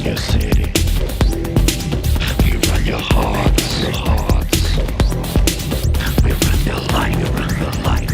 your city. We run your hearts. We run your life.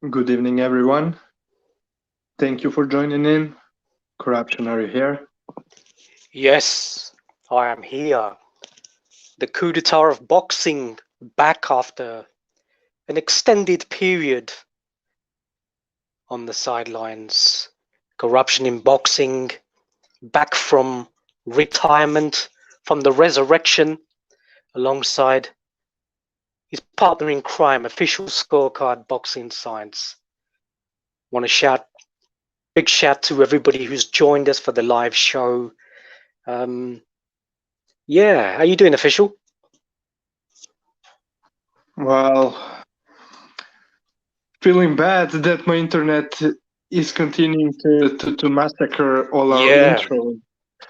Good evening, everyone. Thank you for joining in. Corruption, are you here? Yes, I am here. The coup d'etat of boxing back after an extended period on the sidelines. Corruption in boxing back from retirement, from the resurrection, alongside his partner in crime, Official Scorecard Boxing Science. Want to big shout to everybody who's joined us for the live show. Yeah, how you doing, Official? Well, feeling bad that my internet is continuing to massacre all our intros.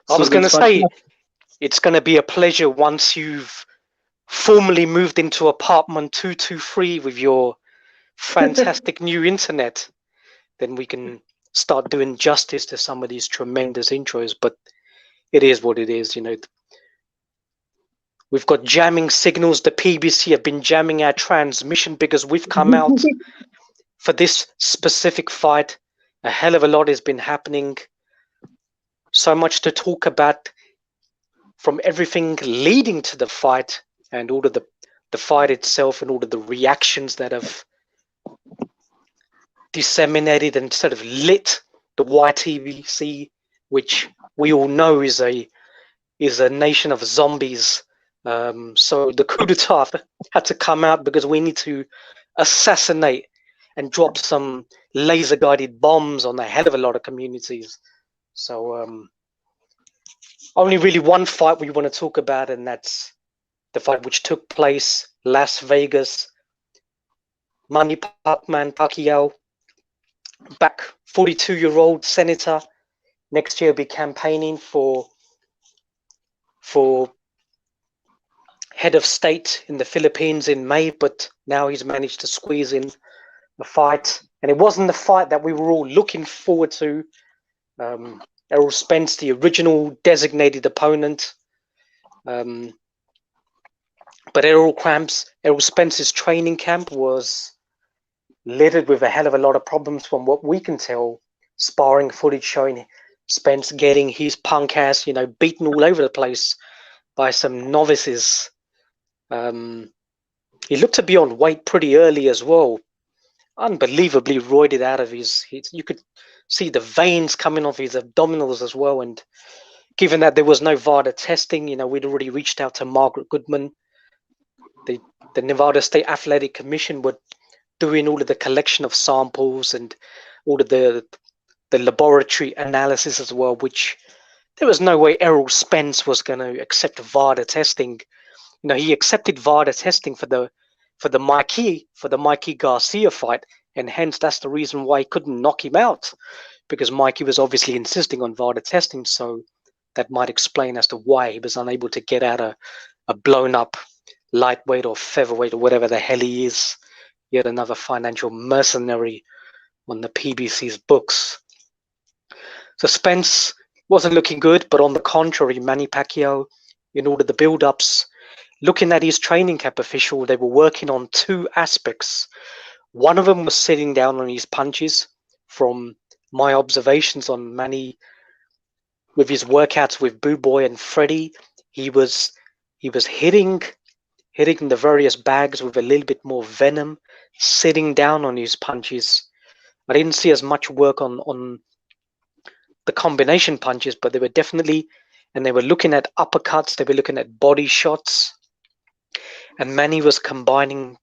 I was going to say, it's going to be a pleasure once you've formally moved into apartment 223 with your fantastic new internet. Then we can start doing justice to some of these tremendous intros. But it is what it is, you know. We've got jamming signals. The PBC have been jamming our transmission because we've come out for this specific fight. A hell of a lot has been happening. So much to talk about, from everything leading to the fight and all of the fight itself and all of the reactions that have disseminated and sort of lit the YTBC, which we all know is a nation of zombies. So the coup d'etat had to come out because we need to assassinate and drop some laser guided bombs on a hell of a lot of communities. So only really one fight we want to talk about, and that's the fight which took place Las Vegas. Manny Pacquiao, back 42-year-old senator, next year will be campaigning for head of state in the Philippines in May, but now he's managed to squeeze in the fight. And it wasn't the fight that we were all looking forward to. Errol Spence, the original designated opponent. But Errol Spence's training camp was littered with a hell of a lot of problems from what we can tell. Sparring footage showing Spence getting his punk ass, beaten all over the place by some novices. He looked to be on weight pretty early as well. Unbelievably roided out of his you could see the veins coming off his abdominals as well. And given that there was no VADA testing, we'd already reached out to Margaret Goodman. The Nevada State Athletic Commission were doing all of the collection of samples and all of the laboratory analysis as well, which there was no way Errol Spence was going to accept VADA testing. He accepted VADA testing for the Mikey Garcia fight, and hence that's the reason why he couldn't knock him out, because Mikey was obviously insisting on VADA testing. So that might explain as to why he was unable to get out a blown up lightweight or featherweight or whatever the hell he is. Yet another financial mercenary on the PBC's books. So Spence wasn't looking good, but on the contrary, Manny Pacquiao, in all of the build-ups, looking at his training camp official, they were working on two aspects. One of them was sitting down on his punches. From my observations on Manny, with his workouts with Boo Boy and Freddie, he was hitting the various bags with a little bit more venom, sitting down on his punches. I didn't see as much work on the combination punches, but they were definitely, and they were looking at uppercuts, they were looking at body shots. and Manny was combining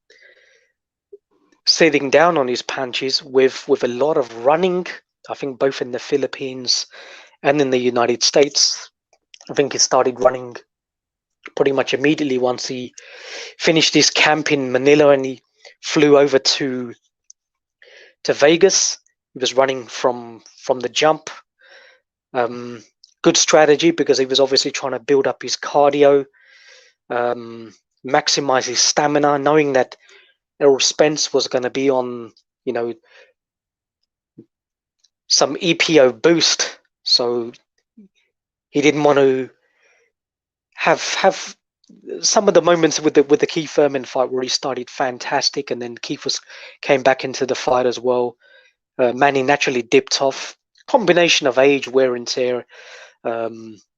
sitting down on his punches with a lot of running. I think both in the Philippines and in the United States. I think he started running pretty much immediately once he finished his camp in Manila, and he flew over to Vegas. He was running from the jump. Good strategy, because he was obviously trying to build up his cardio, maximize his stamina, knowing that Errol Spence was going to be on, some EPO boost. So he didn't want to have some of the moments with the Keith Thurman fight where he started fantastic, and then Keith came back into the fight as well. Manny naturally dipped off. Combination of age, wear and tear,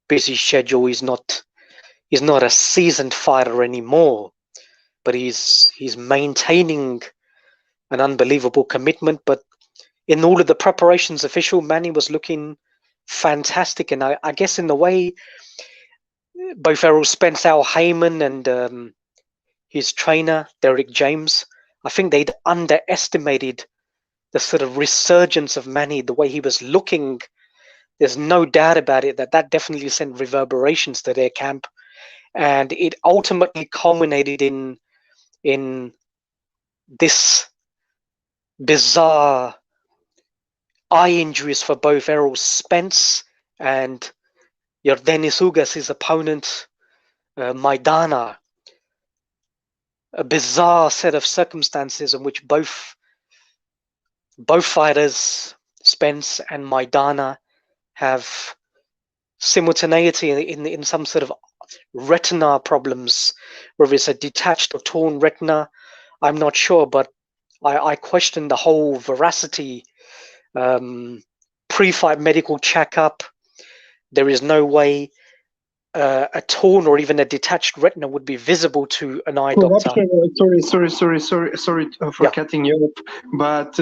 busy schedule. He's not a seasoned fighter anymore, but he's maintaining an unbelievable commitment. But in all of the preparations official, Manny was looking fantastic, and I guess in the way both Errol Spence, Al Heyman, and his trainer Derek James, I think they'd underestimated the sort of resurgence of Manny, the way he was looking. There's no doubt about it that definitely sent reverberations to their camp, and it ultimately culminated in this bizarre eye injuries for both Errol Spence and Yordenis Ugas, his opponent, Maidana. A bizarre set of circumstances in which both fighters, Spence and Maidana, have simultaneity in some sort of retina problems, whether it's a detached or torn retina. I'm not sure, but I question the whole veracity. Pre-fight medical checkup, there is no way a torn or even a detached retina would be visible to an eye doctor. Sorry for cutting you off, but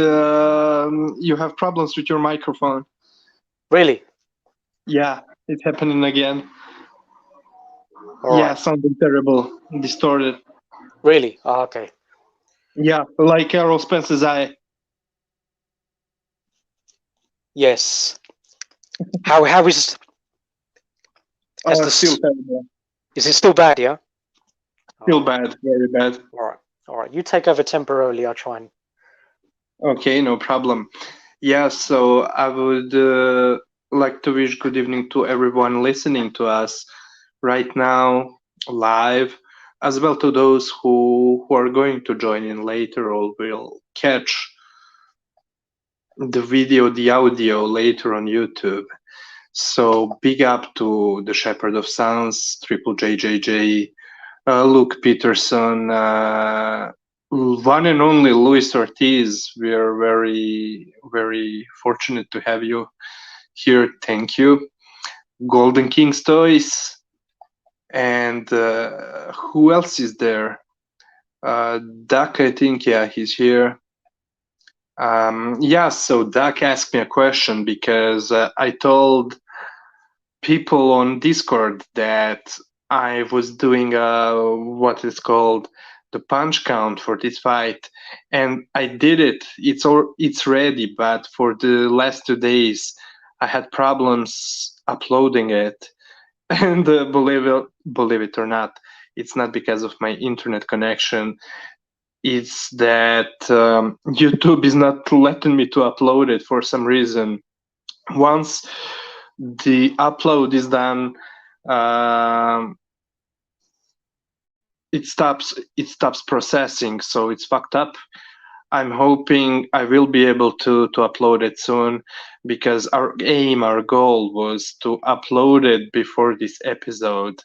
you have problems with your microphone. Really? Yeah, it's happening again. All yeah, right. Something terrible, distorted. Really? Oh, okay. Yeah, like Errol Spence's eye. Yes. How is? Still terrible. Is it still bad? Yeah. Still bad, very bad. All right. You take over temporarily. I'll try and. Okay, no problem. Yeah, so I would like to wish good evening to everyone listening to us right now, live, as well to those who are going to join in later or will catch the video, the audio later on YouTube. So big up to the Shepherd of Sounds, Triple JJJ, Luke Peterson, one and only Luis Ortiz. We are very, very fortunate to have you here. Thank you. Golden Kings Toys. And who else is there? Duck, I think, yeah, he's here. So Duck asked me a question because I told people on Discord that I was doing what is called the punch count for this fight, and I did it. It's ready, but for the last 2 days, I had problems uploading it, and believe it or not, it's not because of my internet connection. It's that YouTube is not letting me to upload it for some reason. Once the upload is done, it stops processing, so it's fucked up. I'm hoping I will be able to upload it soon, because our goal was to upload it before this episode,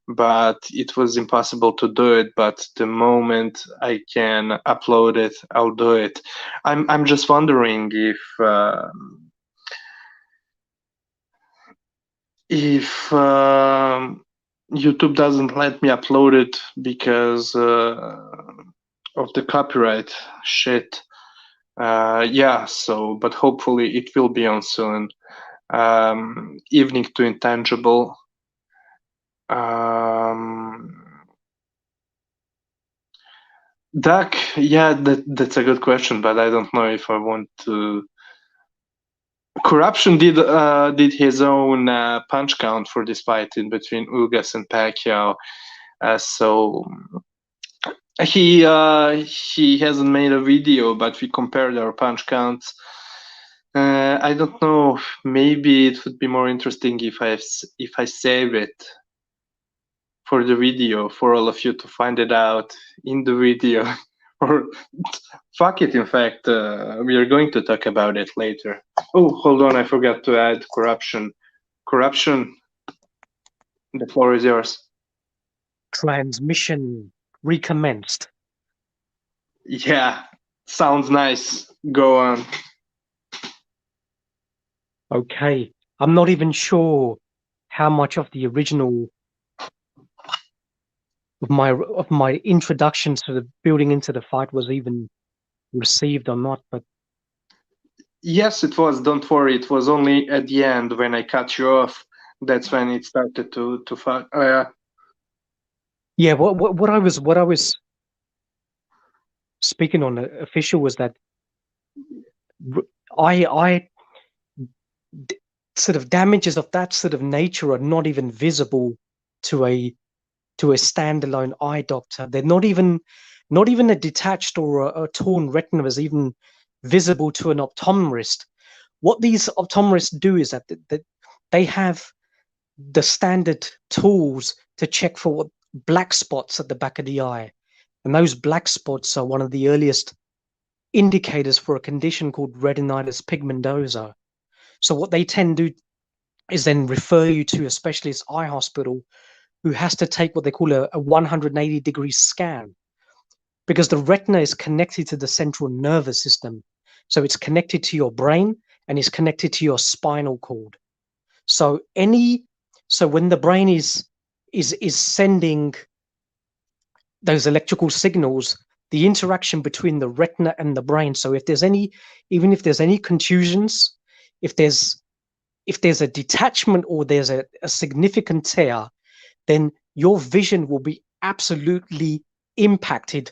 but it was impossible to do it. But the moment I can upload it, I'll do it. I'm just wondering if YouTube doesn't let me upload it because of the copyright shit. But hopefully it will be on soon. Evening to Intangible. Duck, yeah, that's a good question, but I don't know if I want to. Corruption did his own punch count for this fight in between Ugas and Pacquiao, so he hasn't made a video, but we compared our punch counts. I don't know. Maybe it would be more interesting if I save it for the video for all of you to find it out in the video. Or fuck it. In fact, we are going to talk about it later. Oh, hold on! I forgot to add corruption. Corruption. The floor is yours. Transmission recommenced. Yeah, sounds nice. Go on. Okay, I'm not even sure how much of the original of my introduction to the building into the fight was even received or not, but Yes, it was. Don't worry. It was only at the end when I cut you off. That's when it started to fuck. yeah, what I was speaking on official was that I sort of damages of that sort of nature are not even visible to a standalone eye doctor. They're not even a detached or a torn retina is even visible to an optometrist. What these optometrists do is that they have the standard tools to check for what black spots at the back of the eye. And those black spots are one of the earliest indicators for a condition called retinitis pigmentosa. So what they tend to do is then refer you to a specialist eye hospital who has to take what they call a 180-degree scan, because the retina is connected to the central nervous system. So it's connected to your brain and is connected to your spinal cord. So when the brain is sending those electrical signals, the interaction between the retina and the brain. So if there's any, even if there's any contusions, if there's a detachment or there's a significant tear, then your vision will be absolutely impacted.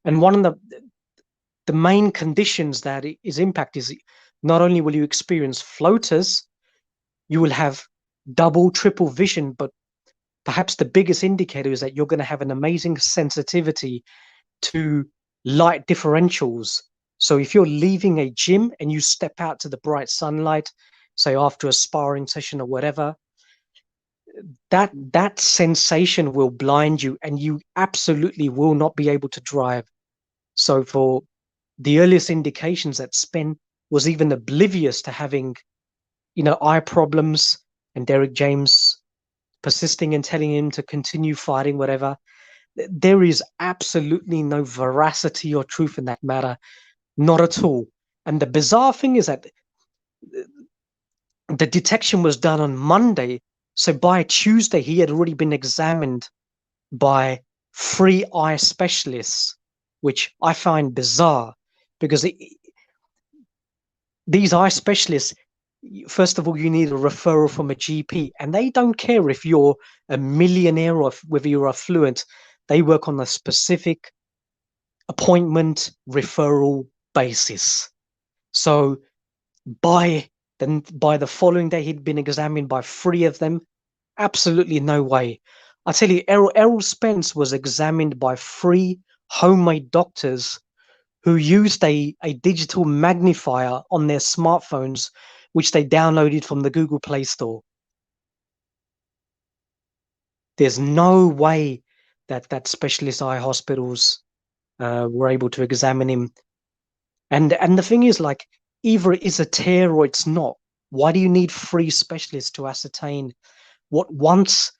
And one of the main conditions that is impacted is not only will you experience floaters, you will have double, triple vision, but perhaps the biggest indicator is that you're going to have an amazing sensitivity to light differentials. So if you're leaving a gym and you step out to the bright sunlight, say after a sparring session or whatever, that sensation will blind you and you absolutely will not be able to drive. So for the earliest indications that Spence was even oblivious to having, eye problems, and Derek James persisting and telling him to continue fighting, whatever, there is absolutely no veracity or truth in that matter, not at all. And the bizarre thing is that the detection was done on Monday, so by Tuesday he had already been examined by 3 eye specialists, which I find bizarre because these eye specialists, first of all, you need a referral from a GP, and they don't care if you're a millionaire or whether you're affluent. They work on a specific appointment referral basis. So by the following day, he'd been examined by 3 of them. Absolutely no way. I tell you, Errol Spence was examined by 3 homemade doctors who used a digital magnifier on their smartphones, which they downloaded from the Google Play Store. There's no way that specialist eye hospitals were able to examine him. And the thing is, like, either it is a tear or it's not. Why do you need 3 specialists to ascertain what? Once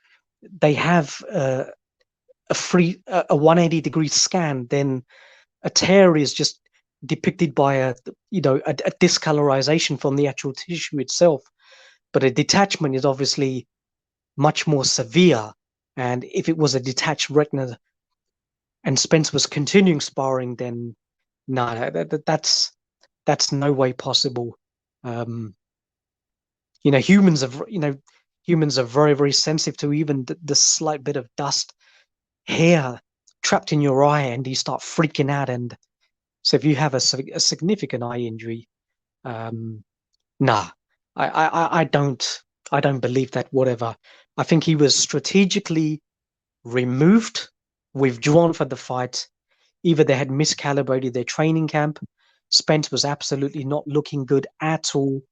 they have a 180-degree scan, then a tear is just depicted by a discolorization from the actual tissue itself. But a detachment is obviously much more severe. And if it was a detached retina and Spence was continuing sparring, then no, that's no way possible. Humans are very, very sensitive to even the slight bit of dust, hair trapped in your eye and you start freaking out. And so if you have a significant eye injury, nah, I don't believe that. Whatever. I think he was strategically removed, withdrawn for the fight. Either they had miscalibrated their training camp. Spence was absolutely not looking good at all.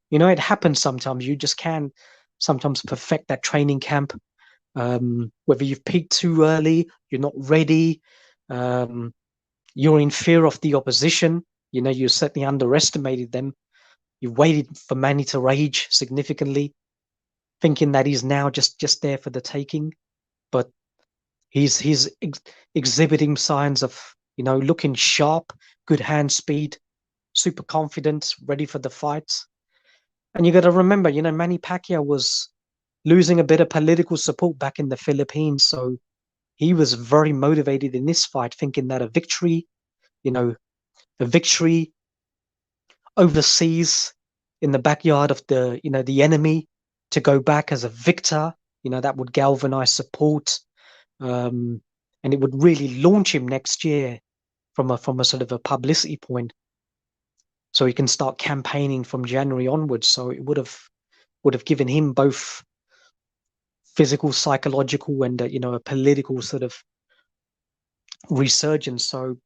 You know, it happens sometimes. You just can sometimes perfect that training camp. Whether you've peaked too early, you're not ready, you're in fear of the opposition. You know, you certainly underestimated them. You waited for Manny to rage significantly, thinking that he's now just there for the taking. But he's exhibiting signs of, you know, looking sharp, good hand speed, super confident, ready for the fight. And you got to remember, you know, Manny Pacquiao was losing a bit of political support back in the Philippines, so he was very motivated in this fight, thinking that a victory, you know, a victory overseas in the backyard of the, you know, the enemy, to go back as a victor, you know, that would galvanize support, and it would really launch him next year from a sort of a publicity point, so he can start campaigning from January onwards. So it would have given him both physical, psychological, and you know, a political sort of resurgence. So,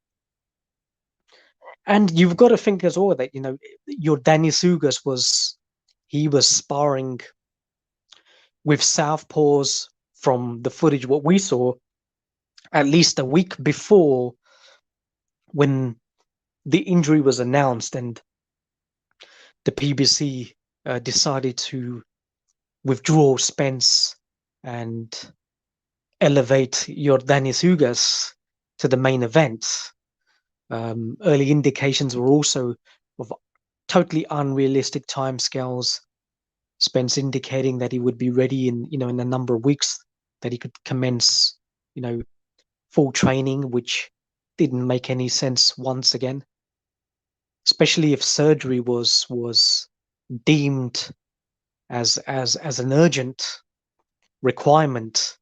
and you've got to think as well that, you know, your Dennis Ugas he was sparring with southpaws from the footage what we saw at least a week before when the injury was announced, and the PBC decided to withdraw Spence and elevate Yordanis Ugas to the main event. Early indications were also of totally unrealistic timescales. Spence indicating that he would be ready in, you know, in a number of weeks, that he could commence, you know, full training, which didn't make any sense once again, especially if surgery was deemed as an urgent requirement.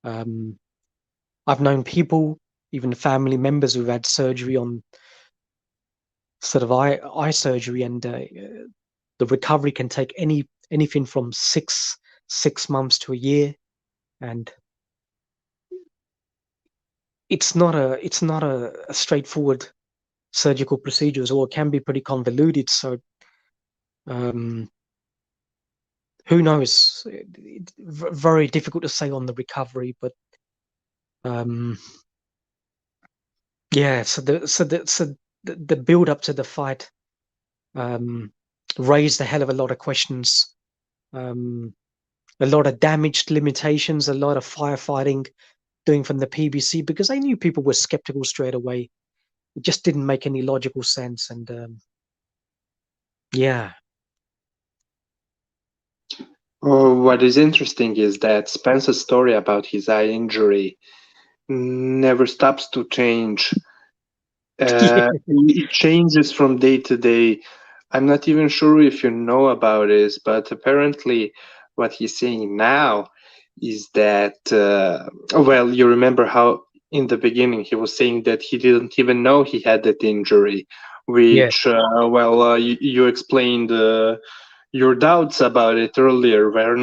I've known people, even family members, who've had surgery on sort of eye surgery, and the recovery can take anything from six months to a year, and it's not a straightforward surgical procedure, or it can be pretty convoluted. So who knows? It's very difficult to say on the recovery, but yeah. So the build up to the fight raised a hell of a lot of questions, a lot of damaged limitations, a lot of firefighting doing from the PBC, because they knew people were skeptical straight away. It just didn't make any logical sense, and yeah. What is interesting is that Spence's story about his eye injury never stops to change. It changes from day to day. I'm not even sure if you know about this, but apparently what he's saying now is that, well, you remember how in the beginning he was saying that he didn't even know he had that injury, Yeah. which, you explained your doubts about it earlier, where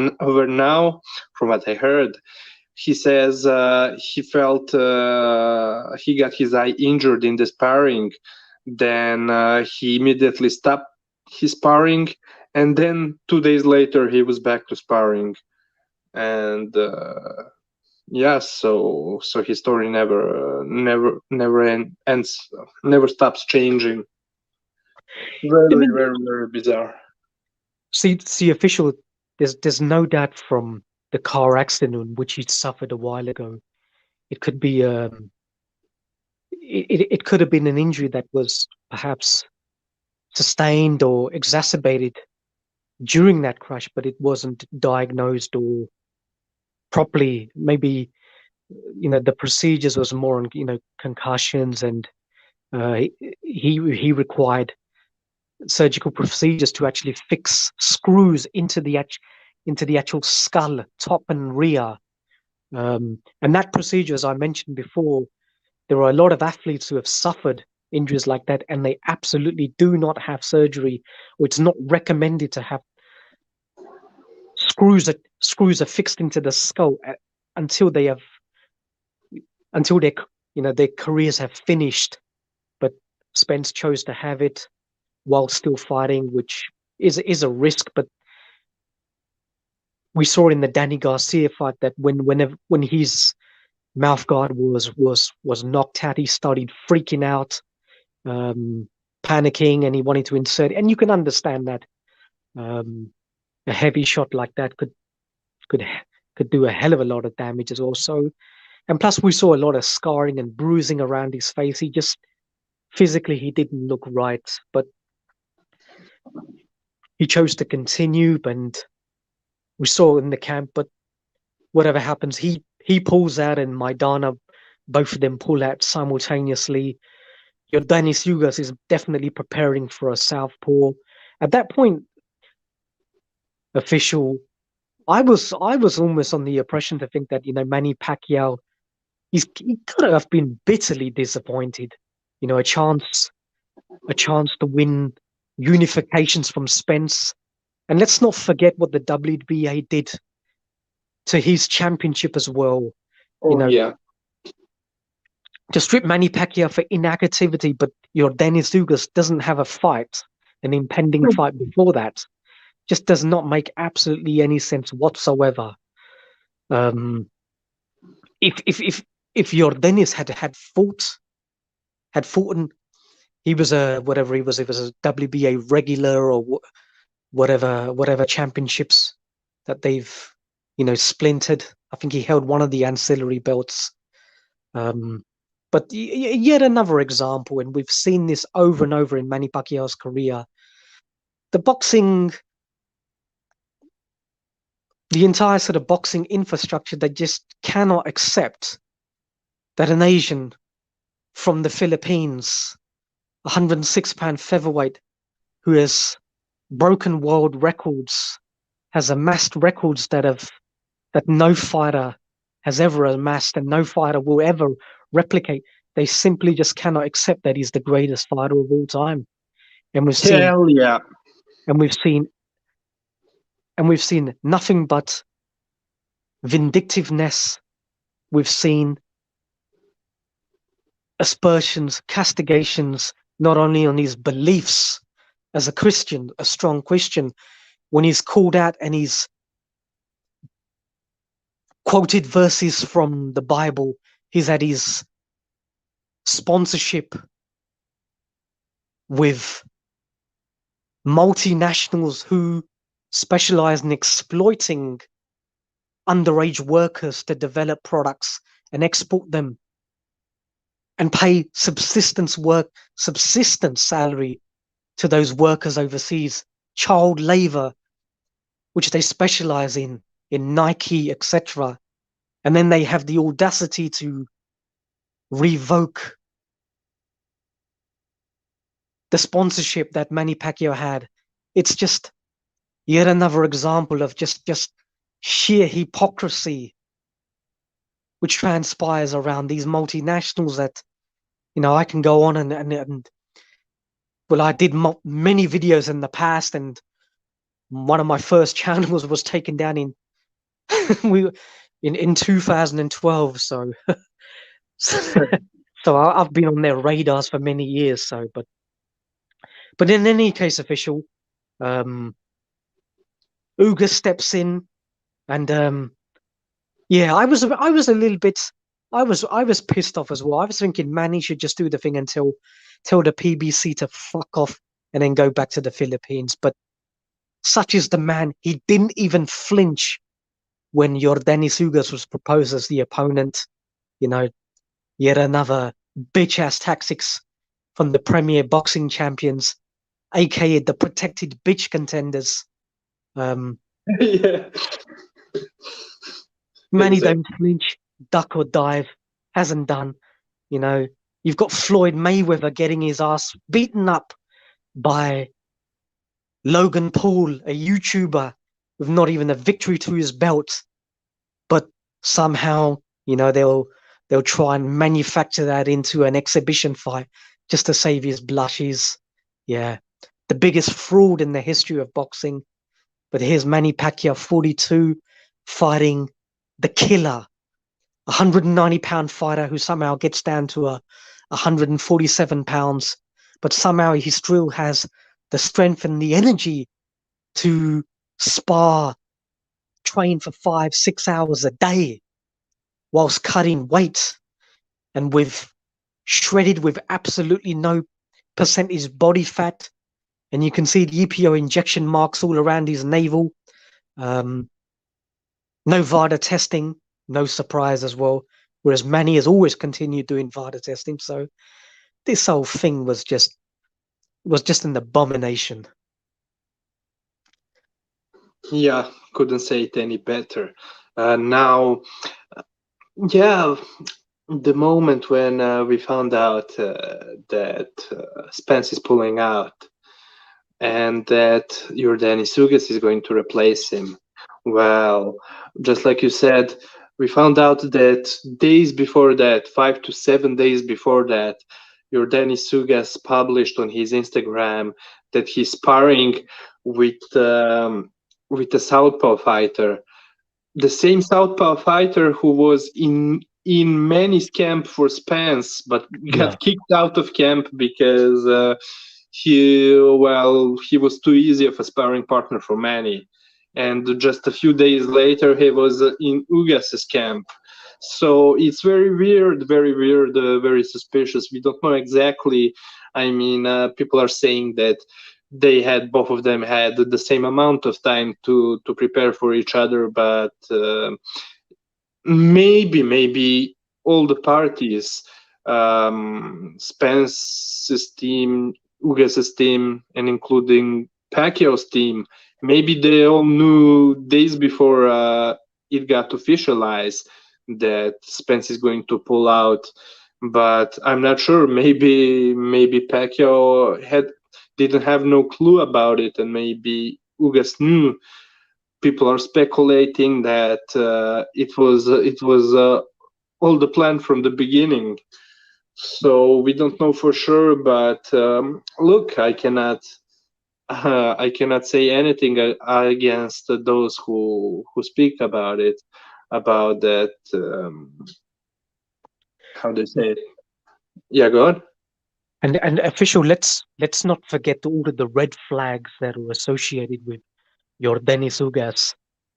now, from what I heard, he says he felt he got his eye injured in the sparring. Then he immediately stopped his sparring, and then 2 days later he was back to sparring. And yeah, so his story never ends, never stops changing. Very, I mean, very, very bizarre. see, official. There's no doubt from the car accident which he suffered a while ago. It could be it could have been an injury that was perhaps sustained or exacerbated during that crash, but it wasn't diagnosed or properly. Maybe, you know, the procedures was more on, you know, concussions, and he required surgical procedures to actually fix screws into the actual skull, top and rear. And that procedure, as I mentioned before, there are a lot of athletes who have suffered injuries like that, and they absolutely do not have surgery, or it's not recommended to have screws are fixed into the skull until they have until their careers have finished. But Spence chose to have it while still fighting, which is a risk. But we saw in the Danny Garcia fight that when his mouth guard was knocked out, he started freaking out, panicking, and he wanted to insert. And you can understand that a heavy shot like that could do a hell of a lot of damage as well. So, and plus we saw a lot of scarring and bruising around his face. He just physically he didn't look right, but he chose to continue, and we saw in the camp. But whatever happens, he pulls out, and Maidana, both of them pull out simultaneously. Your Dennis Ugas is definitely preparing for a southpaw. At that point, official, I was almost on the impression to think that Manny Pacquiao, he could have been bitterly disappointed. A chance to win unifications from Spence, and let's not forget what the WBA did to his championship as well. Yeah. To strip Manny Pacquiao for inactivity, but your Dennis Ugas doesn't have a fight, an impending fight before that, just does not make absolutely any sense whatsoever. If your Dennis had fought, he was a whatever he was a WBA regular or whatever championships that they've splintered. I think he held one of the ancillary belts. But yet another example, and we've seen this over and over in Manny Pacquiao's career. The entire sort of boxing infrastructure, they just cannot accept that an Asian from the Philippines, 106-pound featherweight, who has broken world records, has amassed records that no fighter has ever amassed, and no fighter will ever replicate. They simply just cannot accept that he's the greatest fighter of all time. And we've seen, Hell yeah. and we've seen nothing but vindictiveness. We've seen aspersions, castigations, not only on his beliefs as a Christian, a strong Christian, when he's called out and he's quoted verses from the Bible. He's had his sponsorship with multinationals who specialize in exploiting underage workers to develop products and export them and pay subsistence salary to those workers overseas, child labor, which they specialize in Nike, etc. And then they have the audacity to revoke the sponsorship that Manny Pacquiao had. It's just yet another example of just sheer hypocrisy which transpires around these multinationals that, I can go on and well, I did many videos in the past, and one of my first channels was taken down in 2012. So I've been on their radars for many years. So, but in any case, official, Ugas steps in, and yeah, I was a little bit. I was pissed off as well. I was thinking Manny should just do the thing and tell the PBC to fuck off and then go back to the Philippines. But such is the man. He didn't even flinch when Yordenis Ugas was proposed as the opponent. Yet another bitch-ass tactics from the premier boxing champions, aka the protected bitch contenders. Yeah. Manny don't flinch, duck or dive, hasn't done. You've got Floyd Mayweather getting his ass beaten up by Logan Paul, a YouTuber with not even a victory to his belt, but somehow they'll they'll try and manufacture that into an exhibition fight just to save his blushes. Yeah, the biggest fraud in the history of boxing. But here's Manny Pacquiao, 42, fighting the killer, 190-pound fighter who somehow gets down to 147 pounds, but somehow he still has the strength and the energy to spar, train for 5-6 hours a day whilst cutting weight and shredded with absolutely no percentage body fat. And you can see the EPO injection marks all around his navel. No VADA testing, no surprise as well. Whereas Manny has always continued doing VADA testing. So this whole thing was just an abomination. Yeah, couldn't say it any better. Now, yeah, the moment when we found out that Spence is pulling out and that Yordenis Ugas is going to replace him, well, just like you said, we found out that days before that, 5 to 7 days before that, Yordenis Ugas published on his Instagram that he's sparring with a southpaw fighter, the same southpaw fighter who was in Manny's camp for Spence, but got kicked out of camp because he was too easy of a sparring partner for Manny. And just a few days later, he was in Ugas's camp. So it's very weird, very suspicious. We don't know exactly. I mean, people are saying that both of them had the same amount of time to prepare for each other, but maybe all the parties, Spence's team, Ugas's team, and including Pacquiao's team, maybe they all knew days before it got officialized that Spence is going to pull out. But I'm not sure. Maybe Pacquiao didn't have no clue about it, and maybe Ugas knew. People are speculating that it was all the plan from the beginning. So we don't know for sure. But look, I cannot say anything against those who speak about it, about that. How do you say it? Yeah, go on. And official, let's not forget all of the red flags that are associated with Yordenis Ugas.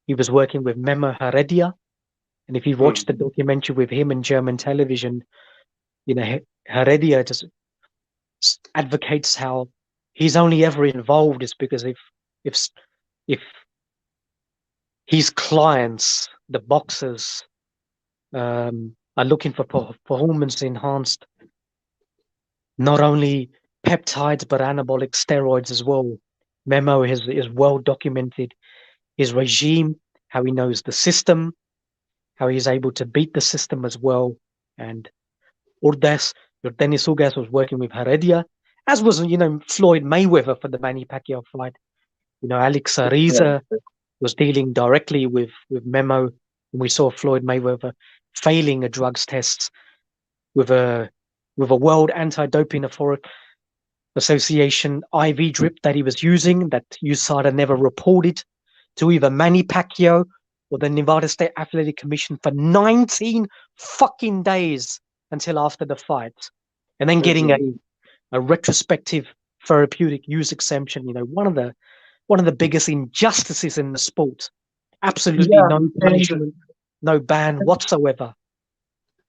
He was working with Memo Heredia, and if you watch the documentary with him in German television, you know, Heredia just advocates how he's only ever involved is because if his clients, the boxers, are looking for performance enhanced, not only peptides but anabolic steroids as well. Memo is well documented his regime, how he knows the system, how he's able to beat the system as well. And Dennis Ugas was working with Heredia, as was, Floyd Mayweather for the Manny Pacquiao fight. Alex Ariza was dealing directly with Memo. And we saw Floyd Mayweather failing a drugs test with a World Anti-Doping Association IV drip that he was using that USADA never reported to either Manny Pacquiao or the Nevada State Athletic Commission for 19 fucking days until after the fight, and then getting a retrospective therapeutic use exemption. One of the biggest injustices in the sport. Absolutely no punishment, no ban whatsoever.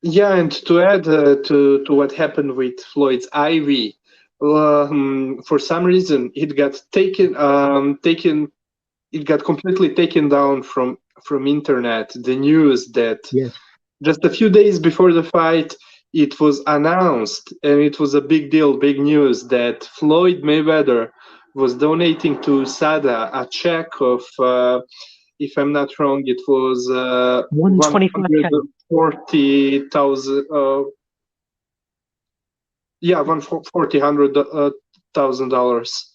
Yeah, and to add to what happened with Floyd's IV, for some reason it got it got completely taken down from internet. The news that just a few days before the fight, it was announced, and it was a big deal, big news, that Floyd Mayweather was donating to SADA a check of, if I'm not wrong, it was $140,000. $140,000.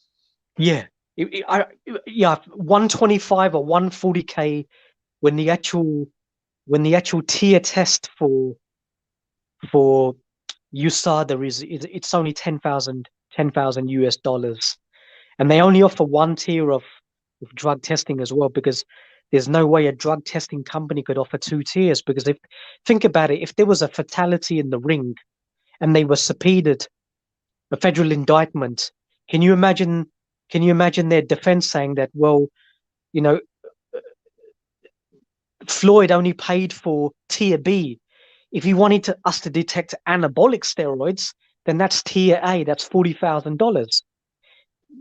Yeah, 125 or 140K when the actual tier test for for USADA it's only $10,000 US dollars, and they only offer one tier of drug testing as well, because there's no way a drug testing company could offer two tiers. Because if think about it, if there was a fatality in the ring and they were subpoenaed, a federal indictment, can you imagine? Can you imagine their defense saying that, well, you know, Floyd only paid for tier B. If he wanted us to detect anabolic steroids, then that's tier A. That's $40,000.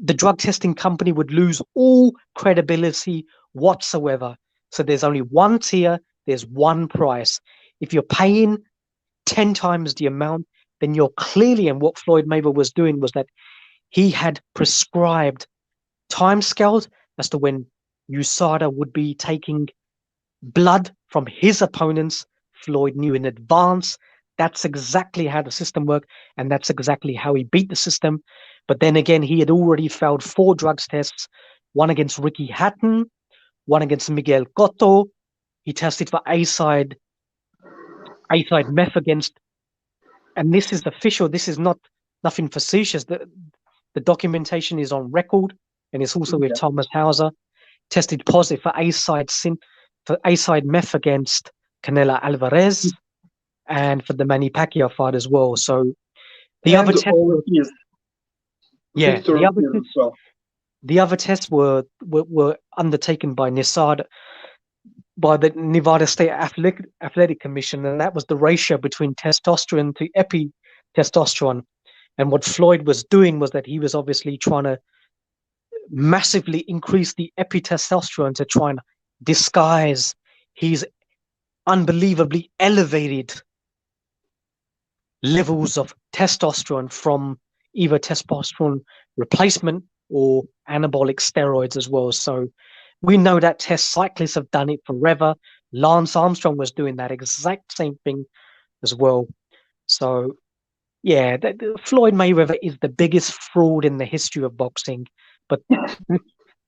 The drug testing company would lose all credibility whatsoever. So there's only one tier, there's one price. If you're paying 10 times the amount, then you're clearly, and what Floyd Mayweather was doing was that he had prescribed timescales as to when USADA would be taking blood from his opponents. Floyd knew in advance. That's exactly how the system worked, and that's exactly how he beat the system. But then again, he had already failed 4 drugs tests, one against Ricky Hatton, one against Miguel Cotto. He tested for A-side meth against, and this is official, this is not nothing facetious. The documentation is on record, and it's also with Thomas Hauser. Tested positive for A-side meth against Canelo Alvarez, and for the Manny Pacquiao fight as well. So the other tests were, the other tests were undertaken by NISAD, by the Nevada State Athletic Commission, and that was the ratio between testosterone to epi-testosterone. And what Floyd was doing was that he was obviously trying to massively increase the epi-testosterone to try and disguise his unbelievably elevated levels of testosterone from either testosterone replacement or anabolic steroids as well. So we know that test cyclists have done it forever. Lance Armstrong was doing that exact same thing as well. So yeah, Floyd Mayweather is the biggest fraud in the history of boxing, but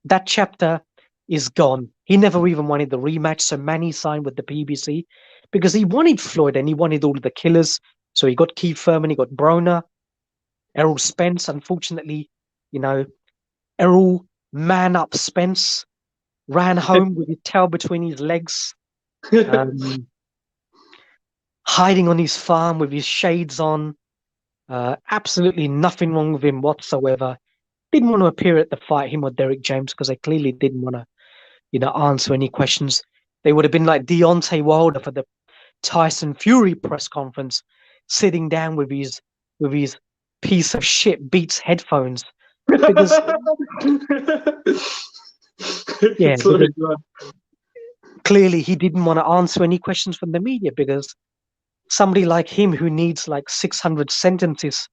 that chapter is gone. He never even wanted the rematch, so Manny signed with the PBC because he wanted Floyd and he wanted all of the killers. So he got Keith Thurman, he got Broner, Errol Spence. Unfortunately, Errol man up Spence, ran home with his tail between his legs, hiding on his farm with his shades on. Absolutely nothing wrong with him whatsoever. Didn't want to appear at the fight, him or Derek James, because they clearly didn't want to, answer any questions. They would have been like Deontay Wilder for the Tyson Fury press conference, sitting down with his piece of shit Beats headphones. Because, because clearly he didn't want to answer any questions from the media, because somebody like him who needs like 600 sentences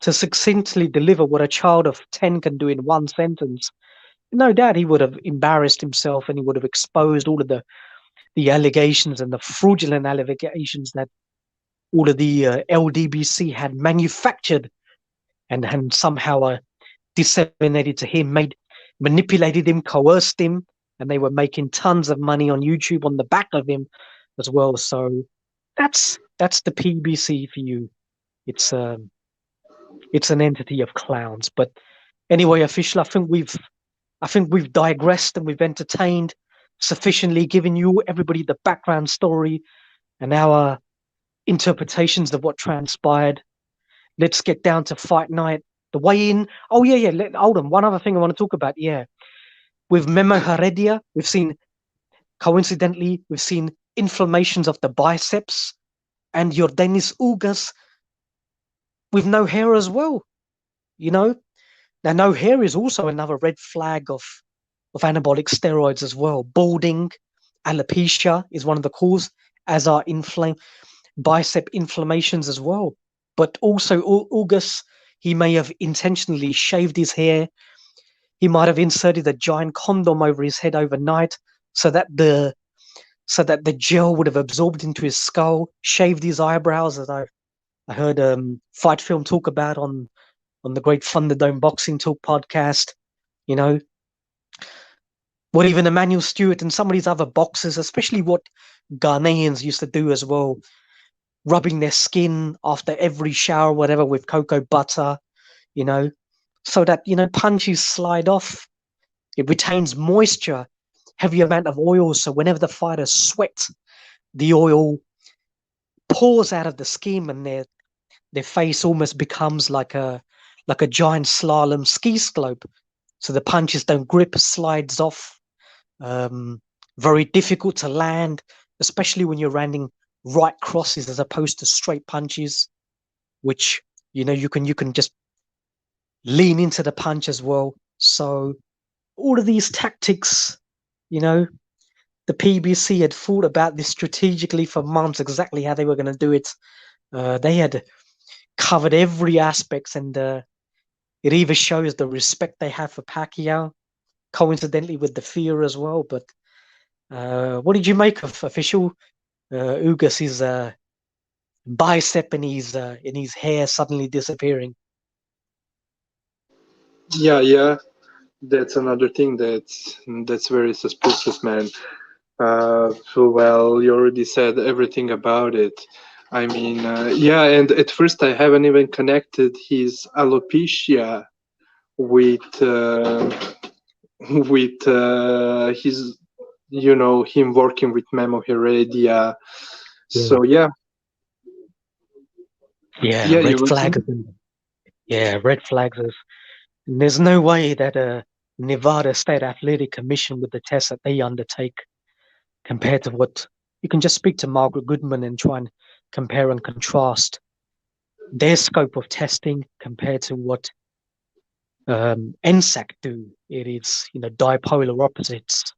to succinctly deliver what a child of 10 can do in one sentence, no doubt he would have embarrassed himself and he would have exposed all of the allegations and the fraudulent allegations that all of the LDBC had manufactured and somehow disseminated to him, manipulated him, coerced him, and they were making tons of money on YouTube on the back of him as well. So that's the PBC for you. It's an entity of clowns. But anyway, official, I think we've digressed and we've entertained sufficiently, given you everybody the background story and our interpretations of what transpired. Let's get down to fight night, the weigh-in. Oh yeah. Hold on. One other thing I want to talk about. Yeah, with Memo Heredia, we've seen inflammations of the biceps, and your Dennis Ugas with no hair as well. Now no hair is also another red flag of anabolic steroids as well. Balding, alopecia is one of the causes, as are bicep inflammations as well. But also Ugas, he may have intentionally shaved his hair. He might have inserted a giant condom over his head overnight so that the gel would have absorbed into his skull, shaved his eyebrows, as I heard Fight Film talk about on the great Thunderdome Boxing Talk podcast. What even Emmanuel Stewart and some of these other boxers, especially what Ghanaians used to do as well, rubbing their skin after every shower, whatever, with cocoa butter, you know, so that, punches slide off. It retains moisture, heavy amount of oil. So whenever the fighters sweat, the oil pours out of the skin, and their face almost becomes like a giant slalom ski slope. So the punches don't grip, slides off. Very difficult to land, especially when you're landing right crosses as opposed to straight punches, which you can just lean into the punch as well. So all of these tactics, the PBC had thought about this strategically for months, exactly how they were going to do it. They had covered every aspect, and it even shows the respect they have for Pacquiao, coincidentally with the fear as well. But what did you make of official Ugas's bicep and his hair suddenly disappearing? Yeah. That's another thing that's very suspicious, man. Well, you already said everything about it. I mean, yeah, and at first I haven't even connected his alopecia with his, him working with Memo Heredia. So yeah, Red you were saying? flags. Red flags. There's no way that a Nevada State Athletic Commission, with the tests that they undertake, compared to what you can just speak to Margaret Goodman and try and compare and contrast their scope of testing compared to what NSAC do. It is, dipolar opposites.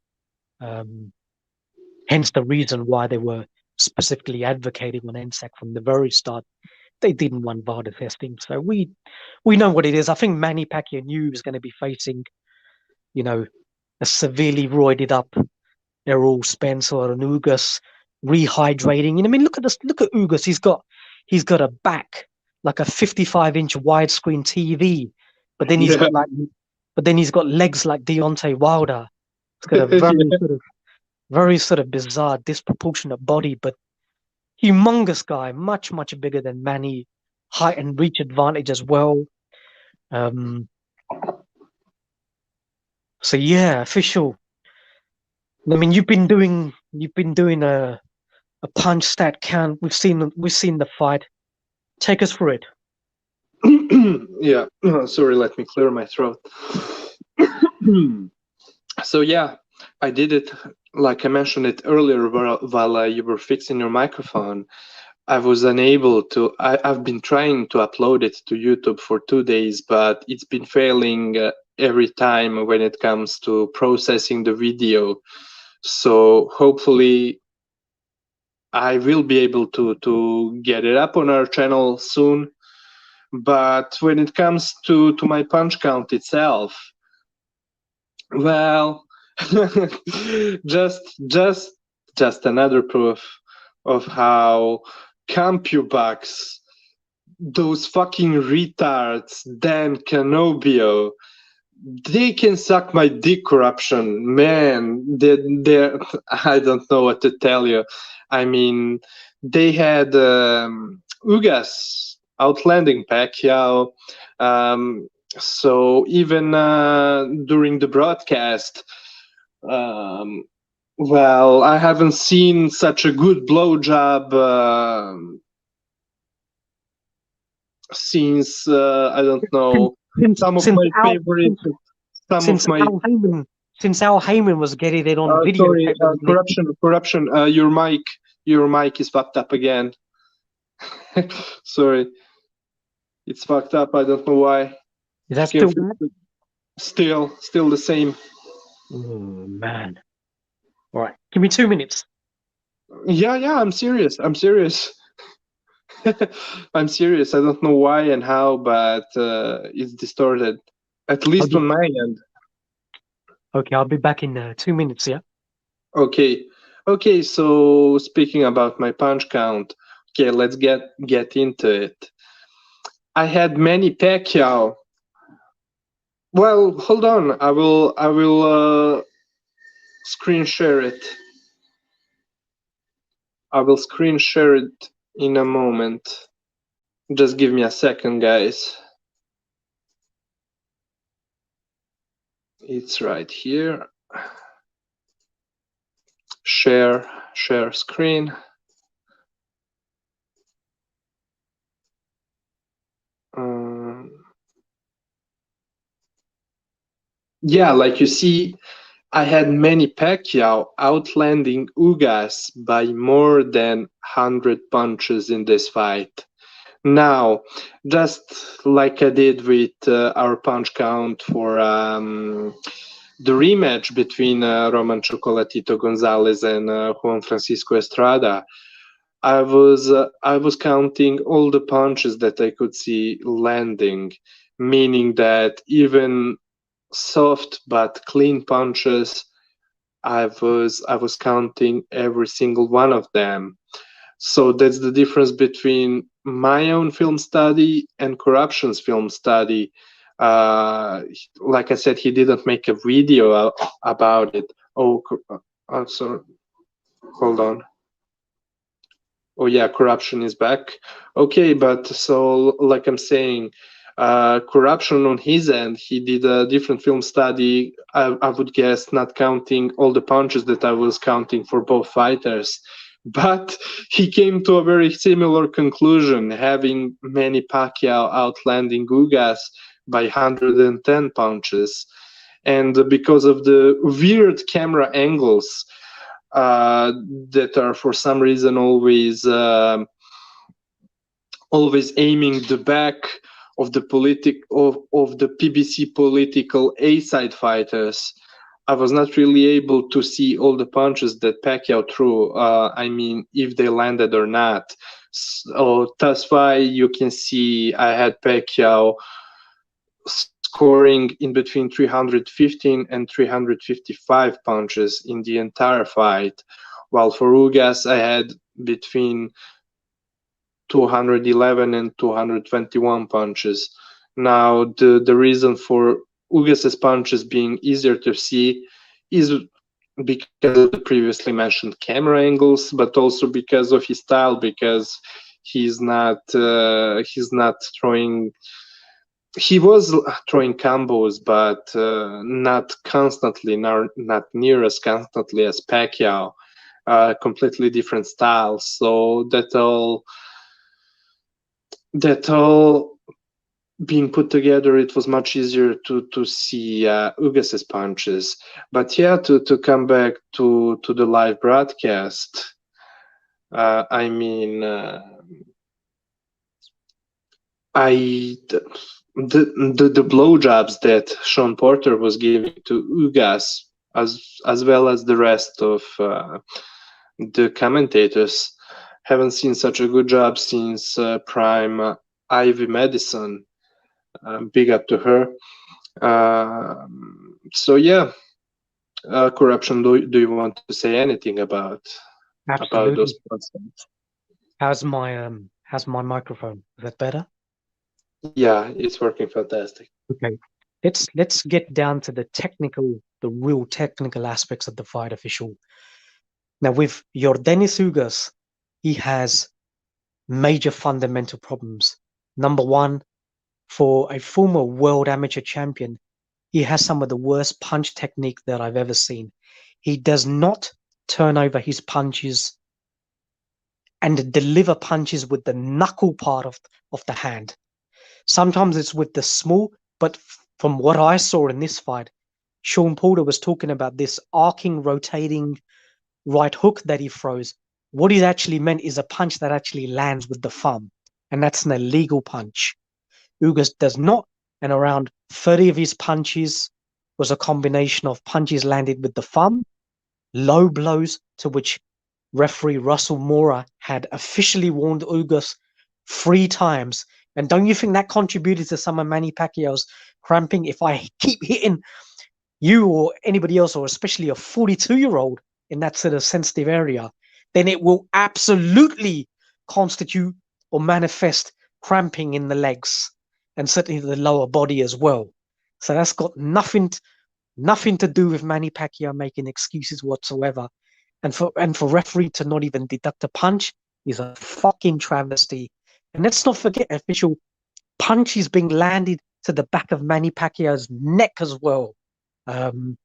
Hence the reason why they were specifically advocating on NSAC from the very start. They didn't want VADA testing, so we know what it is. I think Manny Pacquiao knew he was going to be facing, a severely roided up Errol Spence or an Ugas rehydrating. I mean, look at this. Look at Ugas. He's got a back like a 55-inch widescreen TV, but then he's got legs like Deontay Wilder. He's got a very sort of bizarre, disproportionate body, but humongous guy, much bigger than Manny, height and reach advantage as well. So yeah, official. I mean, you've been doing a punch stat count. We've seen the fight. Take us through it. Yeah, sorry, let me clear my throat. So yeah, I did it like I mentioned it earlier while you were fixing your microphone. I was unable to. I've been trying to upload it to YouTube for 2 days, but it's been failing every time when it comes to processing the video. So hopefully I will be able to get it up on our channel soon. But when it comes to my punch count itself, well, just another proof of how CompuBucks, those fucking retards, Dan Canobio, they can suck my dick, corruption, man. They're I don't know what to tell you. I mean, they had Ugas outlanding Pacquiao. So even during the broadcast, well, I haven't seen such a good blowjob since I don't know. Some of my favorites. Since Al Heyman was getting it on video. Sorry, corruption. Your mic is fucked up again. Sorry, it's fucked up. I don't know why. Is that still bad? Still the same. Oh man! All right, give me 2 minutes. Yeah, I'm serious. I'm serious. I don't know why and how, but it's distorted. At least on my end. Okay, I'll be back in 2 minutes. Yeah. Okay. So speaking about my punch count, okay, let's get into it. I had Manny Pacquiao. Well, hold on. I will screen share it. I will screen share it in a moment. Just give me a second, guys. It's right here. Share screen. Yeah, like you see, I had Manny Pacquiao outlanding Ugas by more than 100 punches in this fight. Now, just like I did with our punch count for the rematch between Roman Chocolatito Gonzalez and Juan Francisco Estrada, I was counting all the punches that I could see landing, meaning that even soft but clean punches, I was counting every single one of them. So that's the difference between my own film study and Corruption's film study. Like I said, he didn't make a video about it. Sorry, hold on. Oh yeah, Corruption is back. Okay, but so like I'm saying, Corruption on his end, he did a different film study. I would guess not counting all the punches that I was counting for both fighters, but he came to a very similar conclusion, having Manny Pacquiao outlanding Ugas by 110 punches, and because of the weird camera angles that are for some reason always aiming the back of the of the PBC political A-side fighters. I was not really able to see all the punches that Pacquiao threw. I mean, if they landed or not. So that's why you can see I had Pacquiao scoring in between 315 and 355 punches in the entire fight, while for Ugas I had between 211 and 221 punches. Now, the reason for Ugas's punches being easier to see is because of the previously mentioned camera angles, but also because of his style, because he's not throwing. He was throwing combos, but not constantly, not near as constantly as Pacquiao. Completely different styles. So that all being put together, it was much easier to see Ugas's punches. But yeah, to come back to the live broadcast, I mean, the blowjobs that Sean Porter was giving to Ugas, as well as the rest of the commentators, haven't seen such a good job since prime Ivy Madison. Big up to her. So yeah, Corruption. Do you want to say anything about those Absolutely. concepts? How's my microphone? Is that better? Yeah, it's working fantastic. Okay. Let's get down to the real technical aspects of the fight, official. Now with Yordenis Ugas, he has major fundamental problems. Number one, for a former world amateur champion, he has some of the worst punch technique that I've ever seen. He does not turn over his punches and deliver punches with the knuckle part of the hand. Sometimes it's with the small, but from what I saw in this fight, Sean Porter was talking about this arcing, rotating right hook that he throws. What he actually meant is a punch that actually lands with the thumb, and that's an illegal punch. Ugas does not, and around 30 of his punches was a combination of punches landed with the thumb, low blows, to which referee Russell Mora had officially warned Ugas 3 times. And don't you think that contributed to some of Manny Pacquiao's cramping? If I keep hitting you or anybody else, or especially a 42-year-old in that sort of sensitive area, then it will absolutely constitute or manifest cramping in the legs and certainly the lower body as well. So that's got nothing to do with Manny Pacquiao making excuses whatsoever. And for referee to not even deduct a punch, is a fucking travesty. And let's not forget, official punches being landed to the back of Manny Pacquiao's neck as well. And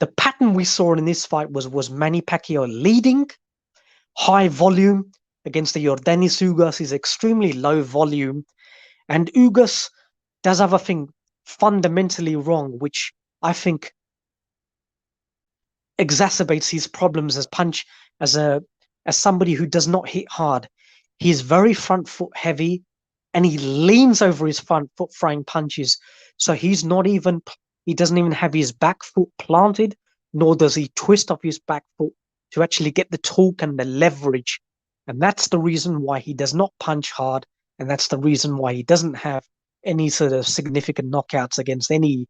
the pattern we saw in this fight was Manny Pacquiao leading, high volume against the Yordenis Ugas is extremely low volume. And Ugas does have a thing fundamentally wrong, which I think exacerbates his problems as somebody who does not hit hard. He's very front foot heavy, and he leans over his front foot throwing punches. So he doesn't even have his back foot planted, nor does he twist off his back foot to actually get the torque and the leverage. And that's the reason why he does not punch hard, and that's the reason why he doesn't have any sort of significant knockouts against any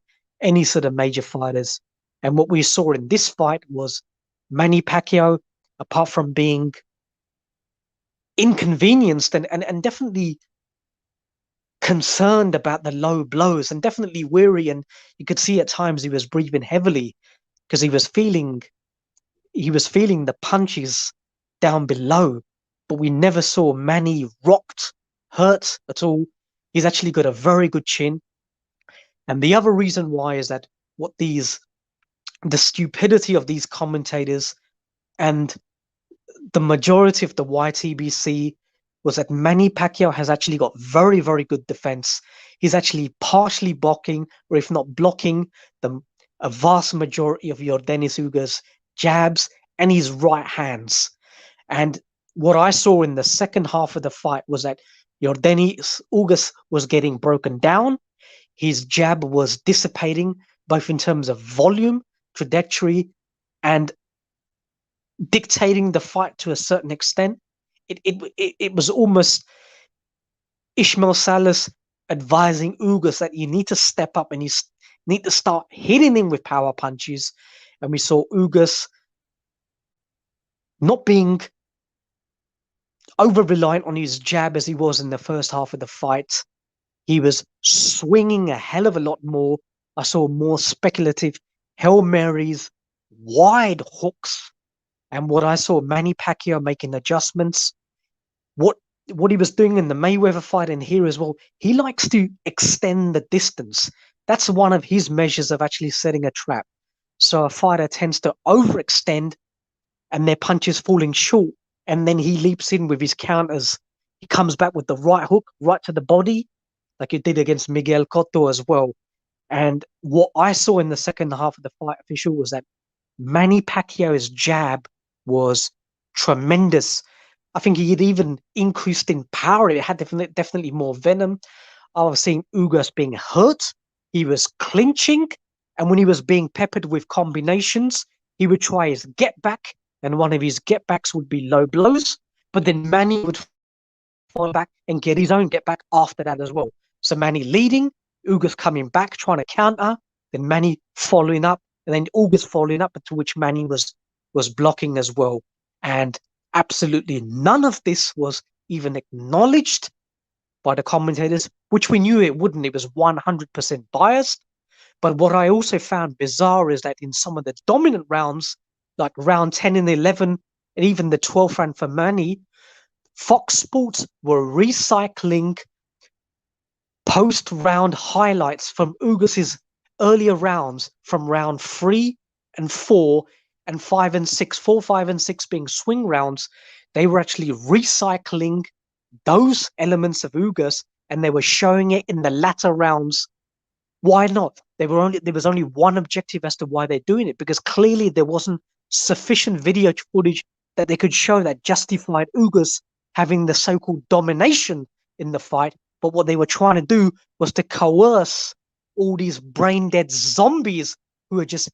sort of major fighters. And what we saw in this fight was Manny Pacquiao, apart from being inconvenienced and definitely concerned about the low blows and definitely weary, and you could see at times he was breathing heavily because he was feeling the punches down below. But we never saw Manny rocked, hurt at all. He's actually got a very good chin. And the other reason why is that the stupidity of these commentators and the majority of the YTBC was that Manny Pacquiao has actually got very, very good defense. He's actually partially blocking, or if not blocking, a vast majority of Yordenis Ugas' jabs and his right hands. And what I saw in the second half of the fight was that Yordenis Ugas was getting broken down. His jab was dissipating, both in terms of volume, trajectory, and dictating the fight to a certain extent. It was almost Ishmael Salas advising Ugas that you need to step up and you need to start hitting him with power punches. And we saw Ugas not being over-reliant on his jab as he was in the first half of the fight. He was swinging a hell of a lot more. I saw more speculative Hail Marys, wide hooks. And what I saw Manny Pacquiao making adjustments. What he was doing in the Mayweather fight and here as well, he likes to extend the distance. That's one of his measures of actually setting a trap. So a fighter tends to overextend and their punches falling short, and then he leaps in with his counters. He comes back with the right hook right to the body, like he did against Miguel Cotto as well. And what I saw in the second half of the fight official was that Manny Pacquiao's jab was tremendous. I think he had even increased in power. It had definitely more venom. I was seeing Ugas being hurt. He was clinching. And when he was being peppered with combinations, he would try his get back. And one of his get backs would be low blows. But then Manny would fall back and get his own get back after that as well. So Manny leading, Ugas coming back, trying to counter, then Manny following up, and then Ugas following up, to which Manny was blocking as well. And absolutely none of this was even acknowledged by the commentators, which we knew it wouldn't. It was 100% biased. But what I also found bizarre is that in some of the dominant rounds, like round 10 and 11, and even the 12th round for Manny, Fox Sports were recycling post-round highlights from Ugas's earlier rounds from round 3 and 4 and 5 and 6, 4, 5, and 6 being swing rounds. They were actually recycling those elements of Ugas, and they were showing it in the latter rounds. Why not? There was only one objective as to why they're doing it, because clearly there wasn't sufficient video footage that they could show that justified Ugas having the so-called domination in the fight. But what they were trying to do was to coerce all these brain-dead zombies who are just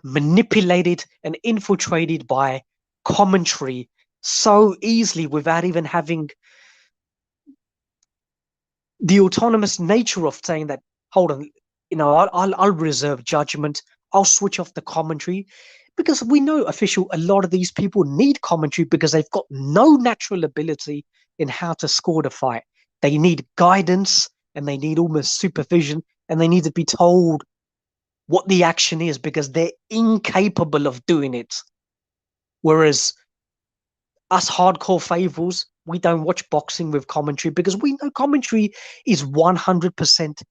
manipulated and infiltrated by commentary so easily without even having the autonomous nature of saying that, hold on, I'll reserve judgment. I'll switch off the commentary, because we know official, a lot of these people need commentary because they've got no natural ability in how to score the fight. They need guidance and they need almost supervision, and they need to be told what the action is because they're incapable of doing it. Whereas us hardcore faithfuls, we don't watch boxing with commentary because we know commentary is 100%.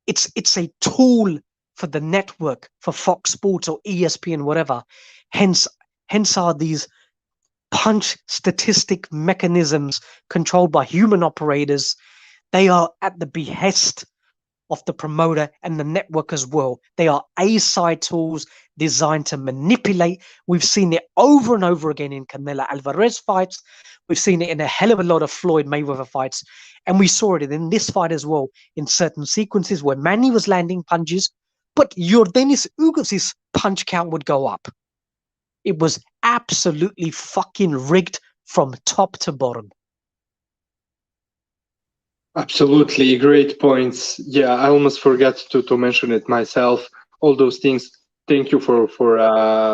It's a tool for the network, for Fox Sports or ESPN, whatever. Hence are these punch statistic mechanisms controlled by human operators. They are at the behest of the promoter and the network as well. They are A-side tools designed to manipulate. We've seen it over and over again in Canelo Alvarez fights. We've seen it in a hell of a lot of Floyd Mayweather fights. And we saw it in this fight as well, in certain sequences where Manny was landing punches, but your Dennis Ugas' punch count would go up. It was absolutely fucking rigged from top to bottom. Absolutely, great points. Yeah, I almost forgot to mention it myself. All those things. Thank you for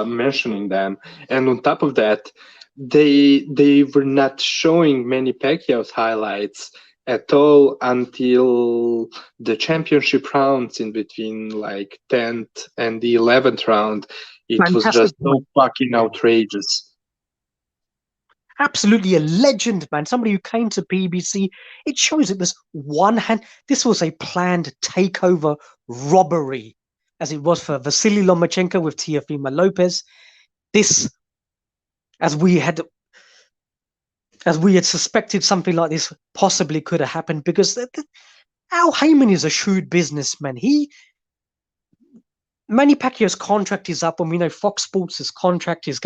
mentioning them. And on top of that, they were not showing Manny Pacquiao's highlights at all until the championship rounds in between like 10th and the 11th round. It was just so fucking outrageous. Absolutely a legend, man. Somebody who came to PBC. It shows it was one hand. This was a planned takeover robbery, as it was for Vasily Lomachenko with Teofimo Lopez. This, as we had suspected, something like this possibly could have happened because Al Heyman is a shrewd businessman. Manny Pacquiao's contract is up, and we know Fox Sports' contract is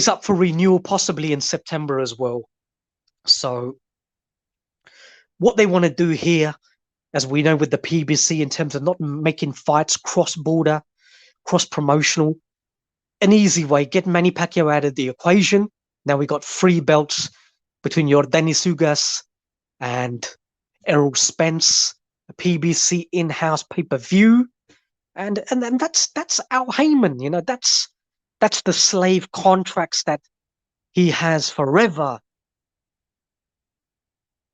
up for renewal possibly in September as well. So what they want to do here, as we know with the PBC, in terms of not making fights cross-border, cross-promotional, an easy way, get Manny Pacquiao out of the equation. Now we got 3 belts between Yordenis Ugas and Errol Spence, a PBC in-house pay-per-view, and that's Al Heyman. You know, that's the slave contracts that he has forever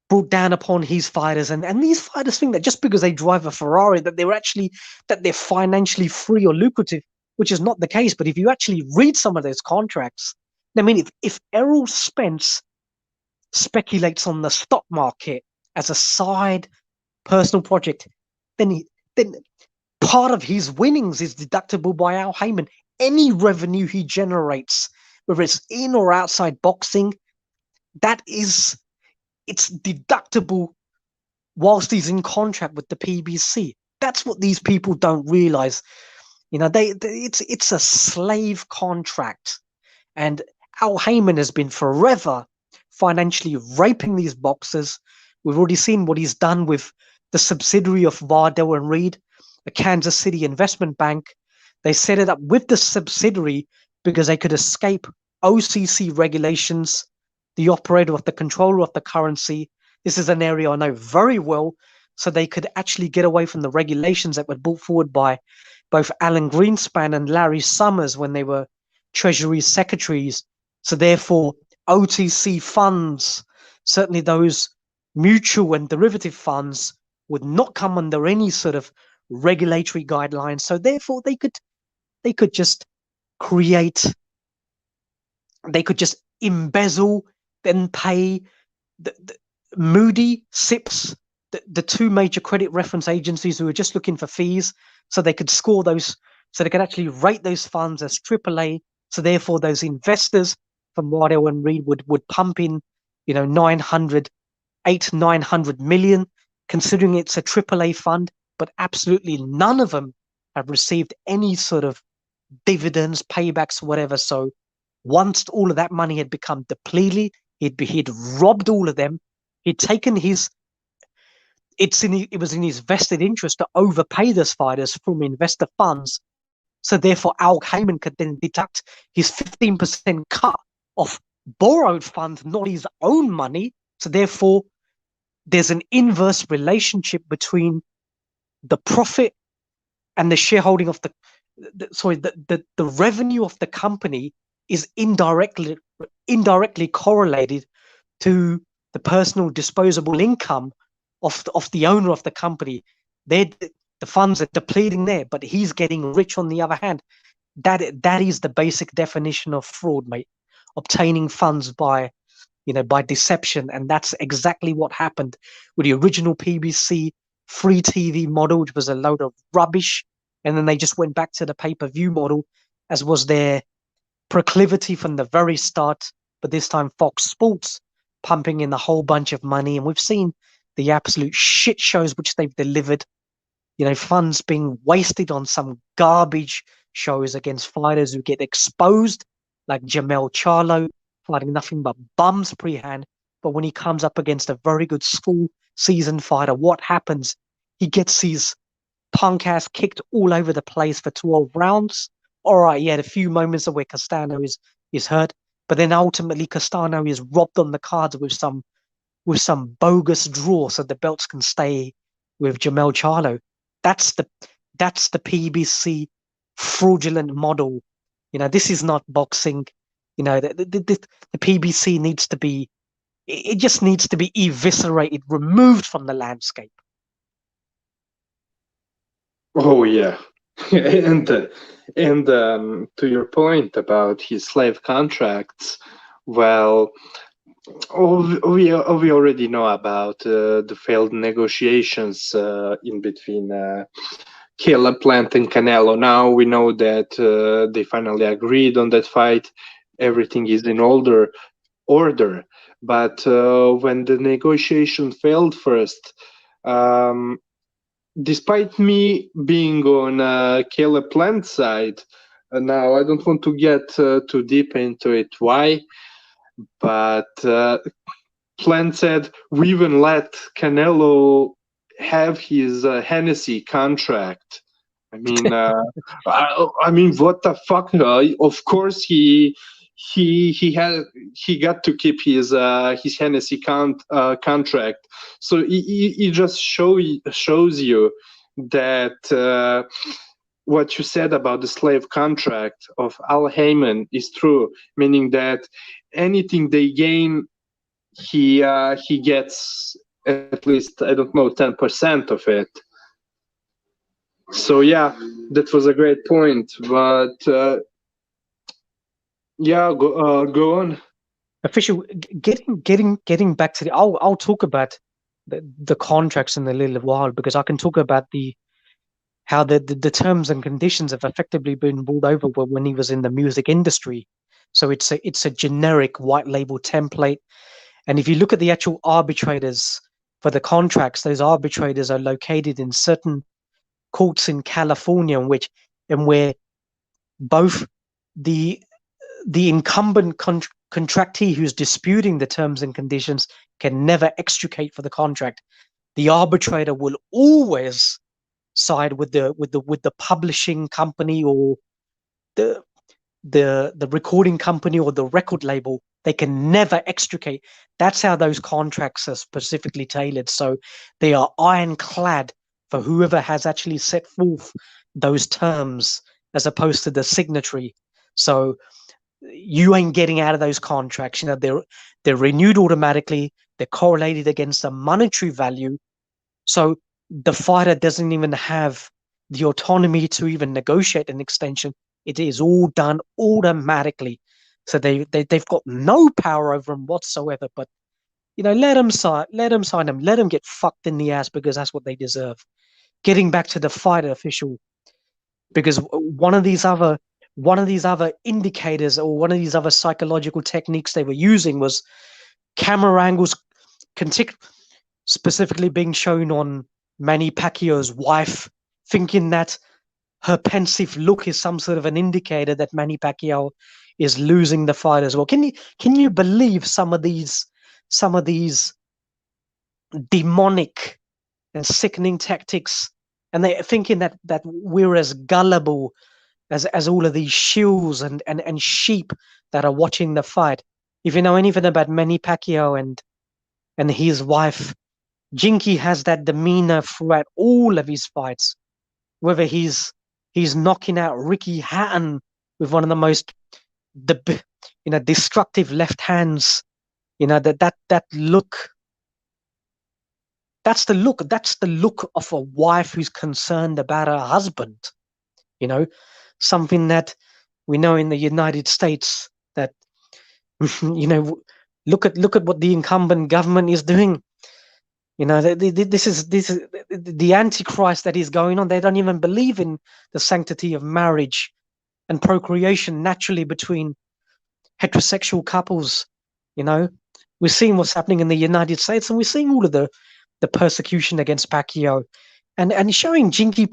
brought down upon his fighters, and these fighters think that just because they drive a Ferrari that they're financially free or lucrative, which is not the case. But if you actually read some of those contracts, I mean, if Errol Spence speculates on the stock market as a side personal project, then part of his winnings is deductible by Al Heyman. Any revenue he generates, whether it's in or outside boxing, it's deductible whilst he's in contract with the PBC. That's what these people don't realize. You know, it's a slave contract, and Al Heyman has been forever financially raping these boxers. We've already seen what he's done with the subsidiary of Vardell and Reed, a Kansas City investment bank. They set it up with the subsidiary because they could escape OCC regulations, the operator of the controller of the currency. This is an area I know very well, so they could actually get away from the regulations that were brought forward by both Alan Greenspan and Larry Summers when they were Treasury secretaries. So therefore, OTC funds, certainly those mutual and derivative funds, would not come under any sort of regulatory guidelines. So therefore, they could just embezzle, then pay the Moody, SIPS, the 2 major credit reference agencies who were just looking for fees, so they could score those, so they could actually rate those funds as AAA. So therefore, those investors from Waddell and Reed would pump in, 900 million, considering it's a AAA fund, but absolutely none of them have received any sort of dividends, paybacks, whatever. So once all of that money had become depleted, he'd robbed all of them. He'd taken it was in his vested interest to overpay those fighters from investor funds. So therefore, Al Heyman could then deduct his 15% cut of borrowed funds, not his own money. So therefore, there's an inverse relationship between the profit and the shareholding of the revenue of the company is indirectly correlated to the personal disposable income of the owner of the company. The funds are depleting there, but he's getting rich on the other hand. that is the basic definition of fraud, mate. Obtaining funds by by deception, and that's exactly what happened with the original PBC free TV model, which was a load of rubbish, and then they just went back to the pay-per-view model, as was their proclivity from the very start. But this time, Fox Sports pumping in a whole bunch of money, and we've seen the absolute shit shows which they've delivered. Funds being wasted on some garbage shows against fighters who get exposed, like Jamel Charlo, fighting nothing but bums pre-hand. But when he comes up against a very good school season fighter, what happens? He gets his punk ass kicked all over the place for 12 rounds. All right, he had a few moments where Castano is hurt, but then ultimately Castano is robbed on the cards with some bogus draw, so the belts can stay with Jamel Charlo. That's the PBC fraudulent model. This is not boxing. The PBC needs to be. It just needs to be eviscerated, removed from the landscape. Oh yeah, and to your point about his slave contracts, well, we already know about the failed negotiations in between Caleb Plant and Canelo. Now we know that they finally agreed on that fight. Everything is in order. But when the negotiation failed first, despite me being on Caleb Plant's side, now I don't want to get too deep into it. Why? But Plant said we even let Canelo have his Hennessy contract. I mean, I mean, what the fuck? Of course, he got to keep his Hennessy contract. So he just shows you that what you said about the slave contract of Al Heyman is true, meaning that anything they gain, he gets at least, I don't know, 10% of it. So yeah, that was a great point. But yeah, go on. Official, getting back to the. I'll talk about the contracts in a little while, because I can talk about how the terms and conditions have effectively been ruled over when he was in the music industry. So it's a generic white label template. And if you look at the actual arbitrators for the contracts, those arbitrators are located in certain courts in California, where both the incumbent contractee who's disputing the terms and conditions can never extricate for the contract. The arbitrator will always side with the publishing company, or the recording company, or the record label. They can never extricate. That's how those contracts are specifically tailored. So they are ironclad for whoever has actually set forth those terms, as opposed to the signatory. So you ain't getting out of those contracts. They're renewed automatically. They're correlated against a monetary value. So the fighter doesn't even have the autonomy to even negotiate an extension. It is all done automatically. So they've got no power over them whatsoever. But let them sign them. Let them get fucked in the ass, because that's what they deserve. Getting back to the fighter, official, because one of these other indicators, or one of these other psychological techniques they were using, was camera angles, specifically being shown on Manny Pacquiao's wife, thinking that her pensive look is some sort of an indicator that Manny Pacquiao is losing the fight as well. Can you believe some of these demonic and sickening tactics? And they're thinking that we're as gullible as all of these shills and sheep that are watching the fight. If you know anything about Manny Pacquiao and his wife, Jinky has that demeanor throughout all of his fights. Whether he's knocking out Ricky Hatton with one of the most destructive left hands, that look. That's the look of a wife who's concerned about her husband. Something that We know in the United States that look at what the incumbent government is doing. This is the antichrist that is going on. They don't even believe in the sanctity of marriage and procreation naturally between heterosexual couples. We're seeing what's happening in the United States, and we're seeing all of the persecution against Pacquiao, and showing Jinky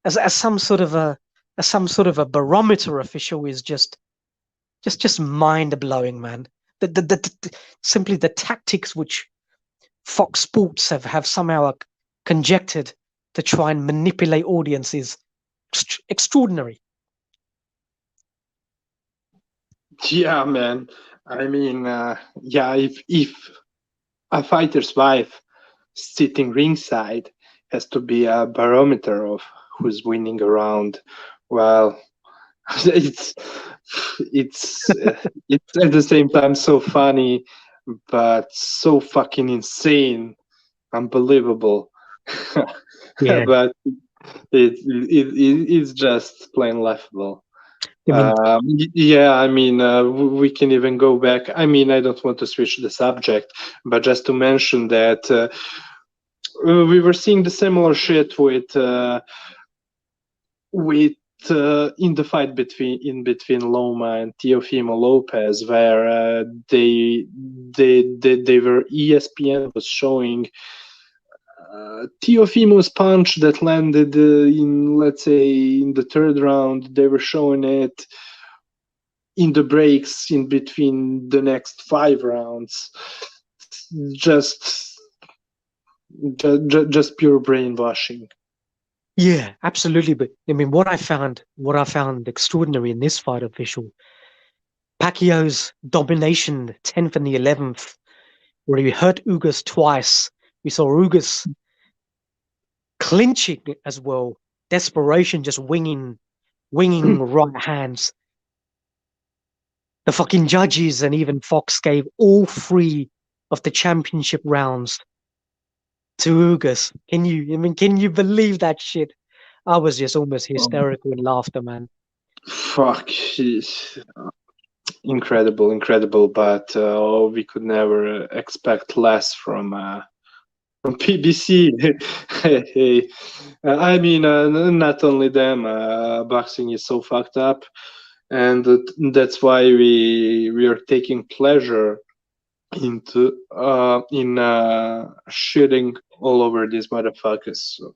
as some sort of a barometer official is just mind blowing, man. Simply the tactics which Fox Sports have somehow conjectured to try and manipulate audiences extraordinary. Yeah, man. I mean, if a fighter's wife sitting ringside has to be a barometer of who's winning a round, well, it's at the same time so funny, but so fucking insane, unbelievable. Yeah. But it's just plain laughable. I mean, We can even go back. I mean, I don't want to switch the subject, but just to mention that we were seeing the similar shit with in the fight between Loma and Teofimo Lopez, where they were ESPN was showing Teofimo's punch that landed in, let's say, in the third round. They were showing it in the breaks in between the next 5 rounds. Just pure brainwashing. Yeah, absolutely. But I mean, what I found extraordinary in this fight, official, Pacquiao's domination, the 10th and the 11th, where he hurt Ugas twice. We saw Ugas clinching as well, desperation, just winging right hands. The fucking judges and even Fox gave all 3 of the championship rounds to Ugas. Can you believe that shit? I was just almost hysterical in laughter, man. Fuck, incredible, but we could never expect less from PBC. I mean, not only them, boxing is so fucked up, and that's why we are taking pleasure in shitting all over these motherfuckers. So.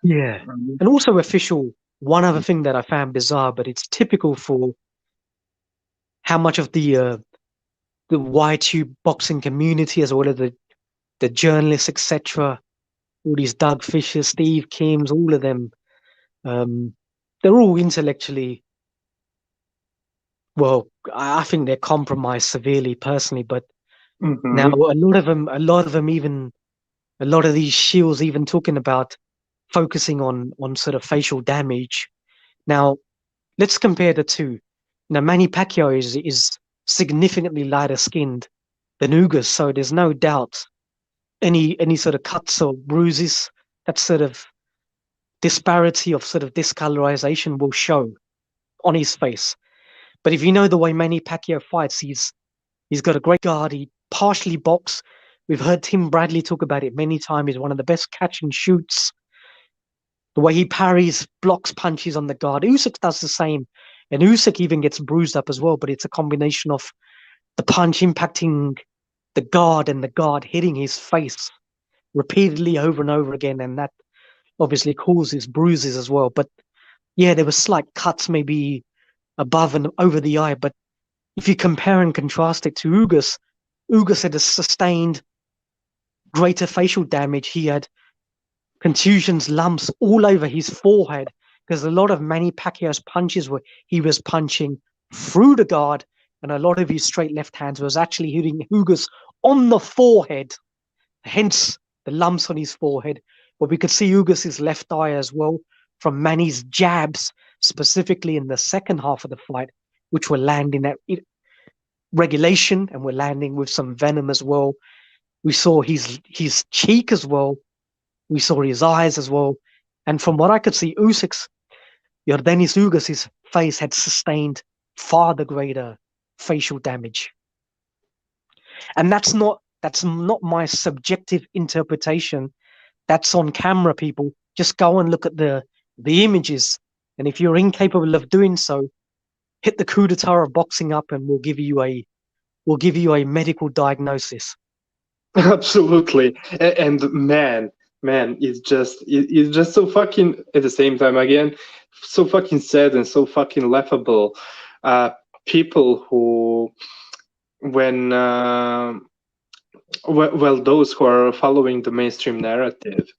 Yeah, and also official. One other thing that I found bizarre, but it's typical for how much of the Y2 boxing community, as well as the journalists, etc. All these Doug Fishers, Steve Kims, all of them, they're all intellectually. Well, I think they're compromised severely, personally. But now a lot of them, even a lot of these shields, even talking about focusing on sort of facial damage. Now, let's compare the two. Now, Manny Pacquiao is significantly lighter skinned than Ugas, so there's no doubt any sort of cuts or bruises, that sort of disparity of sort of discolorization will show on his face. But if you know the way Manny Pacquiao fights, he's got a great guard. He partially box. We've heard Tim Bradley talk about it many times. He's one of the best catch and shoots. The way he parries, blocks punches on the guard. Usyk does the same. And Usyk even gets bruised up as well, but it's a combination of the punch impacting the guard and the guard hitting his face repeatedly over and over again. And that obviously causes bruises as well. But yeah, there were slight cuts maybe above and over the eye. But if you compare and contrast it to Ugas had a sustained greater facial damage. He had contusions, lumps all over his forehead, because a lot of Manny Pacquiao's punches he was punching through the guard, and a lot of his straight left hands was actually hitting Ugas on the forehead, hence the lumps on his forehead. But we could see Ugas's left eye as well from Manny's jabs, specifically in the second half of the fight, which were landing at regulation and were landing with some venom as well. We saw his cheek as well. We saw his eyes as well. And from what I could see, Usyk's Yordenis Ugas' face had sustained far the greater facial damage. And that's not my subjective interpretation. That's on camera, people. Just go and look at the images. And if you're incapable of doing so, hit the coup d'etat of boxing up and we'll give you a medical diagnosis. Absolutely. And man, it's just so fucking, at the same time, again, so fucking sad and so fucking laughable. People who, when well, those who are following the mainstream narrative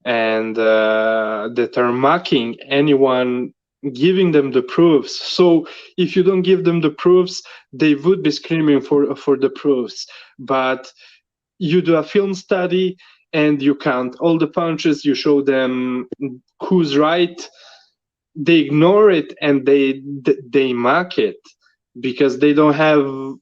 and that are mocking anyone giving them the proofs. So if you don't give them the proofs, they would be screaming for the proofs. But you do a film study and you count all the punches, you show them who's right, they ignore it and they mock it because they don't have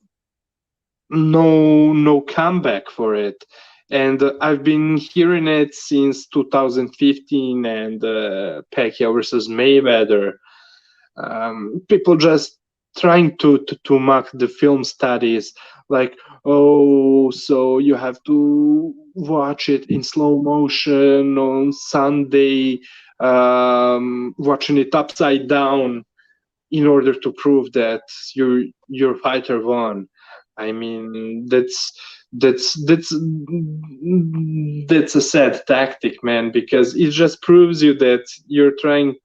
no comeback for it. And I've been hearing it since 2015 and Pacquiao versus Mayweather. People just trying to mock the film studies, like, oh, so you have to watch it in slow motion on Sunday, watching it upside down in order to prove that your fighter won. I mean, that's a sad tactic, man, because it just proves you that you're trying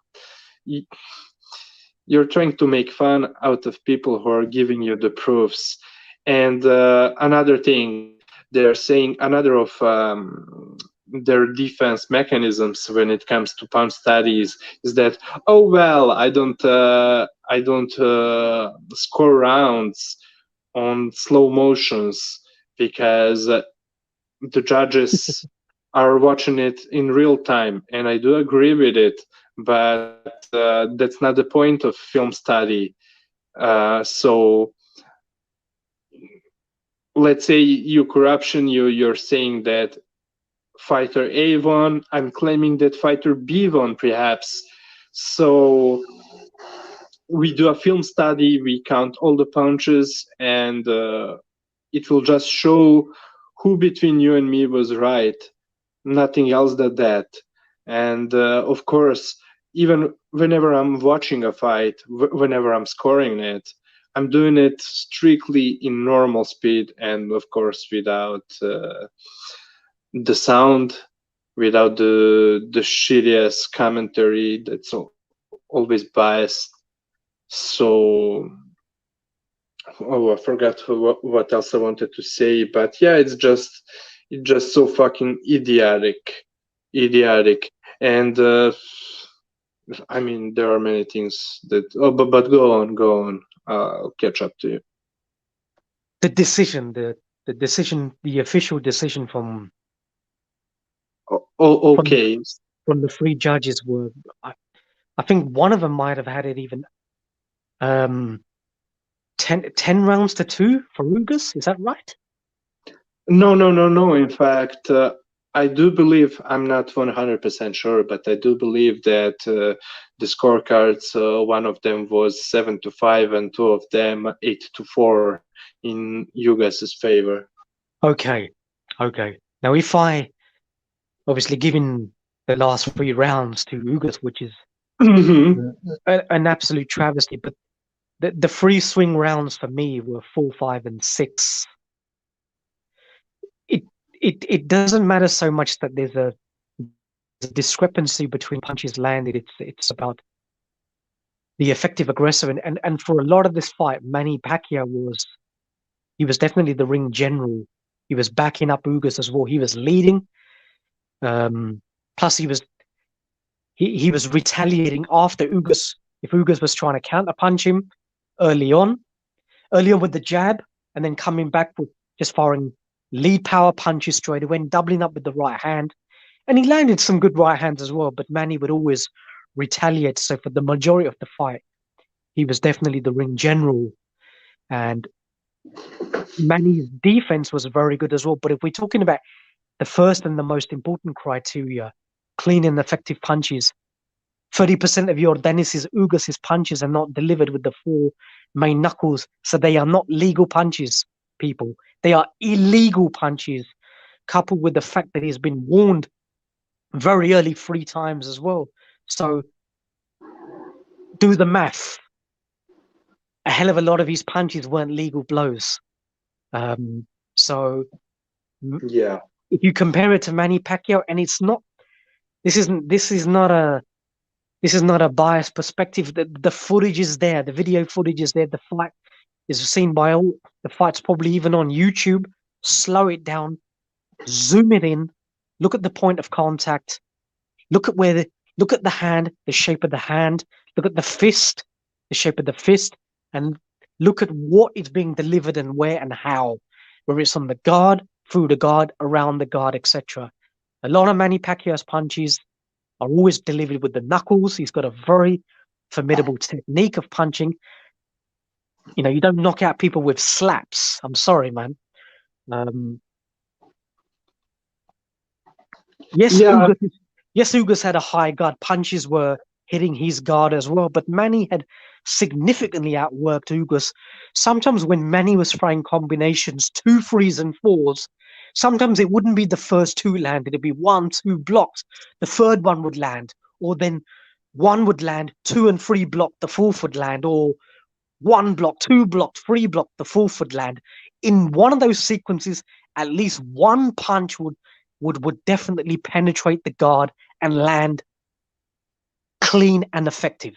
to make fun out of people who are giving you the proofs. And another thing, they're saying another of their defense mechanisms when it comes to punch studies is that, oh well, I don't score rounds on slow motions because the judges are watching it in real time, and I do agree with it, but that's not the point of film study. So let's say you're saying that fighter A won, I'm claiming that fighter B won, perhaps. So we do a film study, we count all the punches, and it will just show who between you and me was right, nothing else than that. And of course, even whenever I'm watching a fight, whenever I'm scoring it, I'm doing it strictly in normal speed and of course without the sound, without the shittiest commentary that's always biased. So, oh, I forgot what else I wanted to say, but yeah, it's just so fucking idiotic. And I mean, there are many things that. Oh, but go on. I'll catch up to you. The decision, the official decision from Okay. from the three judges were, I think one of them might have had it even 10 rounds to 2 for Ugas. Is that right? No. In fact, I do believe, I'm not 100% sure, but I do believe that the scorecards, one of them was 7-5 and two of them 8-4 in Ugas's favor. Okay. Now, if I obviously giving the last 3 rounds to Ugas, which is an absolute travesty, but the 3 swing rounds for me were 4, 5, and 6. It doesn't matter so much that there's a discrepancy between punches landed. It's about the effective aggressor, and for a lot of this fight, Manny Pacquiao was definitely the ring general. He was backing up Ugas as well. He was leading. Plus, he was retaliating after Ugas. If Ugas was trying to counter punch him early on with the jab, and then coming back with just firing lead power punches straight away, and doubling up with the right hand. And he landed some good right hands as well, but Manny would always retaliate. So for the majority of the fight, he was definitely the ring general. And Manny's defense was very good as well. But if we're talking about the first and the most important criteria, clean and effective punches, 30% of your Dennis's Ugas's punches are not delivered with the 4 main knuckles, so they are not legal punches, people. They are illegal punches, coupled with the fact that he's been warned very early 3 times as well. So do the math. A hell of a lot of his punches weren't legal blows. So Yeah. if you compare it to Manny Pacquiao, and it's not, this is not a biased perspective. The footage is there, the video footage is there, the fight is seen by all. The fight's probably even on YouTube. Slow it down, zoom it in, look at the point of contact, look at the hand, the shape of the hand, look at the fist, the shape of the fist, and look at what is being delivered and where and how, whether it's on the guard, through the guard, around the guard, etc. A lot of Manny Pacquiao's punches are always delivered with the knuckles. He's got a very formidable technique of punching. You know, you don't knock out people with slaps. I'm sorry, man. Yes, Yeah. Ugas had a high guard. Punches were hitting his guard as well, but Manny had significantly outworked Ugas. Sometimes when Manny was throwing combinations, 2, 3s, and 4s, sometimes it wouldn't be the first 2 landed. It'd be 1, 2 blocked. The third one would land, or then 1 would land, 2 and 3 blocked, the 4th would land, or 1 block, 2 blocked, 3 blocked, the 4th would land. In one of those sequences, at least 1 punch would definitely penetrate the guard and land clean and effective.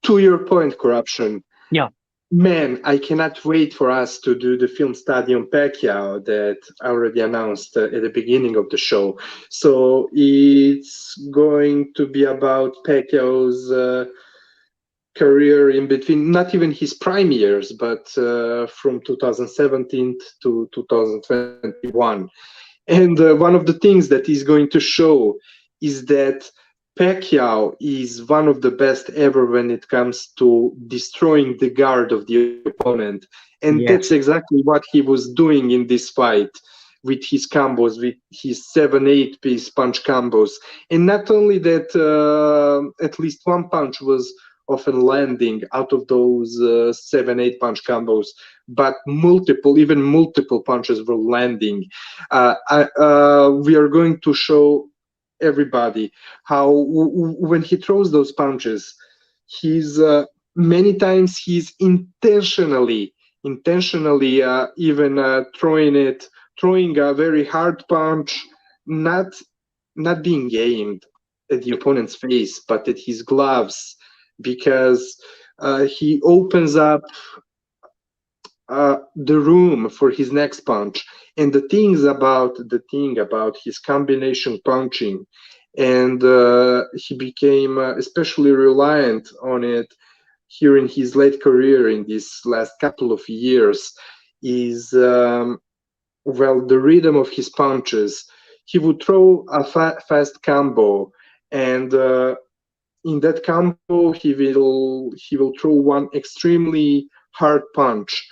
To your point, Corruption. Yeah. Man, I cannot wait for us to do the film study on Pacquiao that I already announced at the beginning of the show. So it's going to be about Pacquiao's career in between, not even his prime years, but from 2017 to 2021. And one of the things that he's going to show is that Pacquiao is one of the best ever when it comes to destroying the guard of the opponent. And that's exactly what he was doing in this fight with his combos, with his 7-8 piece punch combos. And not only that, at least 1 punch was often landing out of those 7-8 punch combos, but even multiple punches were landing. We are going to show everybody how when he throws those punches, he's many times he's intentionally even throwing a very hard punch, not being aimed at the opponent's face, but at his gloves, because he opens up the room for his next punch. And the thing about his combination punching, and he became especially reliant on it here in his late career in these last couple of years, is well, the rhythm of his punches. He would throw a fast combo, and in that combo he will throw 1 extremely hard punch,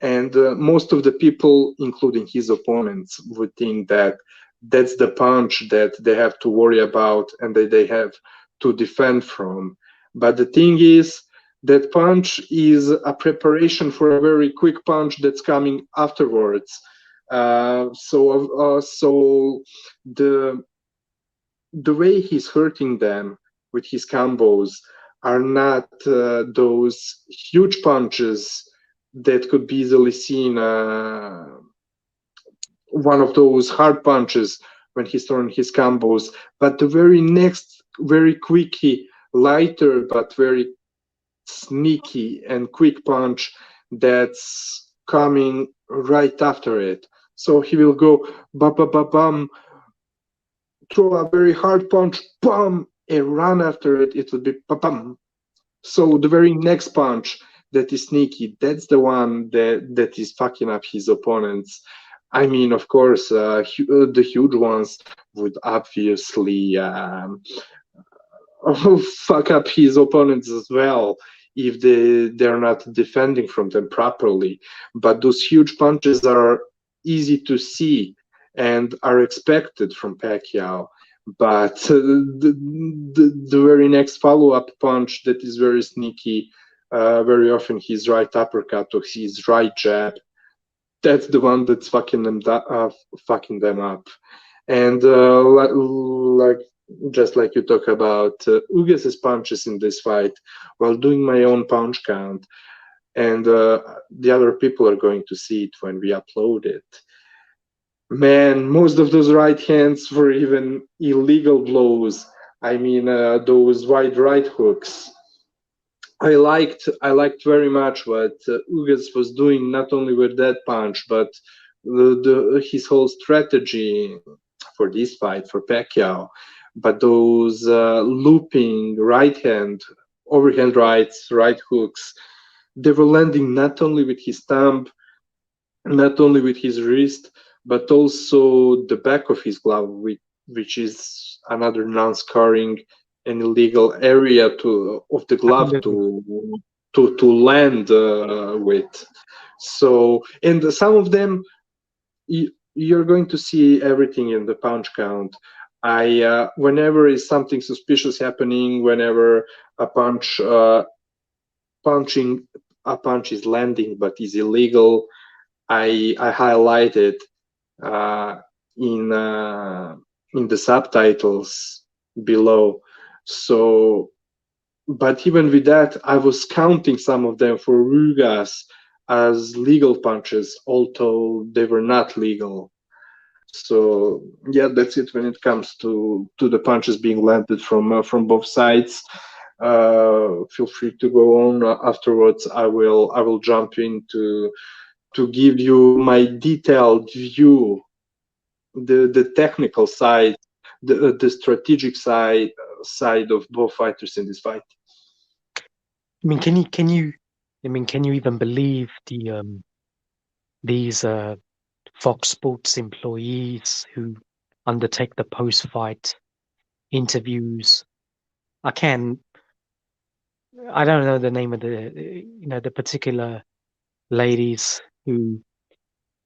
and most of the people, including his opponents, would think that that's the punch that they have to worry about and that they have to defend from. But the thing is, that punch is a preparation for a very quick punch that's coming afterwards. So the way he's hurting them with his combos are not those huge punches that could be easily seen, one of those hard punches when he's throwing his combos, but the very next, very quickly, lighter but very sneaky and quick punch that's coming right after it. So he will go ba ba ba bum, throw a very hard punch, bum, and run after it. It would be ba bum. So the very next punch that is sneaky, that's the one that is fucking up his opponents. I mean, of course, the huge ones would obviously fuck up his opponents as well if they're not defending from them properly. But those huge punches are easy to see and are expected from Pacquiao. But the very next follow-up punch that is very sneaky, very often his right uppercut or his right jab, that's the one that's fucking them up. And like just like you talk about Ugas's punches in this fight, while doing my own punch count, and the other people are going to see it when we upload it. Man, most of those right hands were even illegal blows. I mean, those wide right hooks. I liked very much what Ugas was doing, not only with that punch, but his whole strategy for this fight for Pacquiao. But those looping right hand, overhand rights, right hooks, they were landing not only with his thumb, not only with his wrist, but also the back of his glove, which is another non-scarring and illegal area of the glove Absolutely. to land with. So, and some of them you're going to see everything in the punch count. I whenever is something suspicious happening, whenever a punching a punch is landing but is illegal, I highlight it uh, in uh, in the subtitles below. So, but even with that, I was counting some of them for Ugas as legal punches, although they were not legal. So yeah, that's it when it comes to the punches being landed from both sides. Feel free to go on afterwards. I will jump in to give you my detailed view, the technical side, the strategic side of both fighters in this fight. I mean, can you even believe these Fox Sports employees who undertake the post-fight interviews? I can I don't know the name of the particular ladies who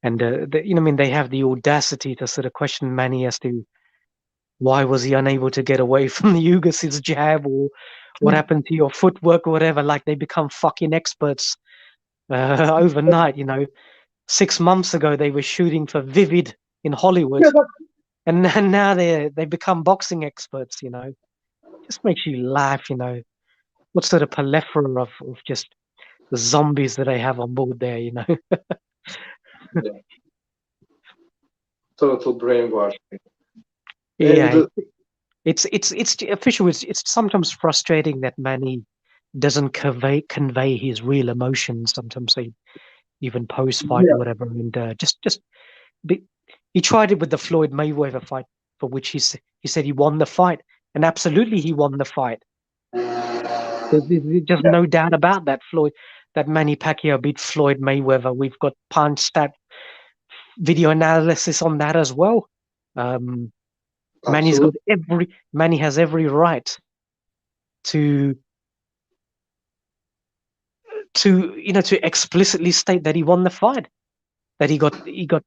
and I mean they have the audacity to sort of question Manny as to why was he unable to get away from the Ugas's jab, or what happened to your footwork or whatever. Like they become fucking experts overnight. 6 months ago they were shooting for Vivid in Hollywood, Yeah, and now they become boxing experts. Just makes you laugh. What sort of plethora of just the zombies that they have on board there. yeah, total brainwashing. And Yeah, it's official. It's sometimes frustrating that Manny doesn't convey his real emotions. Sometimes they even post fight or yeah, whatever, and just be, he tried it with the Floyd Mayweather fight, for which he said he won the fight, and absolutely he won the fight. There's just yeah, no doubt about that Manny Pacquiao beat Floyd Mayweather. We've got punch stat video analysis on that as well. Um, absolutely. Manny has every right to to explicitly state that he won the fight, that he got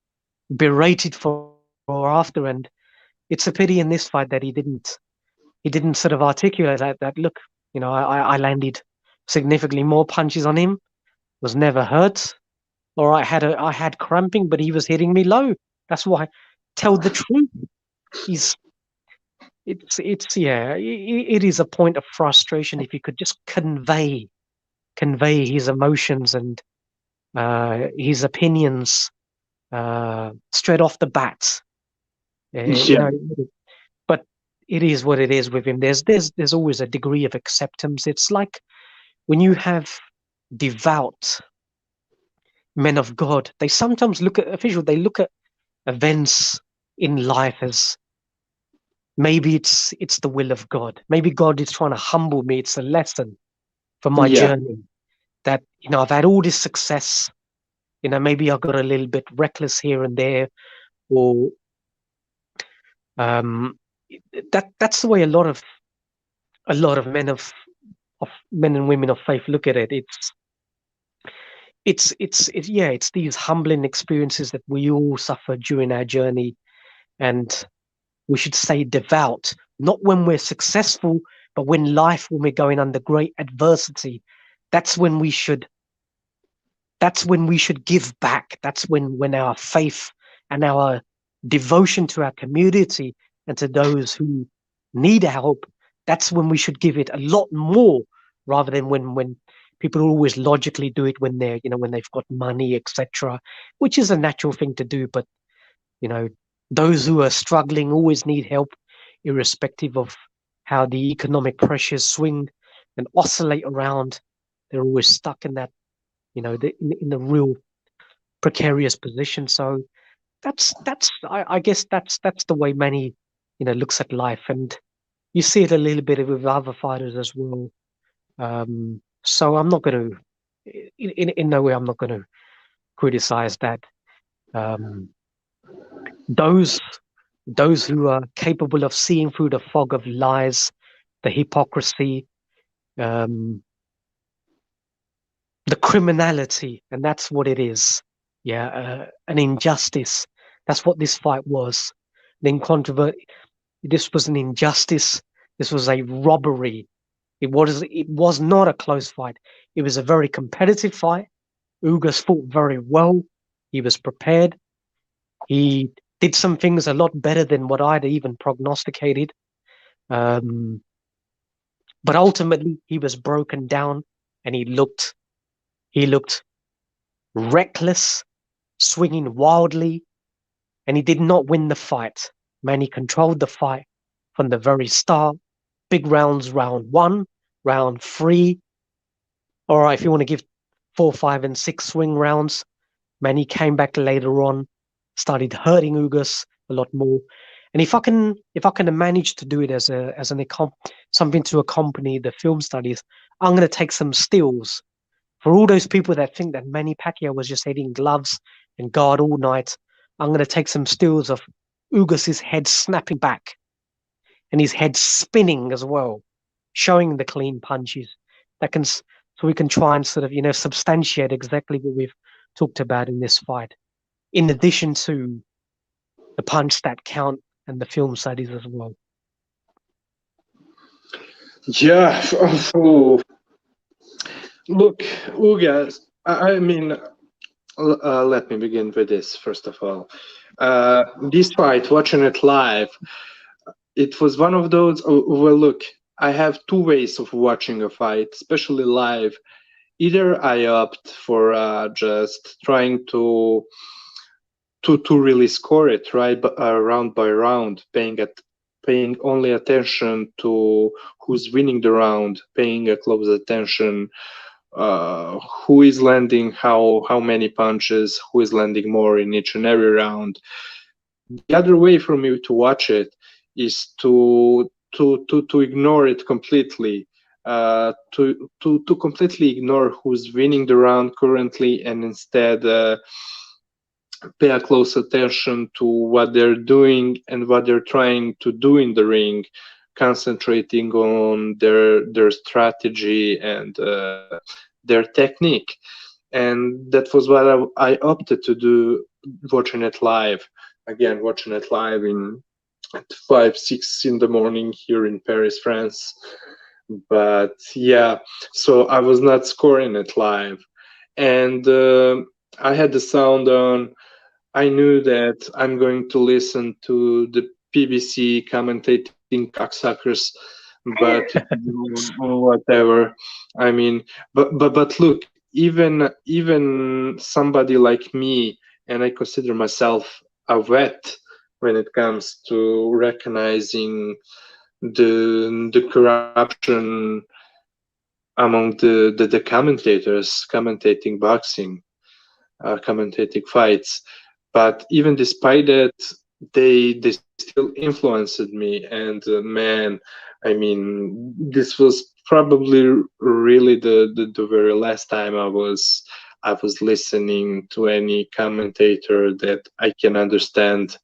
berated for after, and it's a pity in this fight that he didn't sort of articulate that look, I landed significantly more punches on him, was never hurt, or I had cramping, but he was hitting me low. That's why. Tell the truth. He's it's yeah. It is a point of frustration if you could just convey his emotions and his opinions straight off the bat. Yeah, But it is what it is with him. There's always a degree of acceptance. It's like when you have devout men of God, they sometimes look at official. They look at events in life as maybe it's the will of God. Maybe God is trying to humble me. It's a lesson for my yeah, journey that I've had all this success. Maybe I got a little bit reckless here and there, or um, that's the way a lot of men and women of faith look at it. It's these humbling experiences that we all suffer during our journey, and we should stay devout, not when we're successful, but when we're going under great adversity. That's when we should give back. That's when our faith and our devotion to our community and to those who need help, that's when we should give it a lot more, rather than when people always logically do it when when they've got money, etc., which is a natural thing to do. But those who are struggling always need help, irrespective of how the economic pressures swing and oscillate around. They're always stuck in that, in the real precarious position. So I guess that's the way Manny, looks at life, and you see it a little bit with other fighters as well. So I'm not going to, in no way, I'm not going to criticize that. Um, those who are capable of seeing through the fog of lies, the hypocrisy, um, the criminality, and that's what it is. Yeah, an injustice. That's what this fight was. This was an injustice. This was a robbery. It was not a close fight. It was a very competitive fight. Ugas fought very well. He was prepared. He did some things a lot better than what I'd even prognosticated. But ultimately, he was broken down, and he looked reckless, swinging wildly, and he did not win the fight. Manny controlled the fight from the very start. Big rounds, round 1, round 3. All right, if you want to give 4, 5, and 6 swing rounds, Manny came back later on, started hurting Ugas a lot more. And if I can manage to do it as something to accompany the film studies, I'm going to take some stills. For all those people that think that Manny Pacquiao was just hitting gloves and guard all night, I'm going to take some stills of Ugas's head snapping back and his head spinning as well, showing the clean punches. So we can try and sort of, substantiate exactly what we've talked about in this fight, in addition to the punch that count and the film studies as well. Yeah. Look, Ugas, I mean, let me begin with this, first of all. This fight, watching it live, it was one of those. Well, look, I have two ways of watching a fight, especially live. Either I opt for just trying to really score it right, round by round, paying only attention to who's winning the round, paying a close attention who is landing how many punches, who is landing more in each and every round. The other way for me to watch it is to ignore it completely, to completely ignore who's winning the round currently, and instead pay a close attention to what they're doing and what they're trying to do in the ring, concentrating on their strategy and their technique. And that was what I opted to do, watching it live. Again, watching it live at 5, 6 in the morning here in Paris, France. But yeah, so I was not scoring it live. And I had the sound on. I knew that I'm going to listen to the PBC commentating cocksuckers, but whatever. I mean, but look, even somebody like me, and I consider myself a vet when it comes to recognizing the corruption among the commentators commentating boxing, commentating fights. But even despite that, they still influenced me. And man, I mean, this was probably really the very last time I was listening to any commentator that I can understand.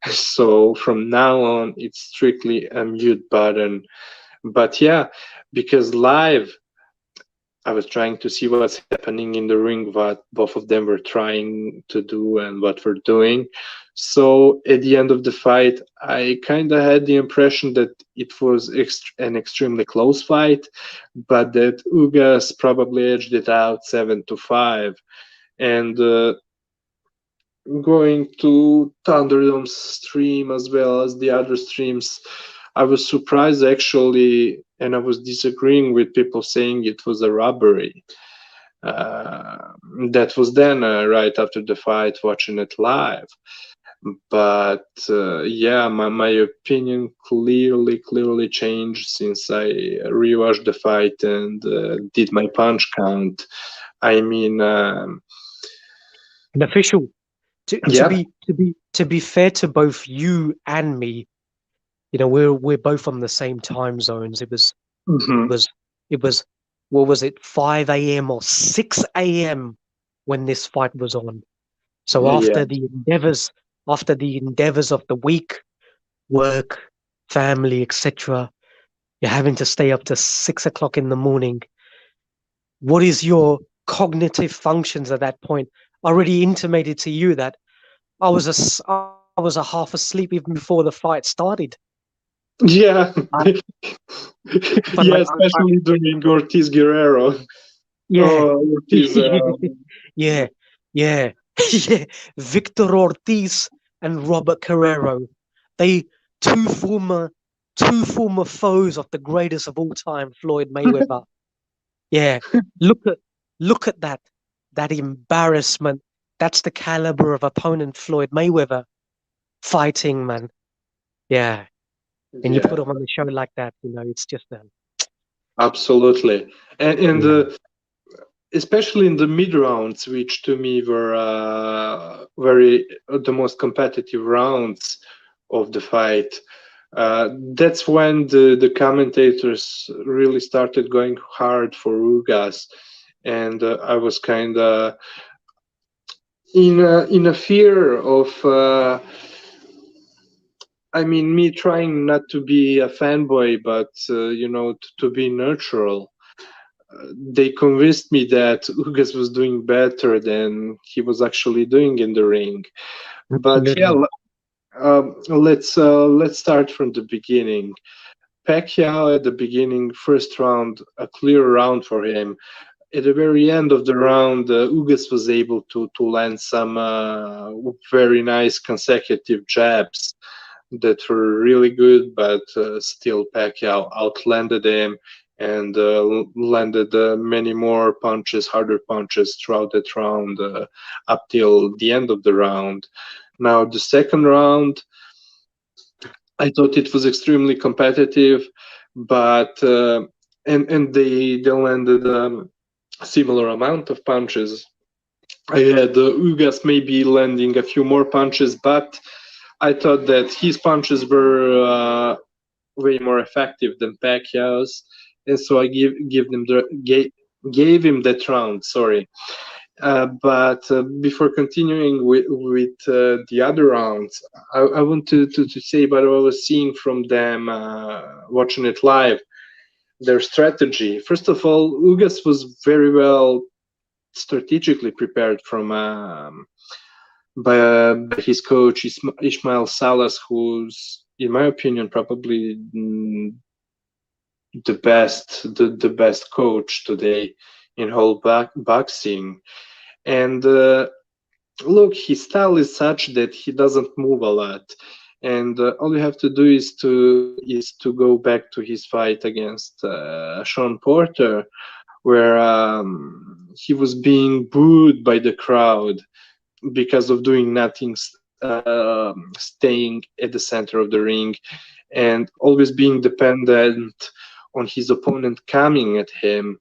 So from now on, it's strictly a mute button. But yeah, because live, I was trying to see what's happening in the ring, what both of them were trying to do and what we're doing. So at the end of the fight, I kind of had the impression that it was an extremely close fight, but that Ugas probably edged it out 7-5. And going to Thunderdome's stream as well as the other streams, I was surprised actually, and I was disagreeing with people saying it was a robbery. That was then right after the fight, watching it live. But yeah, my opinion clearly changed since I rewatched the fight and did my punch count. I mean, An official. To yeah. be fair to both you and me, you know, we're both on the same time zones. It was Mhm. what was it, 5 a.m. or 6 a.m. when this fight was on. So Yeah. after the endeavors of the week, work, family, etc., you're having to stay up to 6 o'clock in the morning. What is your cognitive functions at that point? I already intimated to you that I was a half asleep even before the fight started. Yeah. I, but Yeah, like, especially during Ortiz Guerrero. yeah, Oh, Ortiz. yeah, yeah, yeah. Victor Ortiz and Robert Carrero, they two former two former foes of the greatest of all time, Floyd Mayweather. Yeah, look at that embarrassment. That's the caliber of opponent Floyd Mayweather fighting, man. Yeah, and you put Yeah, him on the show like that, you know, it's just absolutely. And yeah. especially in the mid rounds, which to me were very the most competitive rounds of the fight. That's when the commentators really started going hard for Ugas, and I was kind of in a fear of. I mean, me trying not to be a fanboy, but to be neutral. They convinced me that Ugas was doing better than he was actually doing in the ring. But yeah, Absolutely. let's start from the beginning. Pacquiao at the beginning, first round, a clear round for him. At the very end of the round, Ugas was able to land some very nice consecutive jabs that were really good, but still Pacquiao outlanded him and landed many more punches, harder punches throughout that round up till the end of the round. Now, the second round, I thought it was extremely competitive, but and they landed a similar amount of punches. I had Ugas maybe landing a few more punches, but I thought that his punches were way more effective than Pacquiao's, and so I gave him that round. Sorry, but before continuing with the other rounds, I want to say what I was seeing from them watching it live. Their strategy. First of all, Ugas was very well strategically prepared from by his coach Ismail Salas, who's, in my opinion, probably the best coach today in whole boxing. And look, his style is such that he doesn't move a lot, and all you have to do is to go back to his fight against Sean Porter, where he was being booed by the crowd because of doing nothing, staying at the center of the ring, and always being dependent on his opponent coming at him.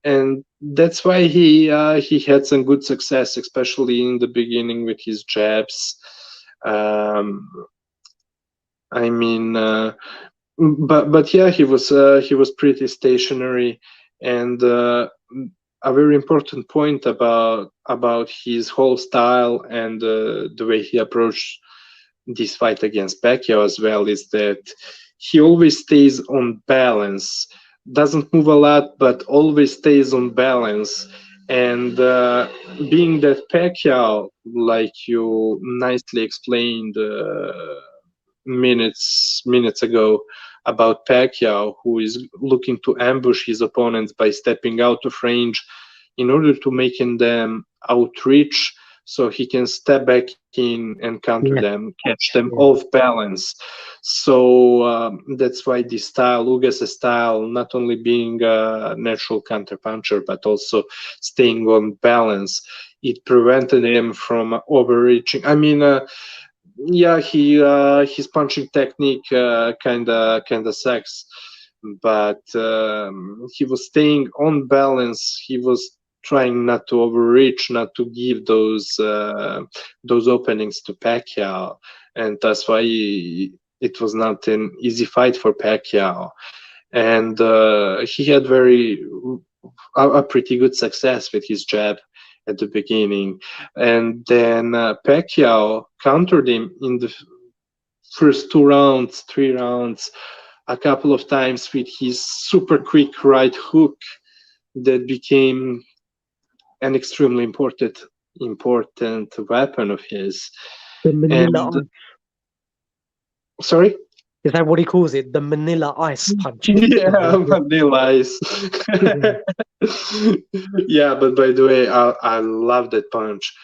And that's why he had some good success, especially in the beginning with his jabs. Um, I mean, but yeah, he was pretty stationary, and a very important point about his whole style and the way he approached this fight against Pacquiao as well is that he always stays on balance. doesn't move a lot, but always stays on balance. And being that Pacquiao, like you nicely explained minutes ago about Pacquiao, who is looking to ambush his opponents by stepping out of range in order to making them outreach, so he can step back in and counter Yeah, them, catch them yeah, off balance. So that's why this style, Ugas' style, not only being a natural counter puncher, but also staying on balance, it prevented him from overreaching. I mean, yeah, his punching technique kinda sucks, but he was staying on balance. He was trying not to overreach, not to give those openings to Pacquiao, and that's why it was not an easy fight for Pacquiao. And he had a pretty good success with his jab at the beginning, and then Pacquiao countered him in the first 2 rounds, 3 rounds, a couple of times with his super quick right hook that became an extremely important weapon of his. the Manila And Ice. sorry. Is that what he calls it? The Manila Ice punch. Yeah, Vanilla Ice. Yeah, Yeah, but by the way, I love that punch.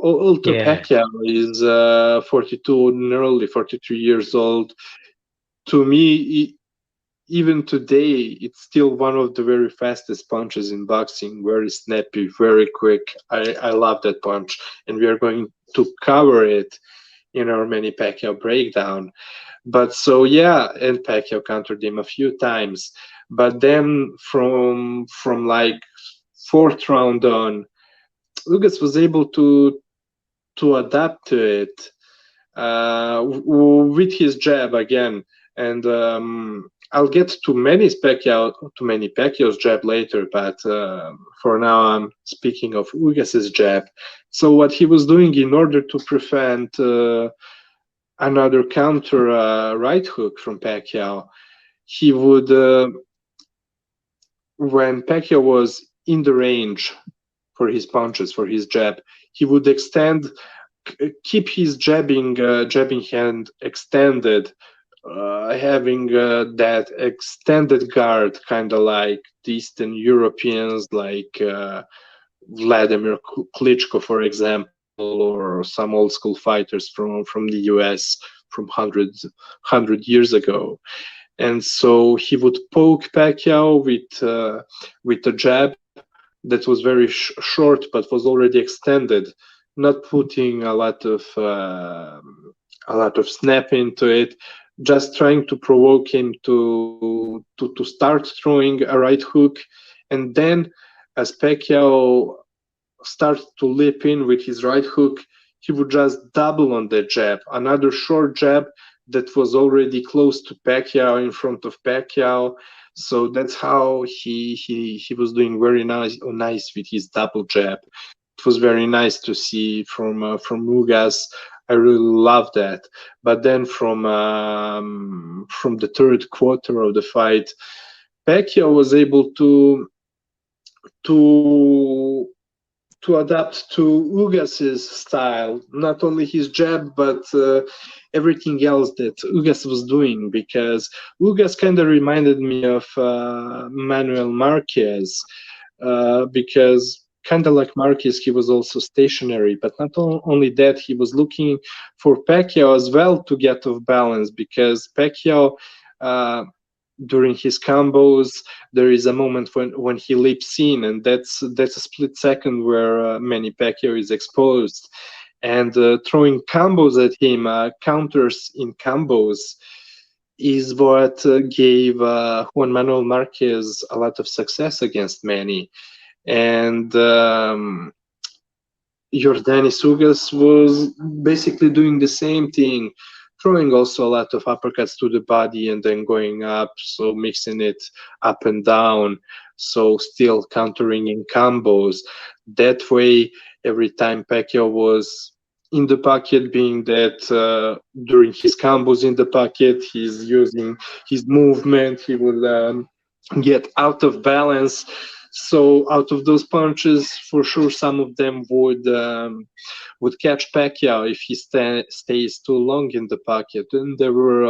Alto yeah. Pacquiao is 42, nearly 43 years old. To me, even today, it's still one of the very fastest punches in boxing. Very snappy, very quick. I love that punch, and we are going to cover it in our Manny Pacquiao breakdown. But so yeah, and Pacquiao countered him a few times, but then from like fourth round on, Ugas was able to adapt to it with his jab again, and I'll get to many Pacquiao's jab later, but for now I'm speaking of Ugas's jab. So what he was doing in order to prevent another counter right hook from Pacquiao, he would when Pacquiao was in the range for his punches, for his jab, he would keep his jabbing hand extended, having that extended guard, kind of like the Eastern Europeans, like Vladimir Klitschko, for example, or some old school fighters from the US from hundred years ago. And so he would poke Pacquiao with a jab that was very short but was already extended, not putting a lot of snap into it, just trying to provoke him to start throwing a right hook, and then as Pacquiao started to leap in with his right hook, he would just double on that jab, another short jab that was already close to Pacquiao, in front of Pacquiao. So that's how he was doing very nice with his double jab. It was very nice to see from Ugas. I really love that. But then from the third quarter of the fight, Pacquiao was able to to adapt to Ugas's style, not only his jab, but everything else that Ugas was doing, because Ugas kind of reminded me of Manuel Marquez, because kind of like Marquez, he was also stationary, but not only that, he was looking for Pacquiao as well to get off balance, because Pacquiao, during his combos, there is a moment when he leaps in, and that's a split second where Manny Pacquiao is exposed, and throwing combos at him, counters in combos, is what gave Juan Manuel Marquez a lot of success against Manny. And Yordanis Ugas was basically doing the same thing, throwing also a lot of uppercuts to the body and then going up, so mixing it up and down, so still countering in combos. That way, every time Pacquiao was in the pocket, being that during his combos in the pocket, he's using his movement, he will get out of balance. So out of those punches, for sure, some of them would catch Pacquiao if he stays too long in the pocket. And there were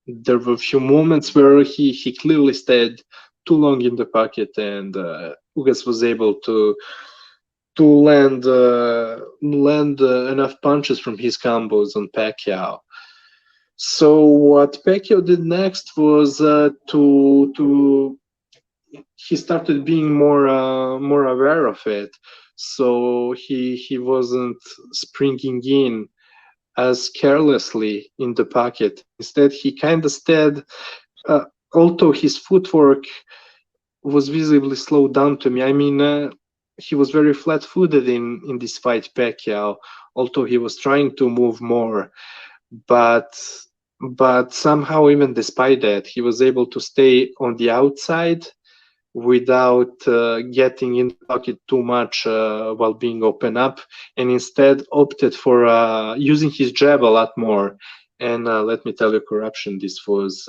a few moments where he clearly stayed too long in the pocket, and Ugas was able to land enough punches from his combos on Pacquiao. So what Pacquiao did next was to he started being more aware of it. So he wasn't springing in as carelessly in the pocket. Instead, he kind of stayed. Uh, Although his footwork was visibly slowed down to me. I mean, he was very flat-footed in this fight, Pacquiao. Although he was trying to move more, but somehow, even despite that, he was able to stay on the outside without getting in the pocket too much while being open up, and instead opted for using his jab a lot more. And let me tell you, corruption, this was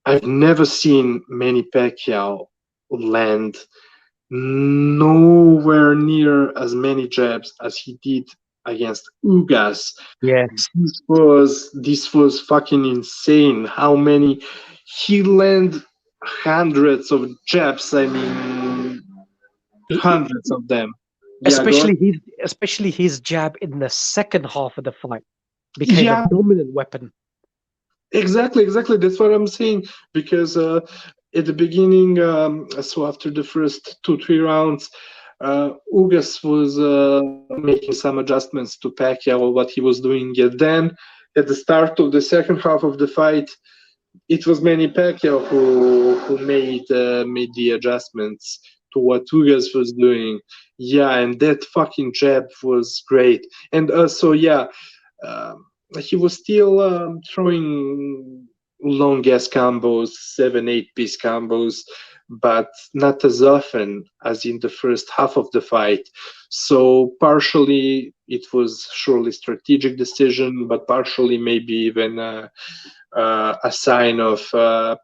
I've never seen Manny Pacquiao land nowhere near as many jabs as he did against Ugas. Yes. This was fucking insane. How many he landed? Hundreds of jabs. I mean, hundreds of them. Yeah, go on. Especially his jab in the second half of the fight became Yeah, a dominant weapon. exactly. That's what I'm saying. Because at the beginning, so after the first 2-3 rounds, Ugas was making some adjustments to Pacquiao, what he was doing. And then at the start of the second half of the fight, it was Manny Pacquiao who made the adjustments to what Ugas was doing. Yeah, and that fucking jab was great. And also, yeah, he was still throwing long ass combos, 7-8 piece combos, but not as often as in the first half of the fight. So partially it was surely strategic decision, but partially maybe even a sign of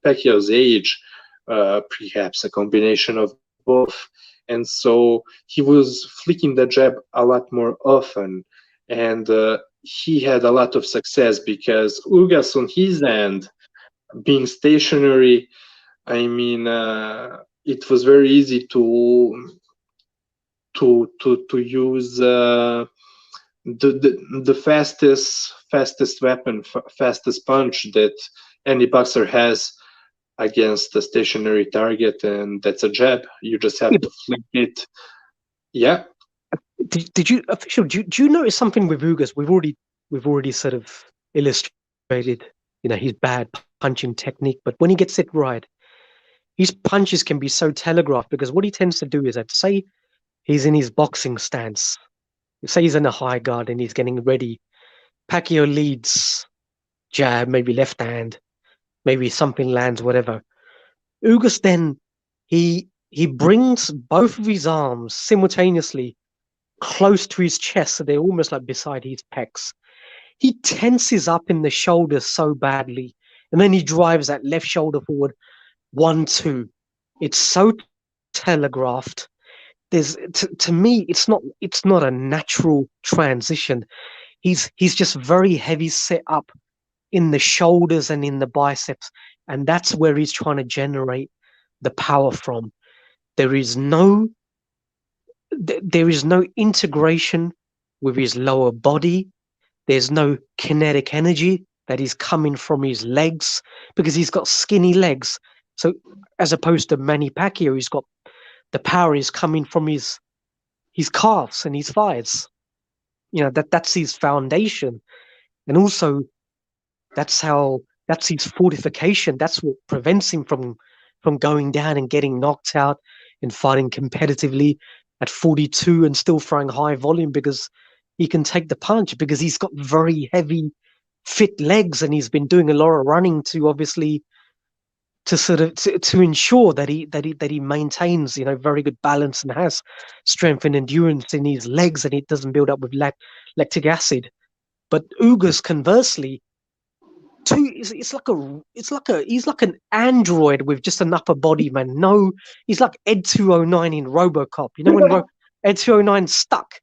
Pacquiao's age, perhaps a combination of both. And so he was flicking the jab a lot more often, and he had a lot of success because Ugas on his end, being stationary, I mean, it was very easy to use the fastest weapon, fastest punch that any boxer has against a stationary target, and that's a jab. You just have to flip it. Yeah. Did you official? Do you notice something with Ugas? We've already sort of illustrated, his bad punching technique, but when he gets it right, his punches can be so telegraphed because what he tends to do is that say he's in his boxing stance, say he's in a high guard and he's getting ready. Pacquiao leads jab, maybe left hand, maybe something lands, whatever. Ugas then he brings both of his arms simultaneously close to his chest, so they're almost like beside his pecs. He tenses up in the shoulders so badly, and then he drives that left shoulder forward, 1-2. It's so telegraphed. There's to me, it's not a natural transition. He's just very heavy set up in the shoulders and in the biceps, and that's where he's trying to generate the power from. There is no integration with his lower body. There's no kinetic energy that is coming from his legs because he's got skinny legs. So as opposed to Manny Pacquiao, he's got the power is coming from his calves and his thighs. That's his foundation. And also that's his fortification. That's what prevents him from going down and getting knocked out and fighting competitively at 42 and still throwing high volume because he can take the punch because he's got very heavy, fit legs and he's been doing a lot of running to obviously to sort of to ensure that he maintains very good balance and has strength and endurance in his legs and it doesn't build up with lactic acid. But Ugas conversely, he's like an android with just an upper body, man. No, he's like Ed 209 in RoboCop. You know when Ed 209 stuck,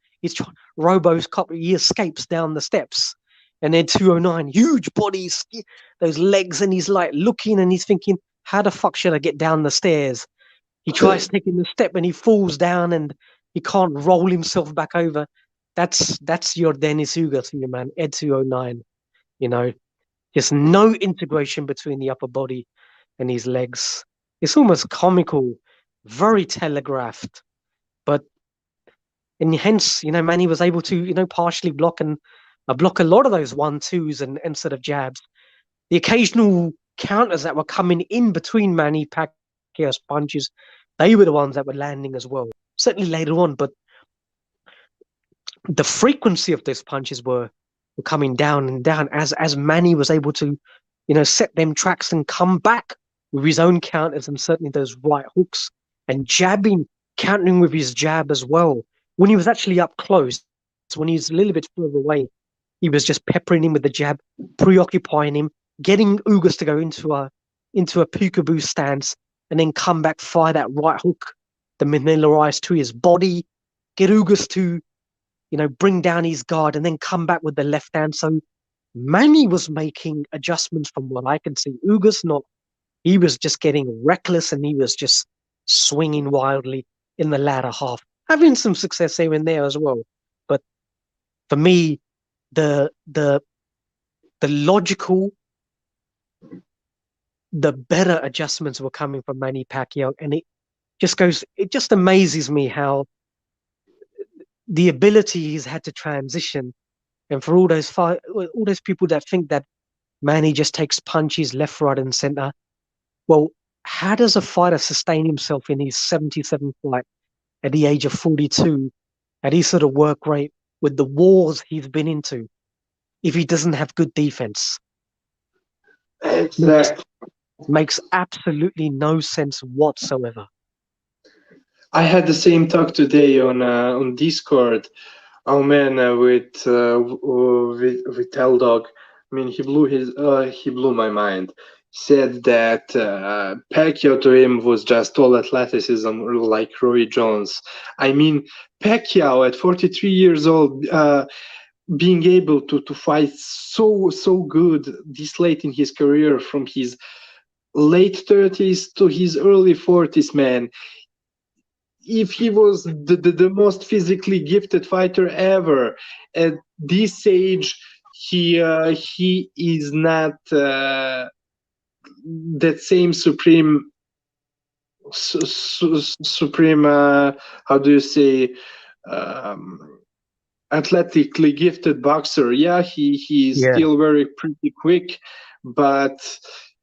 RoboCop, he escapes down the steps, and Ed 209, huge bodies, those legs, and he's like looking and he's thinking, how the fuck should I get down the stairs? He tries taking the step and he falls down and he can't roll himself back over. That's your Dennis Ugas for you, man. Ed 209. You know, there's no integration between the upper body and his legs. It's almost comical, very telegraphed. But and hence, Manny was able to, partially block a lot of those 1-2s and sort of jabs. The occasional counters that were coming in between Manny Pacquiao's punches, they were the ones that were landing as well. Certainly later on, but the frequency of those punches were coming down and down as Manny was able to, set them tracks and come back with his own counters and certainly those right hooks and jabbing, countering with his jab as well. When he was actually up close, when he was a little bit further away, he was just peppering him with the jab, preoccupying him, getting Ugas to go into a peekaboo stance and then come back, fire that right hook, the Manila Ice to his body, get Ugas to, bring down his guard and then come back with the left hand. So Manny was making adjustments from what I can see. Ugas not. He was just getting reckless and he was just swinging wildly in the latter half, having some success here and there as well. But for me, the logical, the better adjustments were coming from Manny Pacquiao, and it just amazes me how the ability he's had to transition. And for all those people that think that Manny just takes punches left, right, and center, well, how does a fighter sustain himself in his 77th fight at the age of 42 at his sort of work rate with the wars he's been into if he doesn't have good defense? Exactly. Makes absolutely no sense whatsoever. I had the same talk today on Discord. Oh man, with Dog. I mean, he blew my mind. Said that Pacquiao to him was just all athleticism, like Roy Jones. I mean, Pacquiao at 43 years old, being able to fight so good this late in his career, from his late 30s to his early 40s, man. If he was the most physically gifted fighter ever, at this age, he is not that same supreme how do you say, athletically gifted boxer. Yeah, he is still very pretty quick, but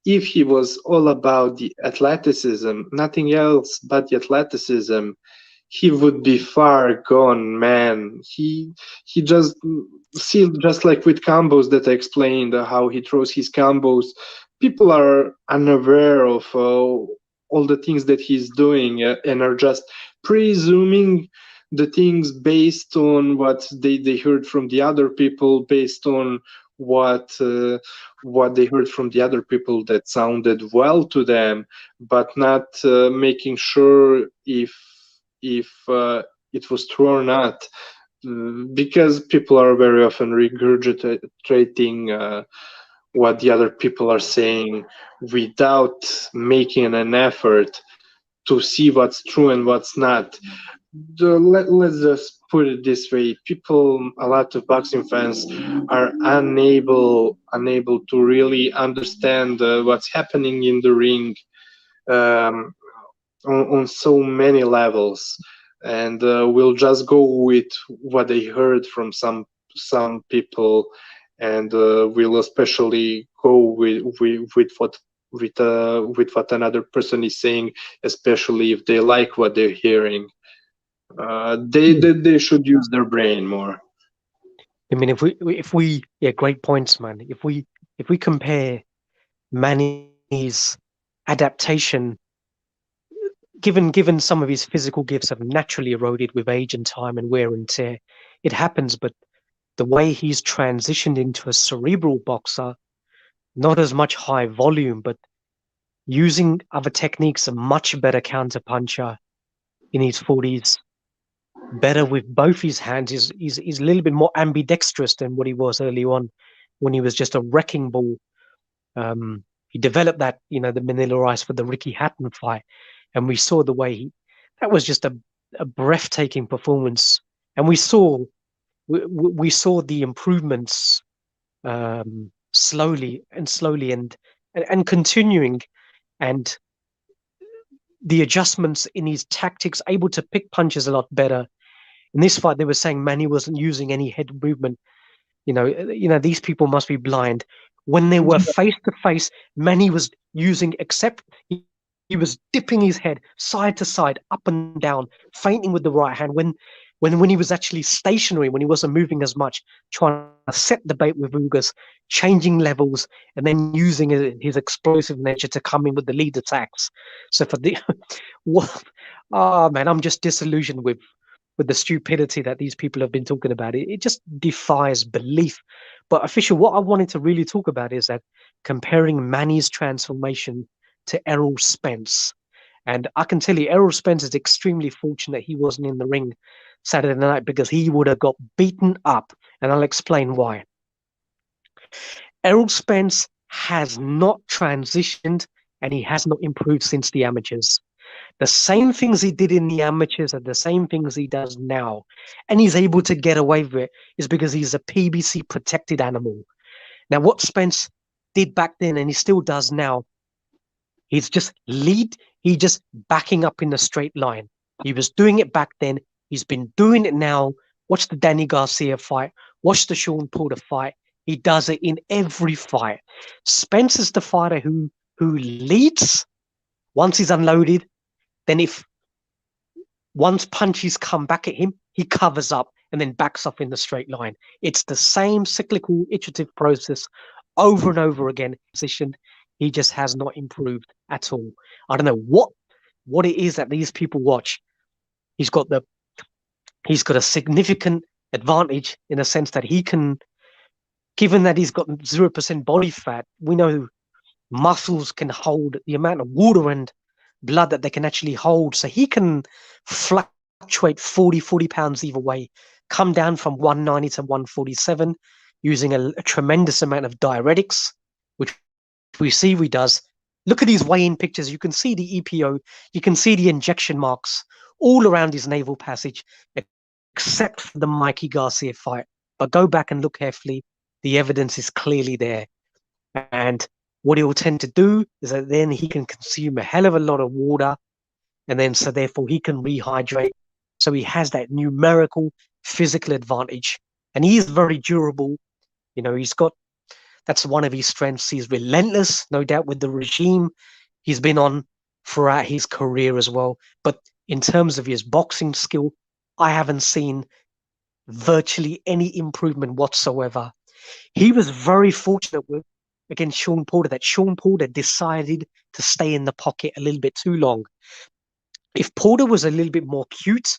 if he was all about the athleticism, nothing else but the athleticism, he would be far gone, man. He just like with combos that I explained, how he throws his combos. People are unaware of all the things that he's doing, and are just presuming the things based on what they heard from the other people, based on what they heard from the other people that sounded well to them, but not making sure if it was true or not, because people are very often regurgitating what the other people are saying without making an effort to see what's true and what's not. Let's just put it this way: a lot of boxing fans are unable to really understand what's happening in the ring, on so many levels, and will just go with what they heard from some people, and will especially go with what another person is saying, especially if they like what they're hearing. They should use their brain more. I mean, if we great points, man. If we compare Manny's adaptation, given some of his physical gifts have naturally eroded with age and time and wear and tear, it happens. But the way he's transitioned into a cerebral boxer, not as much high volume, but using other techniques, a much better counter puncher in his 40s, better with both his hands. He's a little bit more ambidextrous than what he was early on when he was just a wrecking ball. He developed that, the Manila Ice for the Ricky Hatton fight, and we saw the way that was just a breathtaking performance, and we saw the improvements slowly and continuing, and the adjustments in his tactics, able to pick punches a lot better. In this fight, they were saying Manny wasn't using any head movement. These people must be blind. When they were face to face, Manny was using, except he was dipping his head side to side, up and down, feinting with the right hand. When he was actually stationary, when he wasn't moving as much, trying to set the bait with Ugas, changing levels, and then using his explosive nature to come in with the lead attacks. So for the, man, I'm just disillusioned with the stupidity that these people have been talking about. It just defies belief. But official, what I wanted to really talk about is that comparing Manny's transformation to Errol Spence. And I can tell you, Errol Spence is extremely fortunate he wasn't in the ring Saturday night, because he would have got beaten up. And I'll explain why. Errol Spence has not transitioned, and he has not improved since the amateurs. The same things he did in the amateurs are the same things he does now. And he's able to get away with it is because he's a PBC protected animal. Now, what Spence did back then, and he still does now, he's just backing up in a straight line. He was doing it back then. He's been doing it now. Watch the Danny Garcia fight. Watch the Sean Porter fight. He does it in every fight. Spence is the fighter who leads once he's unloaded. Then once punches come back at him, he covers up and then backs off in the straight line. It's the same cyclical iterative process over and over again. Position, he just has not improved at all. I don't know what it is that these people watch. He's got a significant advantage in a sense that he can, given that he's got 0% body fat, we know muscles can hold the amount of water and blood that they can actually hold. So he can fluctuate 40 pounds either way, come down from 190 to 147 using a tremendous amount of diuretics, which we see he does. Look at his weigh-in pictures. You can see the EPO. You can see the injection marks all around his navel passage, except for the Mikey Garcia fight. But go back and look carefully. The evidence is clearly there. And what he will tend to do is that then he can consume a hell of a lot of water, and then so therefore he can rehydrate. So he has that numerical physical advantage, and he is very durable. That's one of his strengths. He's relentless, no doubt, with the regime he's been on throughout his career as well. But in terms of his boxing skill, I haven't seen virtually any improvement whatsoever. He was very fortunate against Sean Porter, that Sean Porter decided to stay in the pocket a little bit too long. If Porter was a little bit more cute,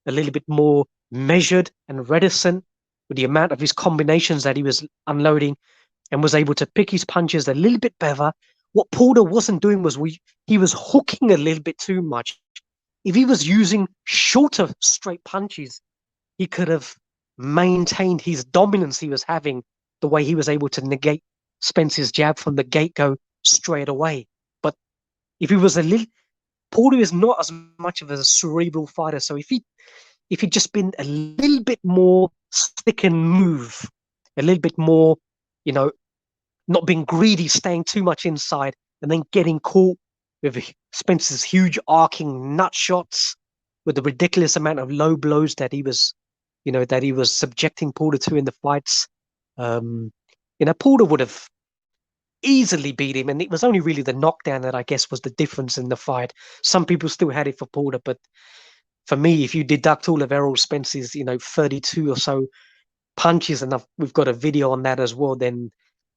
a little bit more measured and reticent with the amount of his combinations that he was unloading, and was able to pick his punches a little bit better, what Porter wasn't doing was he was hooking a little bit too much. If he was using shorter straight punches, he could have maintained his dominance he was having, the way he was able to negate Spence's jab from the get-go straight away. But if he was Porter is not as much of a cerebral fighter. So if he'd just been a little bit more stick and move, a little bit more, not being greedy, staying too much inside, and then getting caught with Spence's huge arcing nut shots, with the ridiculous amount of low blows that he was subjecting Porter to in the fights. Porter would have easily beat him, and it was only really the knockdown that I guess was the difference in the fight. Some people still had it for Porter, but for me, if you deduct all of Errol Spence's 32 or so punches, and we've got a video on that as well, then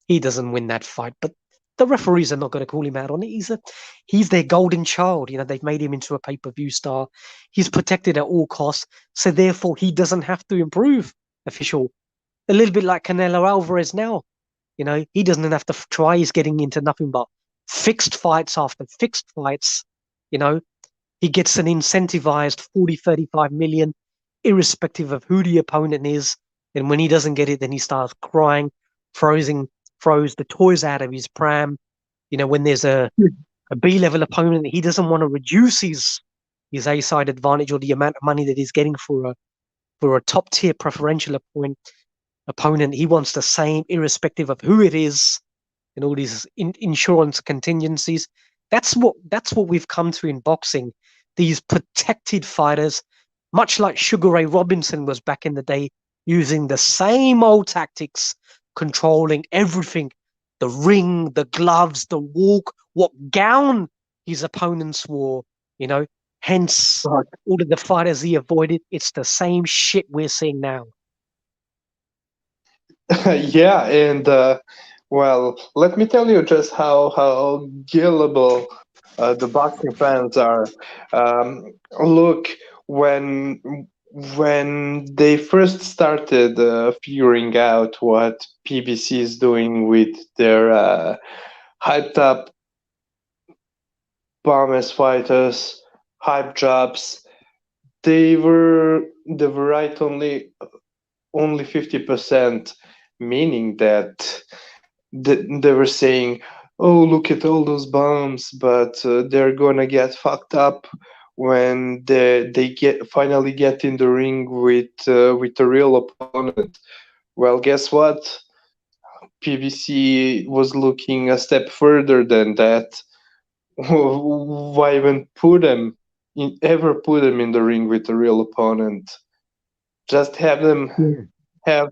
he doesn't win that fight. But the referees are not going to call him out on it. He's their golden child. They've made him into a pay-per-view star. He's protected at all costs, so therefore he doesn't have to improve. Official, a little bit like Canelo Alvarez now. He doesn't have to try. He's getting into nothing but fixed fights after fixed fights. He gets an incentivized 40, 35 million, irrespective of who the opponent is. And when he doesn't get it, then he starts crying, throws the toys out of his pram. When there's a B-level opponent, he doesn't want to reduce his A-side advantage or the amount of money that he's getting for a top-tier preferential opponent. He wants the same, irrespective of who it is, and all these insurance contingencies. That's what we've come to in boxing. These protected fighters, much like Sugar Ray Robinson was back in the day, using the same old tactics, controlling everything, the ring, the gloves, the walk, what gown his opponents wore, hence Right. all of the fighters he avoided. It's the same shit we're seeing now. Yeah, and well, let me tell you just how gullible the boxing fans are. Look, when they first started figuring out what PBC is doing with their hyped up bomb-ass fighters, hype jobs, they were right only 50%, meaning that they were saying, "Oh, look at all those bombs," but they're gonna get fucked up when they finally get in the ring with a real opponent. Well, guess what? PBC was looking a step further than that. Why even ever put them in the ring with a real opponent? Just have them have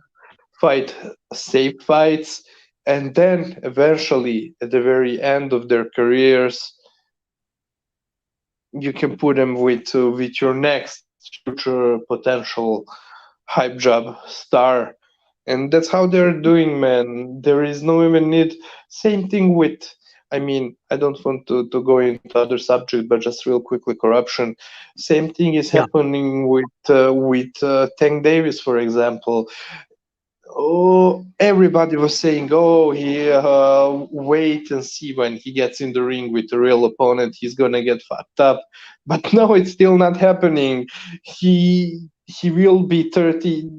fight safe fights, and then eventually at the very end of their careers you can put them with your next future potential hype job star. And that's how they're doing, man. There is no even need. Same thing with, I mean, I don't want to go into other subject, but just real quickly, corruption. Same thing is Yeah. happening with Tank Davis, for example. Oh, everybody was saying, "Oh, he wait and see when he gets in the ring with a real opponent, he's gonna get fucked up." But no, it's still not happening. He will be 30,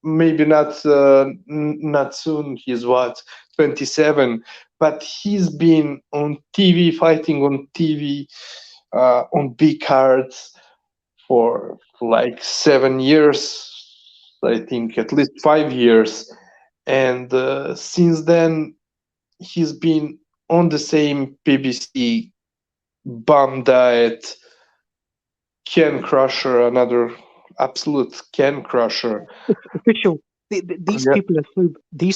maybe not soon. He's what, 27, but he's been on TV fighting on TV on big cards for like 7 years, I think at least 5 years. And since then, he's been on the same PBC bum diet, can crusher, another absolute can crusher. Official. These Yeah,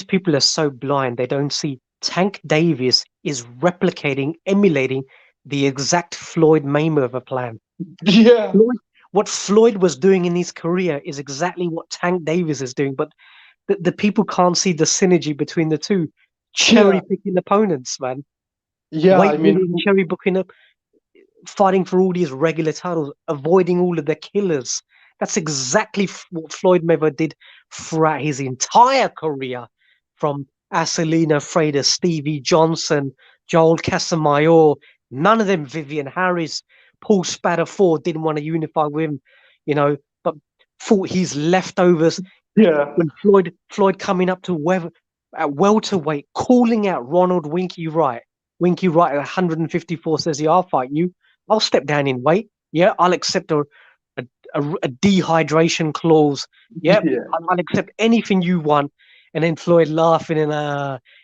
people are so blind. They don't see Tank Davis is replicating, emulating the exact Floyd Mayweather plan. yeah, What Floyd was doing in his career is exactly what Tank Davis is doing, but the people can't see the synergy between the two. yeah, Cherry picking opponents, man. yeah. I Weight mean, bullying, cherry picking up, fighting for all these regular titles, avoiding all of the killers. That's exactly what Floyd Mayweather did throughout his entire career, from Acelina Frater, Stevie Johnson, Joel Casamayor. None of them, Vivian Harris, Paul Spadafore, didn't want to unify with him, but fought his leftovers. yeah, When Floyd coming up to at welterweight, calling out Ronald Winky Wright. Winky Wright at 154 says, "Yeah, I'll fight you. I'll step down in weight. Yeah, I'll accept a dehydration clause. Yep, yeah, I'll accept anything you want." And then Floyd laughing and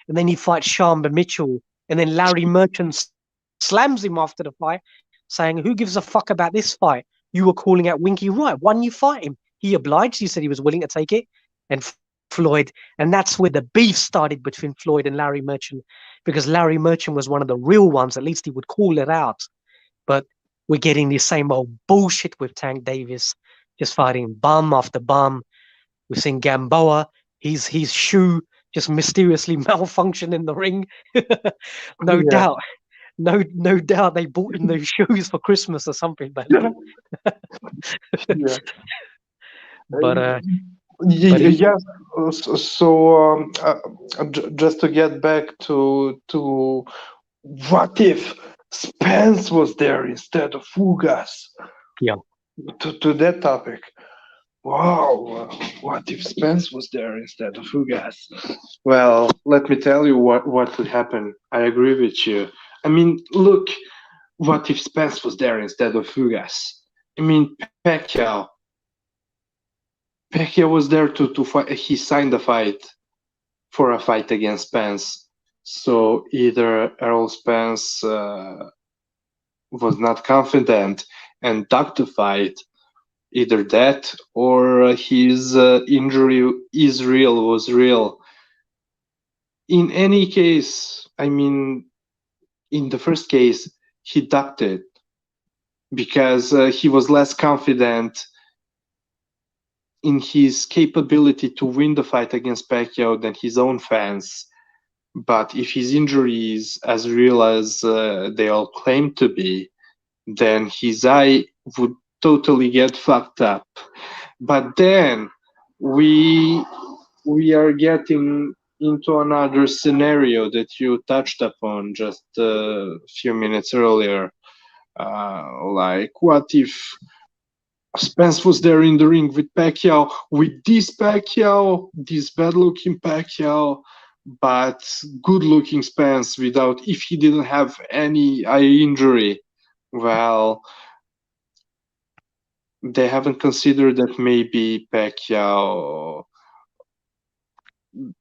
then he fights Sharma Mitchell, and then Larry Merchant slams him after the fight, saying, "Who gives a fuck about this fight? You were calling out Winky Wright. Why didn't you fight him?" He obliged. He said he was willing to take it, and Floyd, and that's where the beef started between Floyd and Larry Merchant, because Larry Merchant was one of the real ones. At least he would call it out. But we're getting the same old bullshit with Tank Davis, just fighting bum after bum. We're seeing Gamboa, his shoe just mysteriously malfunctioned in the ring. No yeah, doubt, no doubt they bought him those shoes for Christmas or something. But yeah. but But he, Yes. So, just to get back to what if Spence was there instead of Ugas? Yeah. To that topic. Wow, what if Spence was there instead of Ugas? Well, let me tell you what would happen. I agree with you. I mean, look, what if Spence was there instead of Ugas? I mean, Pacquiao was there to fight. He signed a fight for a fight against Spence. So either Errol Spence was not confident and ducked the fight, either that or his injury is real, was real. In any case, I mean, in the first case, he ducked it because he was less confident in his capability to win the fight against Pacquiao than his own fans. But if his injury is as real as they all claim to be, then his eye would totally get fucked up. But then we we are getting into another scenario that you touched upon just a few minutes earlier. Like, what if Spence was there in the ring with Pacquiao, with this Pacquiao, this bad-looking Pacquiao, but good-looking Spence without, if he didn't have any eye injury? Well, they haven't considered that maybe Pacquiao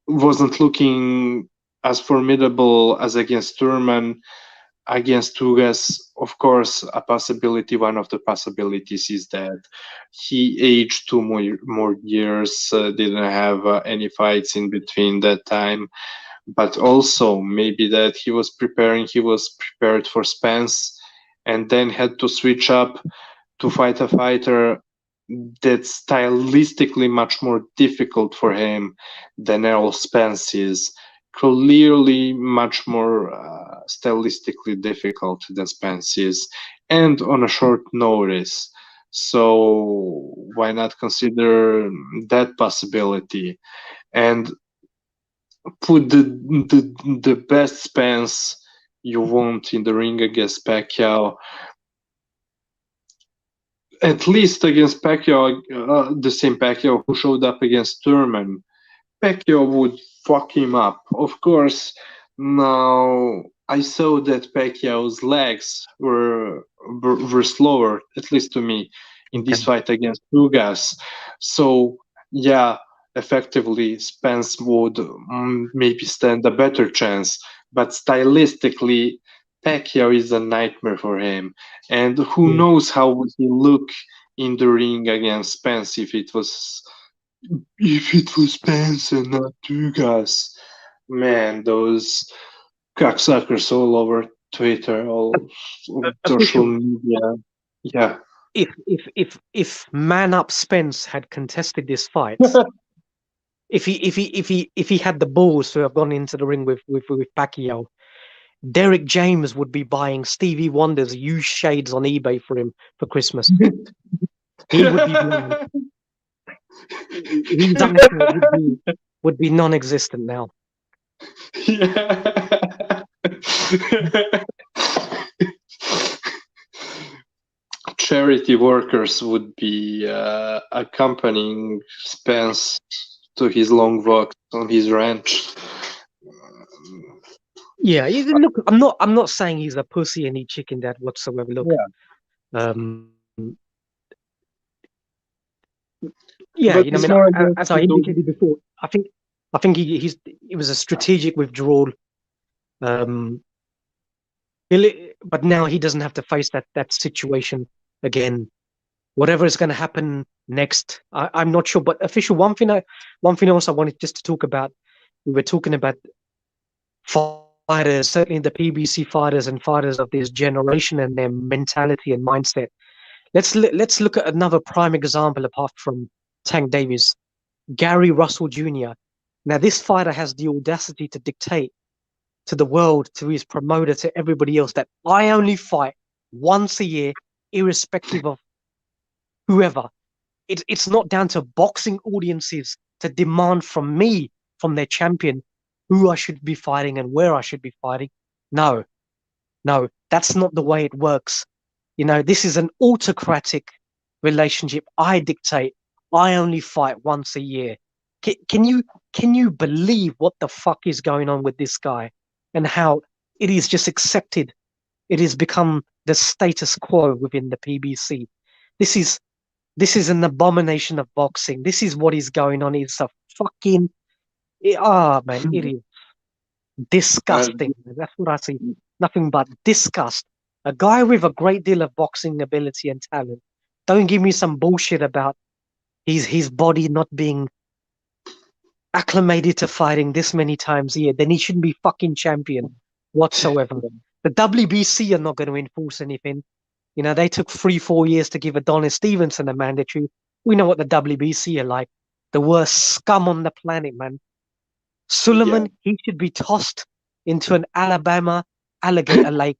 wasn't looking as formidable as against Turman, against Ugas. Of course, a possibility, one of the possibilities is that he aged two more years, didn't have any fights in between that time. But also maybe that he was prepared for Spence and then had to switch up to fight a fighter that's stylistically much more difficult for him than Errol Spence is. Clearly, much more stylistically difficult than Spence is, and on a short notice. So, why not consider that possibility and put the best Spence you want in the ring against Pacquiao? At least against Pacquiao, the same Pacquiao who showed up against Thurman. Pacquiao would fuck him up. Of course, now I saw that Pacquiao's legs were slower, at least to me, in this Okay. fight against Ugas. So yeah, effectively Spence would maybe stand a better chance, but stylistically, Pacquiao is a nightmare for him, and who Yeah. knows how would he look in the ring against Spence if it was Spence and not Ugas. Man, those cocksuckers all over Twitter, all social Official. media. Yeah. If Man Up Spence had contested this fight, if he had the balls to have gone into the ring with Pacquiao, Derek James would be buying Stevie Wonder's used shades on eBay for him for Christmas. He would be blind. His eyesight would be non-existent now. Yeah. Charity workers would be accompanying Spence to his long walks on his ranch. Yeah, look, I'm not saying he's a pussy and he chicken that whatsoever. Look, um, yeah, But you know, I it's mean, more against as I the indicated before, I think it was a strategic withdrawal. Um, but now he doesn't have to face that situation again. Whatever is going to happen next, I'm not sure. But official, one thing else I wanted just to talk about. We were talking about fighters, certainly the PBC fighters and fighters of this generation and their mentality and mindset. Let's look at another prime example apart from Tank Davis, Gary Russell Jr. Now, this fighter has the audacity to dictate to the world, to his promoter, to everybody else that I only fight once a year, irrespective of whoever. it's not down to boxing audiences to demand from me, from their champion, who I should be fighting and where I should be fighting. No, no, that's not the way it works. This is an autocratic relationship. I dictate. I only fight once a year. Can you believe what the fuck is going on with this guy and how it is just accepted? It has become the status quo within the PBC. This is an abomination of boxing. This is what is going on. It's a fucking man, it is disgusting. That's what I see. Nothing but disgust. A guy with a great deal of boxing ability and talent. Don't give me some bullshit about his body not being acclimated to fighting this many times a year. Then he shouldn't be fucking champion whatsoever. The WBC are not going to enforce anything. They took 3-4 years to give Adonis Stevenson a mandatory. We know what the WBC are like. The worst scum on the planet, man. Suleiman, he should be tossed into an Alabama alligator lake,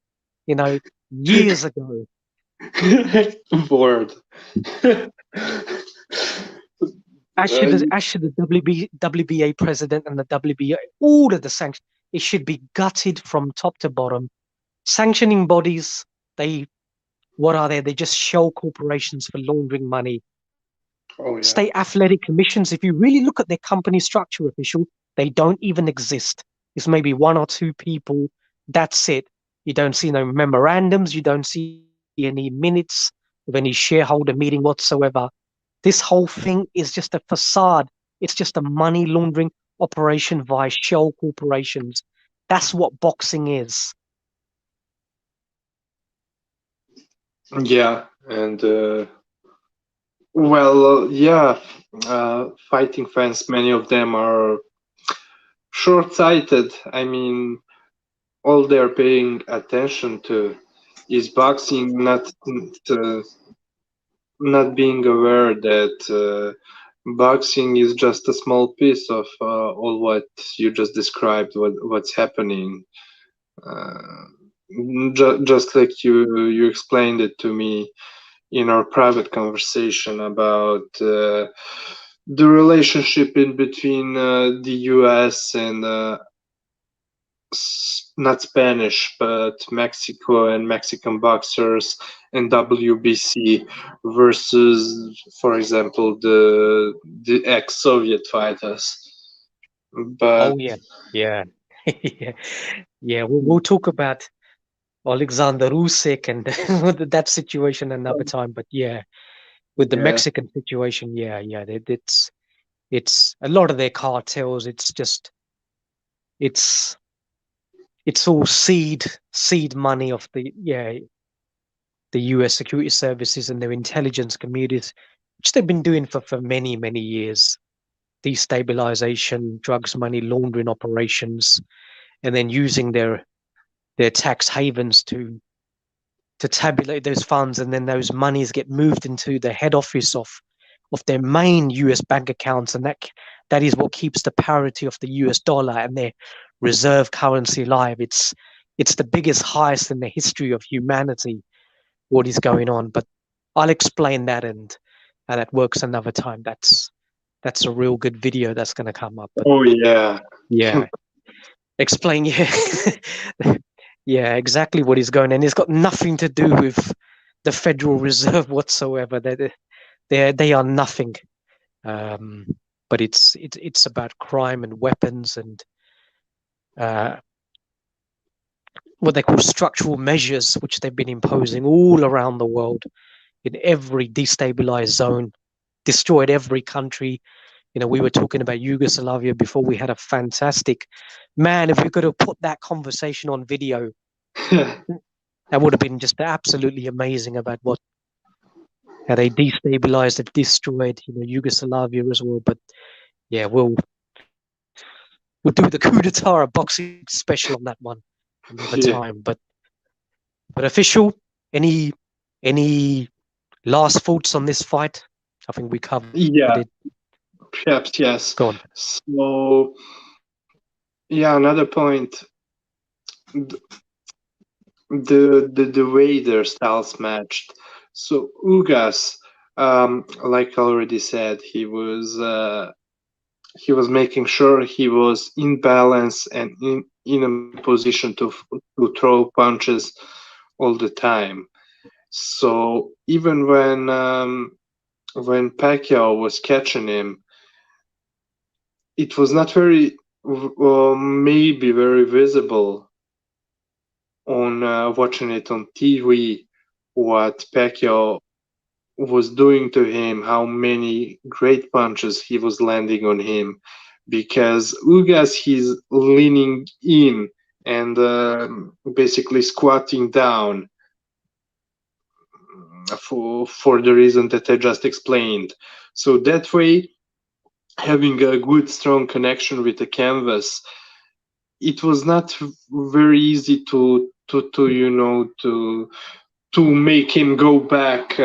years ago. Bored. Actually, the WBA president and the WBA, all of the sanctions, it should be gutted from top to bottom. Sanctioning bodies, what are they? They're just shell corporations for laundering money. Oh, yeah. State athletic commissions, if you really look at their company structure, official, they don't even exist. It's maybe 1 or 2 people. That's it. You don't see no memorandums. You don't see any minutes of any shareholder meeting whatsoever. This whole thing is just a facade. It's just a money laundering operation via shell corporations. That's what boxing is. Yeah, and fighting fans, many of them are short-sighted. I mean, all they're paying attention to is boxing, not being aware that boxing is just a small piece of all what you just described, what's happening. Just like you explained it to me in our private conversation about the relationship in between the US and not Spanish, but Mexico and Mexican boxers and WBC versus, for example, the ex-Soviet fighters. But Oh yeah, yeah, yeah. We'll talk about Alexander Usyk and that situation another time. But yeah, with the Mexican situation, yeah, it's a lot of their cartels. It's all seed money of the US security services and their intelligence communities, which they've been doing for many years. Destabilization, drugs money laundering operations, and then using their tax havens to tabulate those funds, and then those monies get moved into the head office of their main US bank accounts, and that is what keeps the parity of the US dollar and their reserve currency alive. It's the biggest heist in the history of humanity, what is going on. But I'll explain that and how that works another time. That's a real good video that's going to come up. But yeah, explain yeah, exactly what is going on. It's got nothing to do with the Federal Reserve whatsoever. They are nothing. But it's about crime and weapons and what they call structural measures, which they've been imposing all around the world in every destabilized zone, destroyed every country. We were talking about Yugoslavia before. We had a fantastic man. If we could have put that conversation on video, that would have been just absolutely amazing about how they destabilized and destroyed, Yugoslavia as well. But yeah, we'll do the coup d'etat boxing special on that one another time. But official, any last thoughts on this fight? I think we covered it. Perhaps, yes. Go on. So, another point. The way their styles matched. So Ugas, Like I already said, he was making sure he was in balance and in a position to throw punches all the time. So even when Pacquiao was catching him, it was not very maybe very visible on watching it on TV what Pacquiao was doing to him, how many great punches he was landing on him, because Ugas he's leaning in and basically squatting down for the reason that I just explained. So that way, having a good strong connection with the canvas, it was not very easy to you know to make him go back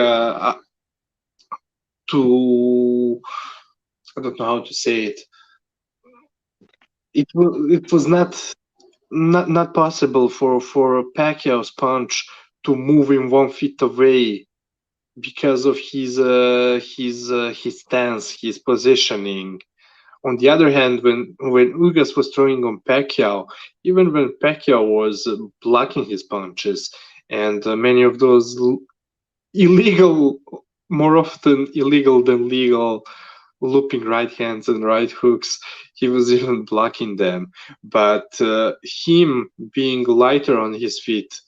to, I don't know how to say it. It was not possible for Pacquiao's punch to move him 1 feet away because of his stance, his positioning. On the other hand, when Ugas was throwing on Pacquiao, even when Pacquiao was blocking his punches, and many of those illegal, more often illegal than legal, looping right hands and right hooks, he was even blocking them. But him being lighter on his feet,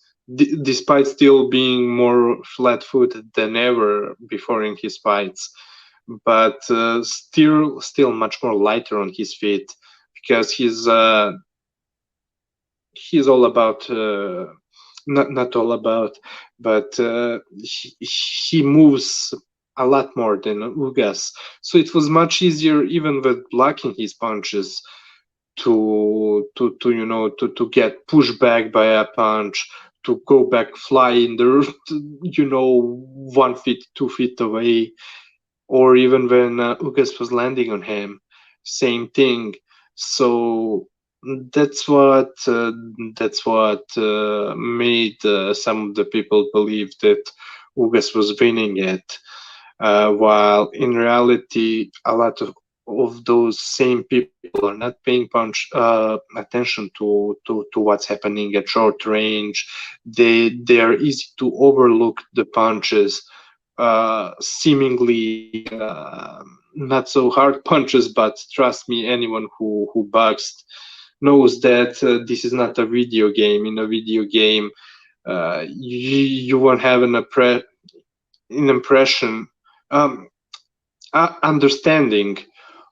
despite still being more flat-footed than ever before in his fights, but still much more lighter on his feet, because he's all about not all about, but he moves a lot more than Ugas. So it was much easier, even with blocking his punches, to you know to get pushed back by a punch, to go back flying the you know 1 feet 2 feet away, or even when Ugas was landing on him, same thing. So that's what made some of the people believe that Ugas was winning it, while in reality, a lot of those same people are not paying attention to what's happening at short range. They are easy to overlook the punches, seemingly not so hard punches, but trust me, anyone who boxed knows that this is not a video game. In a video game, you won't have an impression, um, understanding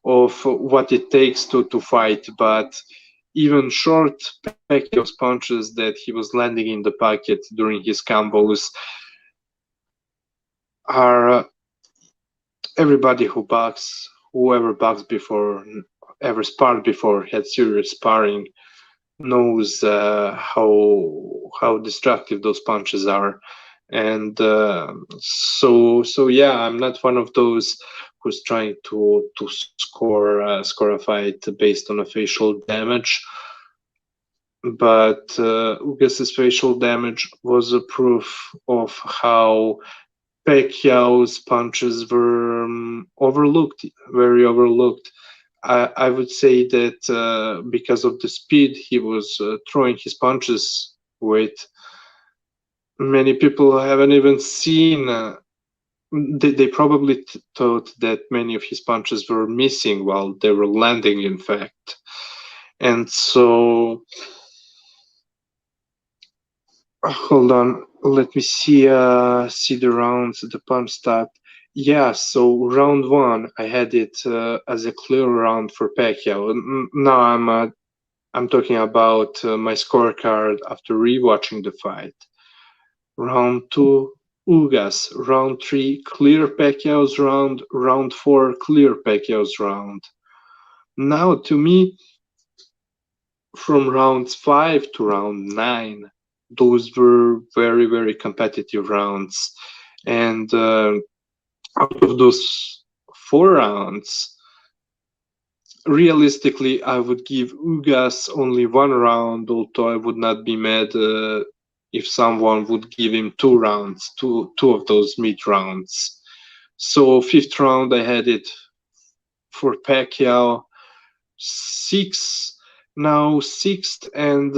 of what it takes to fight, but even short Pacquiao's punches that he was landing in the pocket during his combos are everybody whoever boxed before, ever sparred before, had serious sparring, knows how destructive those punches are. And so yeah, I'm not one of those who's trying to score a fight based on a facial damage, but Ugas's facial damage was a proof of how Pacquiao's punches were overlooked, very overlooked. I would say that because of the speed he was throwing his punches with, many people haven't even seen. They probably thought that many of his punches were missing while they were landing, in fact. And so, hold on, let me see the rounds, the punch stat. Yeah, so round one, I had it as a clear round for Pacquiao. Now I'm talking about my scorecard after rewatching the fight. Round two, Ugas. Round three, clear Pacquiao's round. Round four, clear Pacquiao's round. Now, to me, from rounds 5 to round 9, those were very, very competitive rounds. And out of those 4 rounds, realistically, I would give Ugas only 1 round, although I would not be mad if someone would give him 2 rounds, two of those mid rounds. So fifth round, I had it for Pacquiao. Sixth, now sixth, and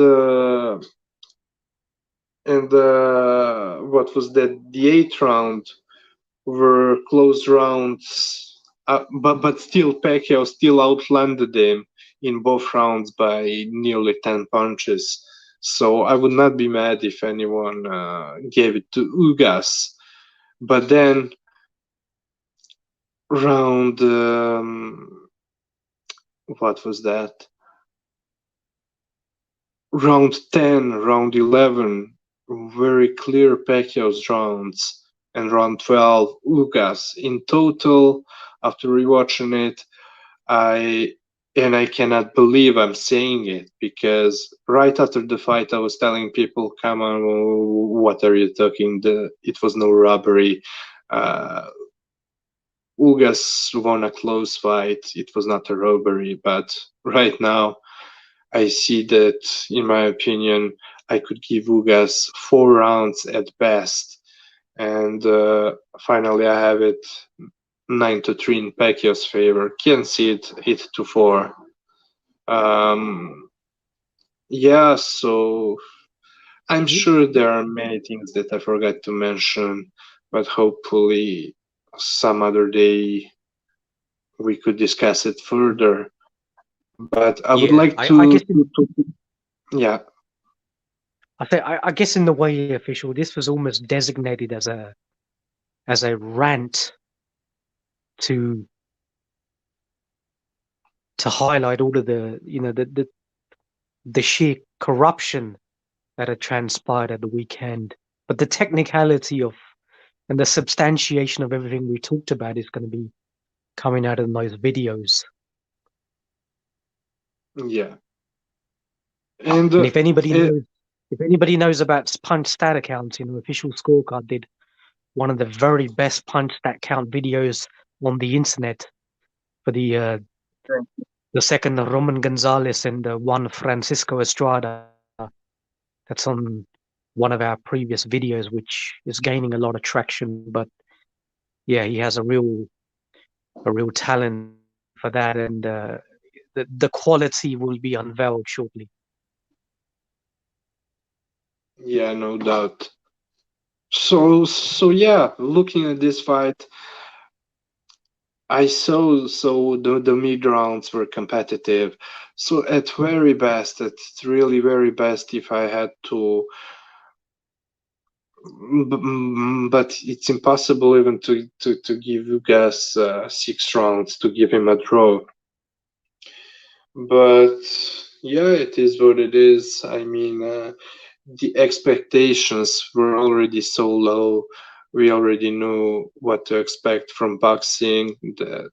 what was that? The eighth round were close rounds, but still Pacquiao still outlanded him in both rounds by nearly 10 punches. So I would not be mad if anyone gave it to Ugas. But then round what was that? Round 10, round 11, very clear Pacquiao's rounds, and round 12, Ugas. In total, after rewatching it, I cannot believe I'm saying it, because right after the fight I was telling people, come on, what are you talking? It was no robbery. Ugas won a close fight. It was not a robbery. But right now, I see that, in my opinion, I could give Ugas 4 rounds at best. And finally, I have it 9-3 in Pacquiao's favor. Can't see it 8-4. Yeah, so I'm sure there are many things that I forgot to mention, but hopefully some other day we could discuss it further. But I would Yeah, like I guess yeah. I guess in the way official, this was almost designated as a rant to highlight all of the the sheer corruption that had transpired at the weekend. But the technicality of and the substantiation of everything we talked about is going to be coming out in those videos. Yeah. And And if anybody knows about punch stat accounts, official scorecard did one of the very best punch stat count videos on the internet for the second Roman Gonzalez and the one Francisco Estrada. That's on one of our previous videos, which is gaining a lot of traction. But yeah, he has a real talent for that, and the quality will be unveiled shortly. yeah, no doubt. So yeah, looking at this fight, I saw the mid rounds were competitive. So at very best, at really very best, if I had to, but it's impossible even to give Ugas 6 rounds to give him a draw. But yeah, it is what it is. I mean, the expectations were already so low. We already knew what to expect from boxing, that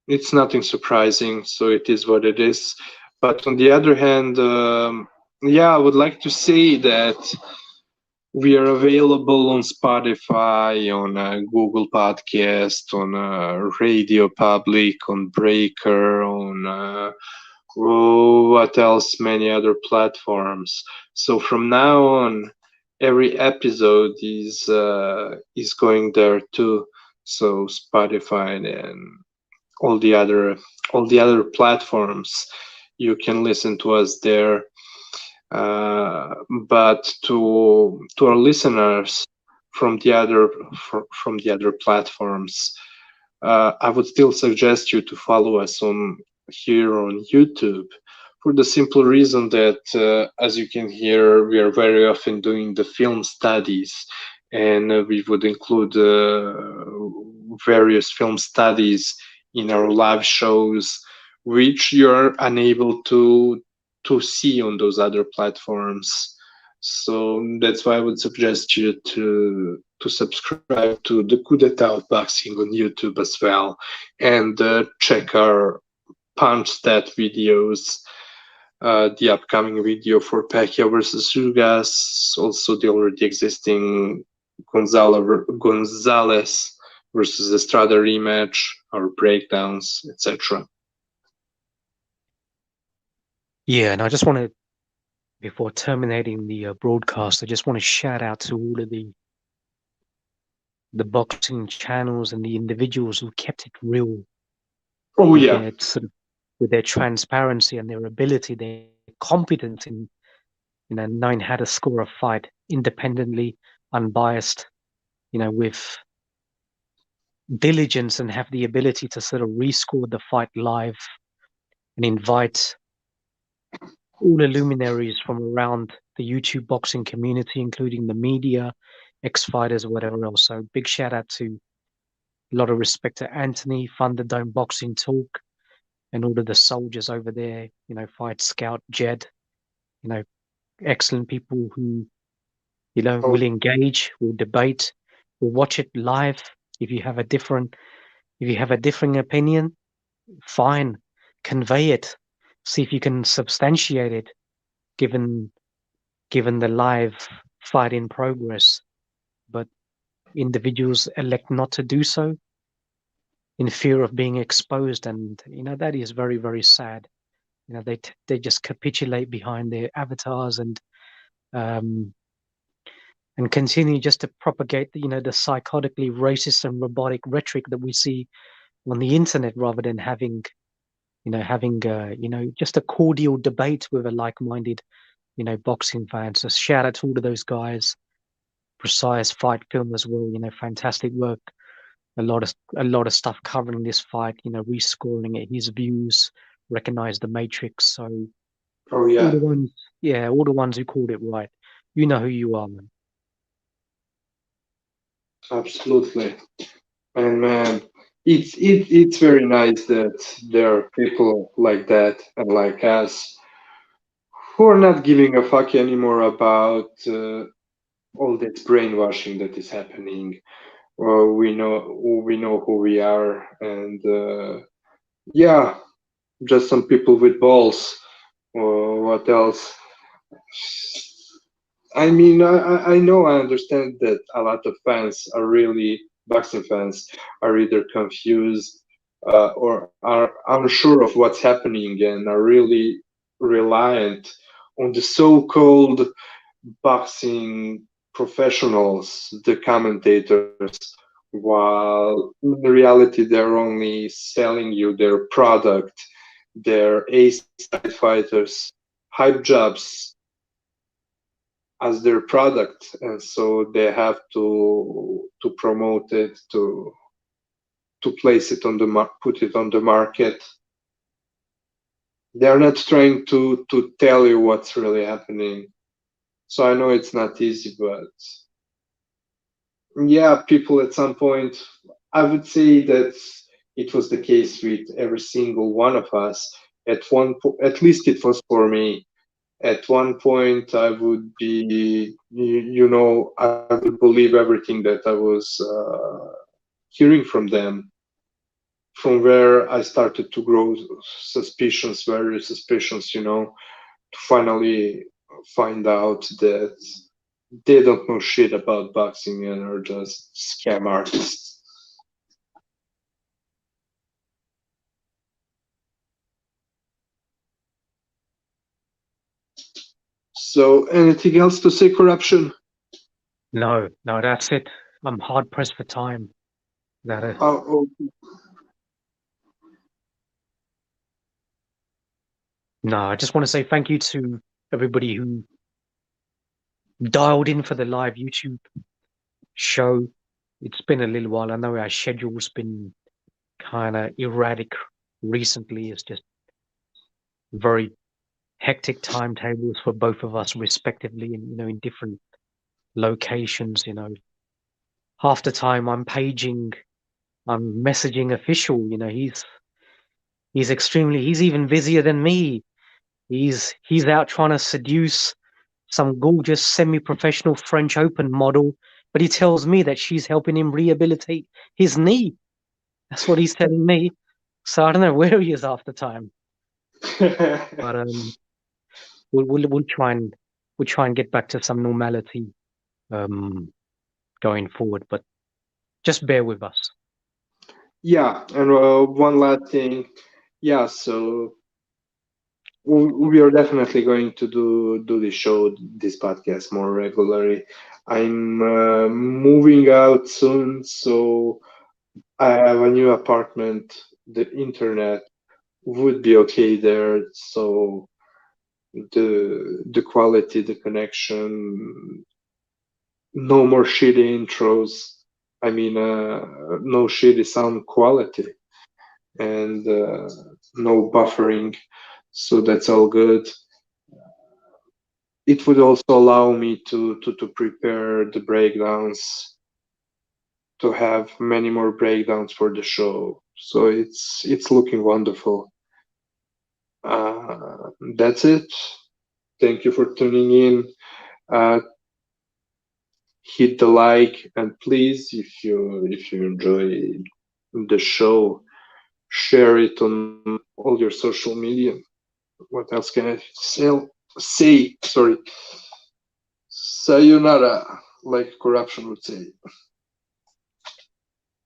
it's nothing surprising, so it is what it is. But on the other hand, yeah, I would like to say that we are available on Spotify, on Google Podcast, on Radio Public, on Breaker, on what else? Many other platforms. So from now on, every episode is going there too. So Spotify and all the other platforms, you can listen to us there. But to our listeners from from the other platforms, I would still suggest you to follow us on here on YouTube, for the simple reason that, as you can hear, we are very often doing the film studies, and we would include various film studies in our live shows, which you're unable to see on those other platforms. So that's why I would suggest you to subscribe to the Coup d'etat of Boxing on YouTube as well, and check our punch stat videos, the upcoming video for Pacquiao versus Ugas, also the already existing Gonzalez versus Estrada rematch, our breakdowns, etc. Yeah, and I just want to, before terminating the broadcast, I just want to shout out to all of the the boxing channels and the individuals who kept it real Oh with yeah. their sort of with their transparency and their ability, their competence in knowing how to score a fight independently, unbiased, with diligence, and have the ability to sort of rescore the fight live and invite all the luminaries from around the YouTube boxing community, including the media, ex-fighters, whatever else. So big shout out to a lot of respect to Anthony, Thunderdome Boxing Talk, and all of the soldiers over there, Fight Scout, Jed, excellent people who, Oh, will engage, will debate, will watch it live. If you have a differing opinion, fine, convey it. See if you can substantiate it, given the live fight in progress. But individuals elect not to do so in fear of being exposed, and that is very, very sad. They just capitulate behind their avatars um, and continue just to propagate the psychotically racist and robotic rhetoric that we see on the internet, rather than having just a cordial debate with a like-minded boxing fan. So shout out to all of those guys. Precise Fight Film as well, fantastic work. A lot of stuff covering this fight, rescoring it, his views, recognize the matrix. So oh all yeah. the ones, yeah, all the ones who called it right. You know who you are, man. Absolutely. And man, it's very nice that there are people like that and like us who are not giving a fuck anymore about all this brainwashing that is happening. We know who we are, and yeah, just some people with balls. What else? I mean, I know, I understand that a lot of fans are really boxing fans are either confused or are unsure of what's happening and are really reliant on the so-called boxing professionals, the commentators, while in reality they're only selling you their product, their A-side fighters, hype jobs as their product, and so they have to promote it, to place it on put it on the market. They're not trying to tell you what's really happening. So I know it's not easy, but yeah, people at some point, I would say that it was the case with every single one of us. At least it was for me. At one point, I would be, I would believe everything that I was hearing from them. From where I started to grow suspicions, very suspicions, to finally find out that they don't know shit about boxing and are just scam artists. So, anything else to say, corruption? No, that's it. I'm hard pressed for time. That Oh, No, I just want to say thank you to everybody who dialed in for the live YouTube show. It's been a little while. I know our schedule's been kind of erratic recently. It's just very hectic timetables for both of us, respectively, and in different locations. Half the time I'm messaging official. He's even busier than me. He's out trying to seduce some gorgeous semi-professional French Open model, but he tells me that she's helping him rehabilitate his knee. That's what he's telling me. So I don't know where he is half the time. But we'll try and get back to some normality going forward. But just bear with us. yeah, and one last thing. Yeah, so We are definitely going to do this show, this podcast more regularly. I'm moving out soon, so I have a new apartment. The internet would be okay there, so the quality, the connection, no more shitty intros. I mean, no shitty sound quality and no buffering. So that's all good. It would also allow me to prepare the breakdowns, to have many more breakdowns for the show. So it's looking wonderful. That's it. Thank you for tuning in. Uh, Hit the like, and please, if you enjoy the show, share it on all your social media. What else can I say? Sorry. Sayonara, like corruption would say.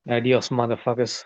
Adios, motherfuckers.